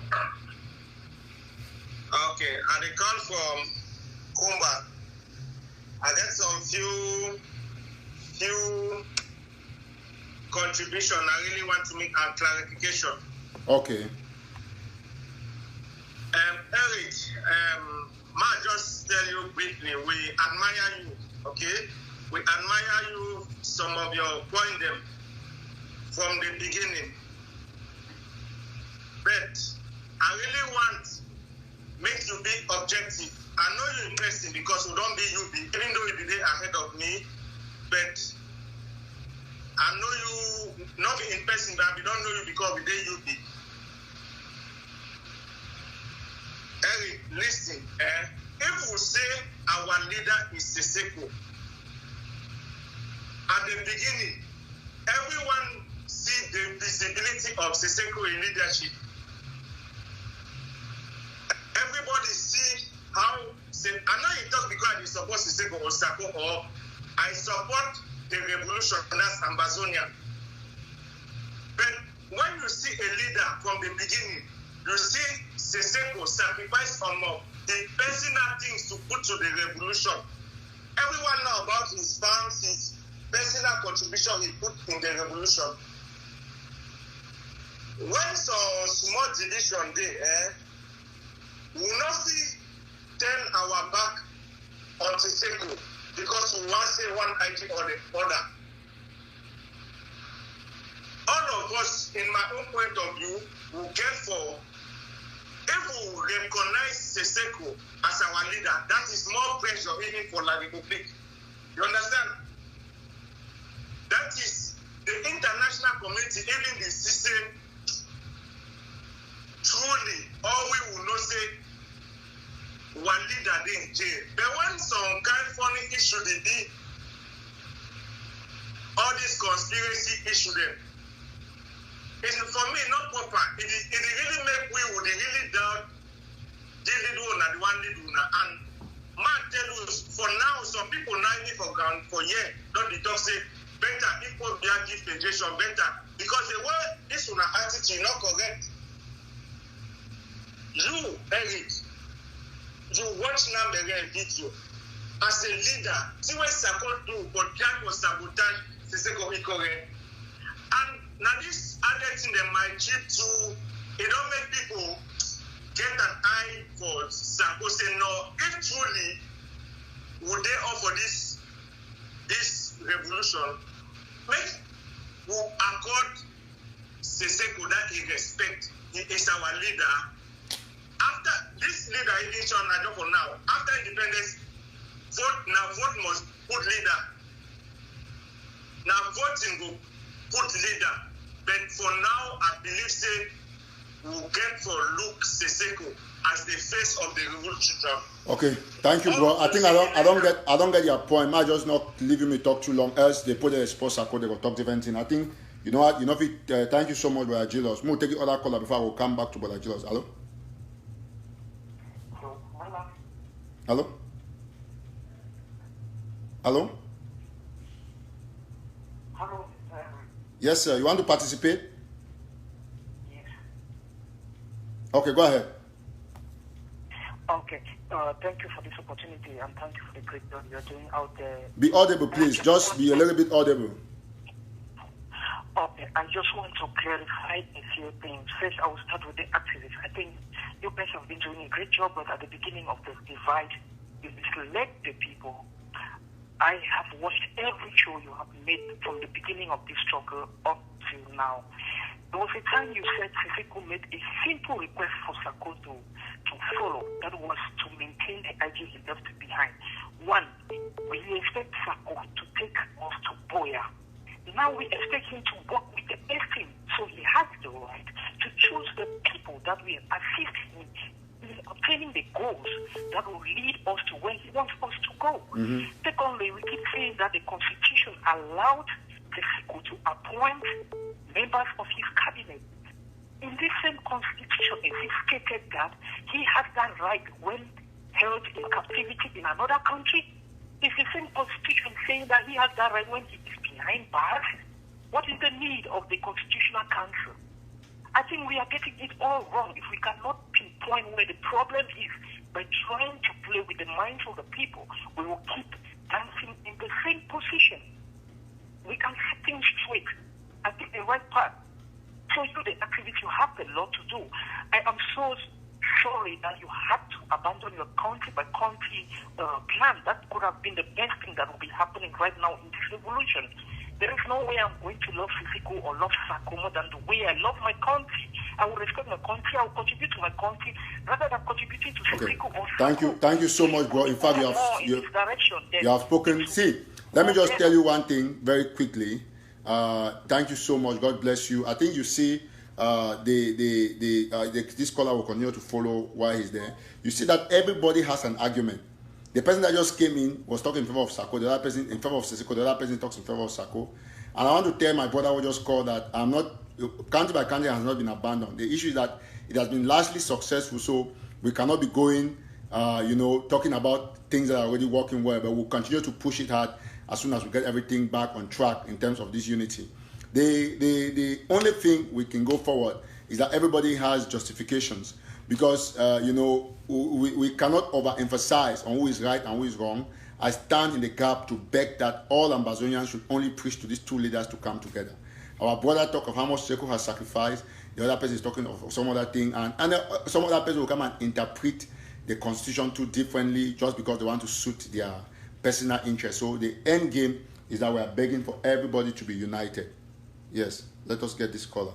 Okay, and the call from Kumba. I get some few contribution. I really want to make a clarification. Okay. Eric, Ma, just tell you briefly, we admire you, okay? We admire you, some of your point them from the beginning. But I really want make you be objective. I know you in person because you don't be UB, even though you be there ahead of me, but I know you not be in person, but we don't know you because we there UB. Eric, listen, if we say our leader is Sako, at the beginning, everyone see the visibility of Sako in leadership. Everybody see how, I know you talk because you support Sako or Sako, or I support the revolution, that's Ambazonia. But when you see a leader from the beginning, you see Sako sacrifice on the personal things to put to the revolution. Everyone know about his farms, his personal contribution he put in the revolution. when some small division there, we will not see turn our back on Sako because we want to say one ID or the other. All of us, in my own point of view, will get for, if we recognize Sako as our leader, that is more pressure even for La Republic. You understand? That is the international community, even the system, truly, all we will not say one leader in jail. But when some kind of funny issue they be, all this conspiracy issue them, it's for me not proper. It really make we would really doubt the one leader and man tell us for now some people now even for ground for year don't be talk say better equal their dispensation better because the way this one attitude not correct. You, Eric, you watch now the video as a leader. See what Sako do, but that was sabotage. Sako incorrect. And now this other thing that might chip to, it don't make people get an eye for Sako. Say no, if truly would they offer this revolution, make who accord Sako that he respect. He is our leader. After this leader election, I don't for now. After independence, vote must put leader. Now voting will put leader. But for now, I believe say we'll get for Luke Sako as the face of the revolution. Okay, thank you, bro. I think I don't get your point. I just not leaving me talk too long. Else they put a sports Sako, they will talk different thing. I think you know what thank you so much, Brother Jilos. We'll take the other caller before I will come back to Brother Jilos. Hello. Hello? Hello? Hello. Yes, sir. You want to participate? Yes. Okay, go ahead. Okay. Thank you for this opportunity and thank you for the great job you're doing out there. Be audible, please. Just be a little bit audible. Okay. I just want to clarify a few things. First, I will start with the activists. I think you guys have been doing a great job, but at the beginning of the divide, you misled the people. I have watched every show you have made from the beginning of this struggle up till now. There was a time you said Sako made a simple request for Sako to follow. That was to maintain the idea he left behind. One, we expect Sako to take us to Boya. Now we expect him to work with the best team. So he has the right to choose the people that will assist him in obtaining the goals that will lead us to where he wants us to go. Mm-hmm. Secondly, we keep saying that the Constitution allowed Sako to appoint members of his cabinet. In this same Constitution, it is stated that he has that right when held in captivity in another country. It's the same Constitution saying that he has that right when he is behind bars. What is the need of the Constitutional Council? I think we are getting it all wrong if we cannot pinpoint where the problem is by trying to play with the minds of the people. We will keep dancing in the same position. We can set things straight and take the right path. So you, the activity, you have a lot to do. I am so sorry that you had to abandon your country by country plan. That could have been the best thing that will be happening right now in this revolution. There is no way I'm going to love Sako or love Sako more than the way I love my country. I will respect my country. I will contribute to my country rather than contributing to Sako or Sako. Thank you so much, bro. In fact, you have spoken. See, let me just tell you one thing very quickly. Thank you so much. God bless you. I think you see this caller will continue to follow while he's there. You see that everybody has an argument. The person that just came in was talking in favor of Sako. The other person in favor of Sako. The other person talks in favor of Sako. And I want to tell my brother who just called that I'm not, country by country has not been abandoned. The issue is that it has been largely successful, so we cannot be going, talking about things that are already working well, but we'll continue to push it hard as soon as we get everything back on track in terms of this unity. The only thing we can go forward is that everybody has justifications, because we cannot overemphasize on who is right and who is wrong. I stand in the gap to beg that all Ambazonians should only preach to these two leaders to come together. Our brother talk of how much Sako has sacrificed. the other person is talking of some other thing, and some other person will come and interpret the constitution too differently just because they want to suit their personal interest. So the end game is that we are begging for everybody to be united. Yes, let us get this caller.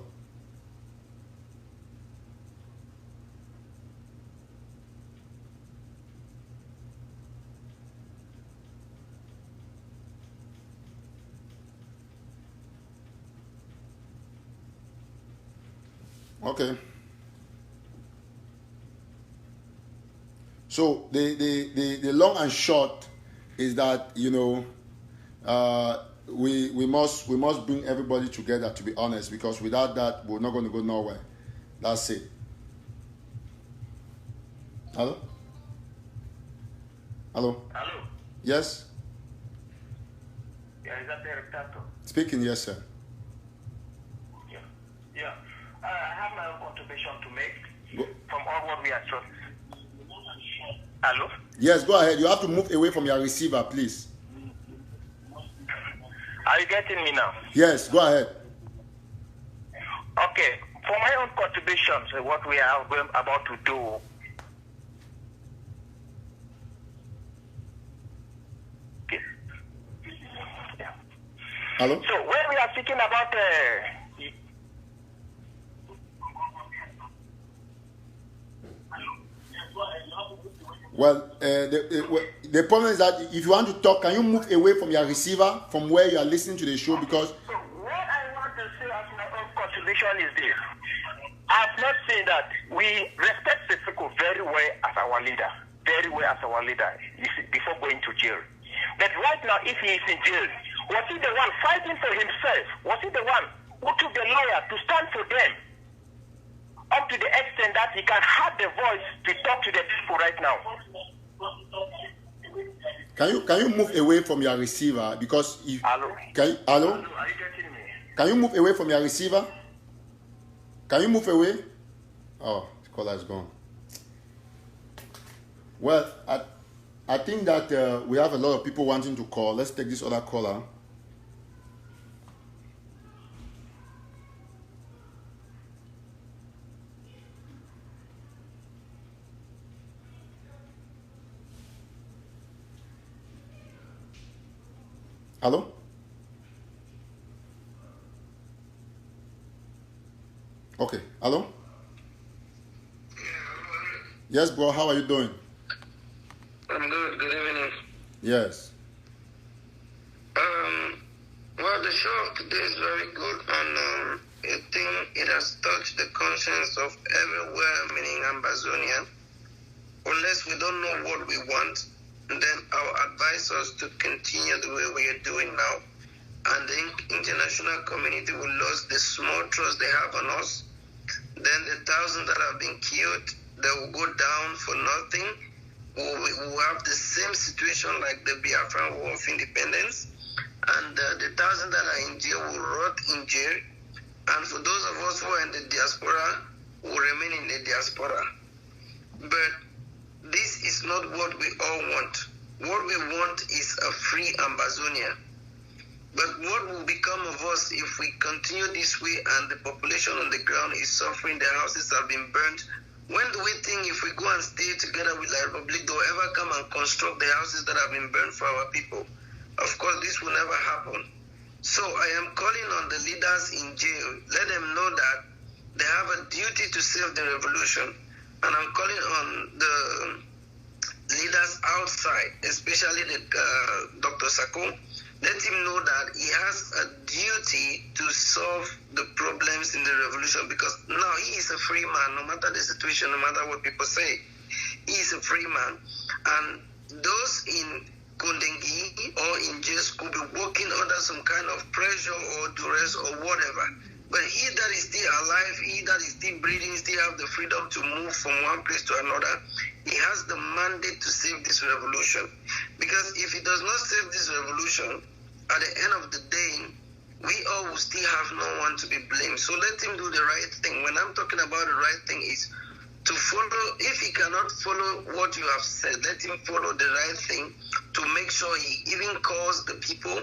Okay. So the long and short is that, you know, we must bring everybody together, to be honest, because without that we're not going to go nowhere. That's it. Hello? Hello? Hello? Yes? Yeah, is that Derek Tato? Speaking, yes, sir. Yeah. I have my own contribution to make from all what we are taught. Hello? Yes, go ahead. You have to move away from your receiver, please. Are you getting me now? Yes, go ahead. Okay. For my own contributions, what we are about to do. Okay. Yeah. Hello? So when we are speaking about well, the problem is that if you want to talk, can you move away from your receiver, from where you are listening to the show? Because so what I want to say as my own contribution is this. I've not said that we respect Sako very well as our leader, before going to jail. But right now, if he is in jail, was he the one fighting for himself? Was he the one who took the lawyer to stand for them? Up to the extent that he can have the voice to talk to the people right now. Can you move away from your receiver? Because if Hello? Hello? Are you getting me? Can you move away from your receiver? Can you move away? Oh, the caller is gone. Well, I think that we have a lot of people wanting to call. Let's take this other caller. Hello? Okay. Hello? Yes, bro. How are you doing? I'm good. Good evening. Yes. Well, the show of today is very good, and I think it has touched the conscience of everywhere, meaning Ambazonia. Unless we don't know what we want, then I'll advise us to continue the way we are doing now, and the international community will lose the small trust they have on us. Then the thousands that have been killed, they will go down for nothing. We will have the same situation like the Biafran War of Independence, and the thousands that are in jail will rot in jail, and for those of us who are in the diaspora, will remain in the diaspora. But this is not what we all want. What we want is a free Ambazonia. But what will become of us if we continue this way and the population on the ground is suffering, their houses have been burnt? When do we think if we go and stay together with the Republic, they'll ever come and construct the houses that have been burned for our people? Of course, this will never happen. So I am calling on the leaders in jail. Let them know that they have a duty to save the revolution. And I'm calling on the leaders outside, especially Dr. Sako. Let him know that he has a duty to solve the problems in the revolution, because now he is a free man, no matter the situation, no matter what people say. He is a free man. And those in Kondengi or in jail could be working under some kind of pressure or duress or whatever. But he that is still alive, he that is still breathing, still have the freedom to move from one place to another. He has the mandate to save this revolution. Because if he does not save this revolution, at the end of the day, we all will still have no one to be blamed. So let him do the right thing. When I'm talking about the right thing is to follow. If he cannot follow what you have said, let him follow the right thing to make sure he even calls the people,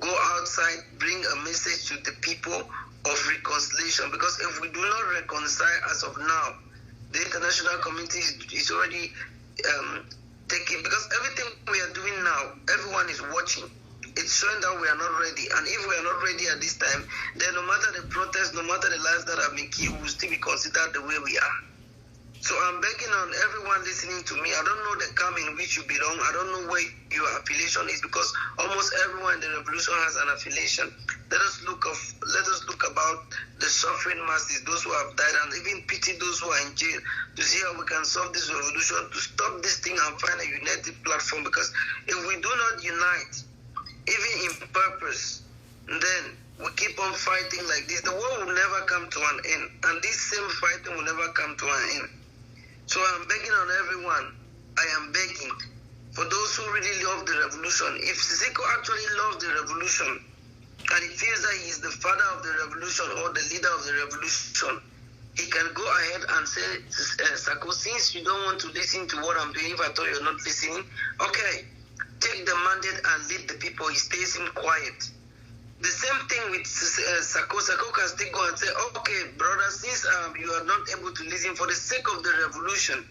go outside, bring a message to the people, of reconciliation, because if we do not reconcile as of now, the international community is already taking, because everything we are doing now, everyone is watching. It's showing that we are not ready, and if we are not ready at this time, then no matter the protests, no matter the lives that have been killed, we will still be considered the way we are. So I'm begging on everyone listening to me. I don't know the camp in which you belong. I don't know where your affiliation is, because almost everyone in the revolution has an affiliation. Let us look about the suffering masses, those who have died, and even pity those who are in jail, to see how we can solve this revolution, to stop this thing and find a united platform. Because if we do not unite, even in purpose, then we keep on fighting like this, the war will never come to an end, and this same fighting will never come to an end. So I'm begging on everyone, I am begging for those who really love the revolution. If Sako actually loves the revolution, and he feels that he is the father of the revolution or the leader of the revolution, he can go ahead and say, Sako, since you don't want to listen to what I'm doing, if I thought you're not listening, okay, take the mandate and lead the people. He stays in quiet. The same thing with Sako. Sako can still go and say, okay, brother, since you are not able to listen for the sake of the revolution,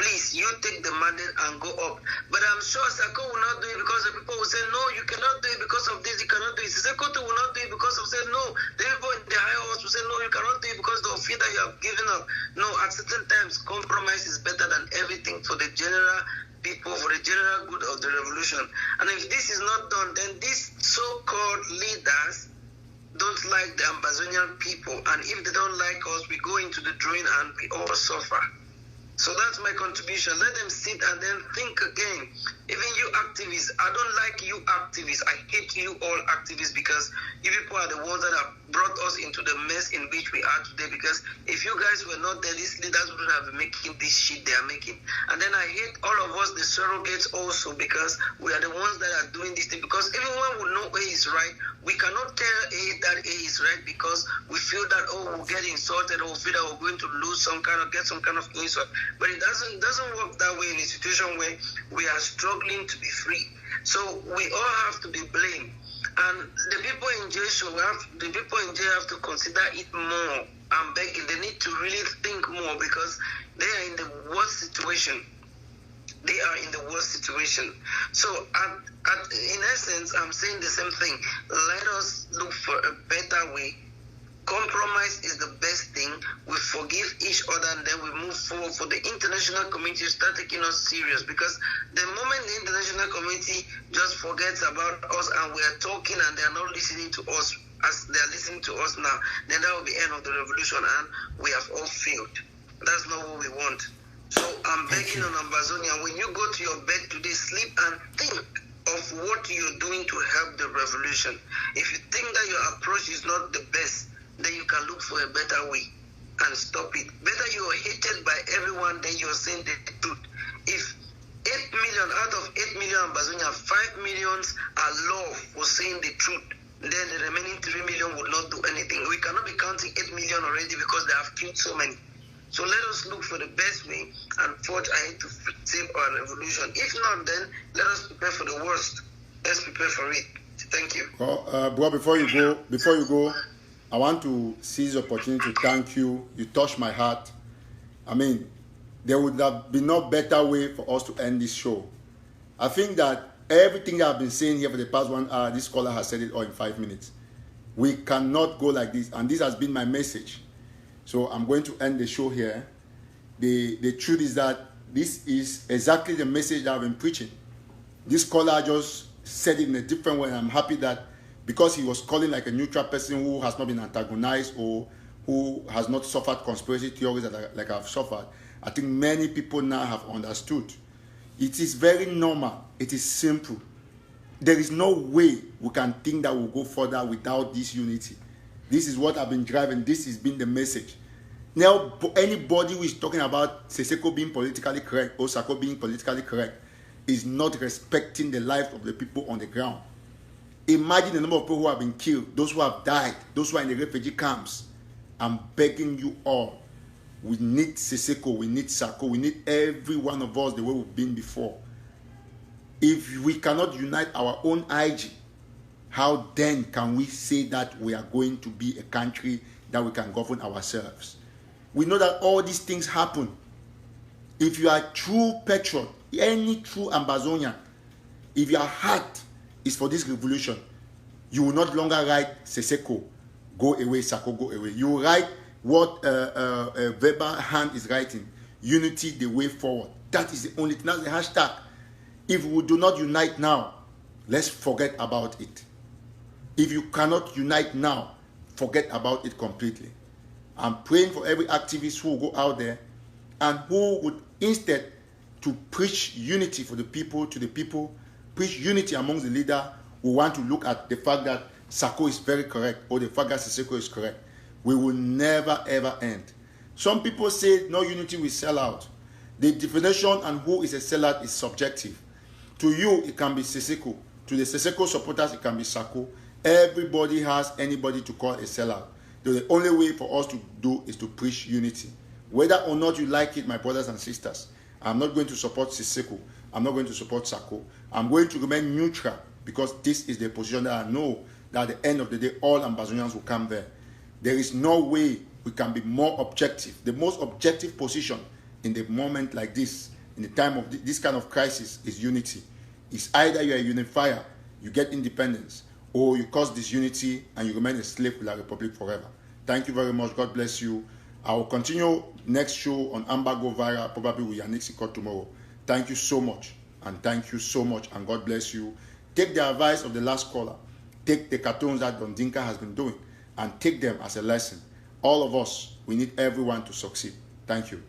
please, you take the mandate and go up. But I'm sure Sako will not do it, because the people will say, no, you cannot do it because of this, you cannot do it. Sako will not do it because of saying, no. The people in the higher horse will say, no, you cannot do it because of fear that you have given up. No, at certain times, compromise is better than everything for the general people, for the general good of the revolution. And if this is not done, then these so-called leaders don't like the Ambazonian people, and if they don't like us, we go into the drain and we all suffer. So that's my contribution. Let them sit and then think again. Even you activists, I don't like you activists. I hate you all activists, because you people are the ones that have brought us into the mess in which we are today. Because if you guys were not there, these leaders wouldn't have been making this shit they are making. And then I hate all of us, the surrogates also, because we are the ones that are doing this thing. Because everyone will know A is right. We cannot tell A that A is right, because we feel that, oh, we'll get insulted, or we feel that we're going to lose get some kind of insult. But it doesn't work that way in a situation where we are struggling to be free. So we all have to be blamed. And the people in jail have to consider it more. I'm begging, they need to really think more, because they are in the worst situation. They are in the worst situation. So in essence, I'm saying the same thing. Let us look for a better way. Compromise is the best thing. We forgive each other, and then we move forward. For the international community to start taking us serious, because the moment the international community just forgets about us and we are talking and they are not listening to us as they are listening to us now, then that will be the end of the revolution, and we have all failed. That's not what we want. So I'm begging on Ambazonia, when you go to your bed today, sleep and think of what you're doing to help the revolution. If you think that your approach is not the best, then you can look for a better way and stop it. Better you are hated by everyone than you are saying the truth. If 8 million out of 8 million Ambazonia, 5 millions are loved for saying the truth, then the remaining 3 million would not do anything. We cannot be counting 8 million already, because they have killed so many. So let us look for the best way and forge ahead to save our revolution. If not, then let us prepare for the worst. Let's prepare for it. Thank you. Well, bro, before you go, I want to seize the opportunity to thank you. You touched my heart. I mean, there would have been no better way for us to end this show. I think that everything that I've been saying here for the past 1 hour, this caller has said it all in 5 minutes. We cannot go like this, and this has been my message. So I'm going to end the show here. The truth is that this is exactly the message that I've been preaching. This caller just said it in a different way, and I'm happy that because he was calling like a neutral person who has not been antagonized or who has not suffered conspiracy theories like I've suffered, I think many people now have understood. It is very normal. It is simple. There is no way we can think that we'll go further without this unity. This is what I've been driving. This has been the message. Now, anybody who is talking about Sako being politically correct or Sako being politically correct is not respecting the life of the people on the ground. Imagine the number of people who have been killed, those who have died, those who are in the refugee camps. I'm begging you all. We need Sako, we need Sako, we need every one of us the way we've been before. If we cannot unite our own IG, how then can we say that we are going to be a country that we can govern ourselves? We know that all these things happen. If you are a true patriot, any true Ambazonian, if your heart is for this revolution, you will not longer write Sako, go away, Sako, go away. You will write what Weber Hand is writing, unity, the way forward. That is the only thing, that's the hashtag. If we do not unite now, let's forget about it. If you cannot unite now, forget about it completely. I'm praying for every activist who will go out there and who would, instead to preach unity for the people, to the people, preach unity amongst the leader, who want to look at the fact that Sako is very correct or the fact that Sako is correct. We will never ever end. Some people say no unity will sell out. The definition and who is a sellout is subjective. To you, it can be Sako. To the Sako supporters, it can be Sako. Everybody has anybody to call a sellout. The only way for us to do is to preach unity. Whether or not you like it, my brothers and sisters, I'm not going to support Sako. I'm not going to support Sako. I'm going to remain neutral because this is the position that I know that at the end of the day, all Ambazonians will come there. There is no way we can be more objective. The most objective position in the moment like this, in the time of this kind of crisis, is unity. It's either you're a unifier, you get independence, or you cause disunity and you remain a slave to the Republic forever. Thank you very much. God bless you. I will continue next show on Amber Go Viral, probably with Yannick Sikot tomorrow. Thank you so much. And thank you so much. And God bless you. Take the advice of the last caller. Take the cartoons that Don Dinka has been doing and take them as a lesson. All of us, we need everyone to succeed. Thank you.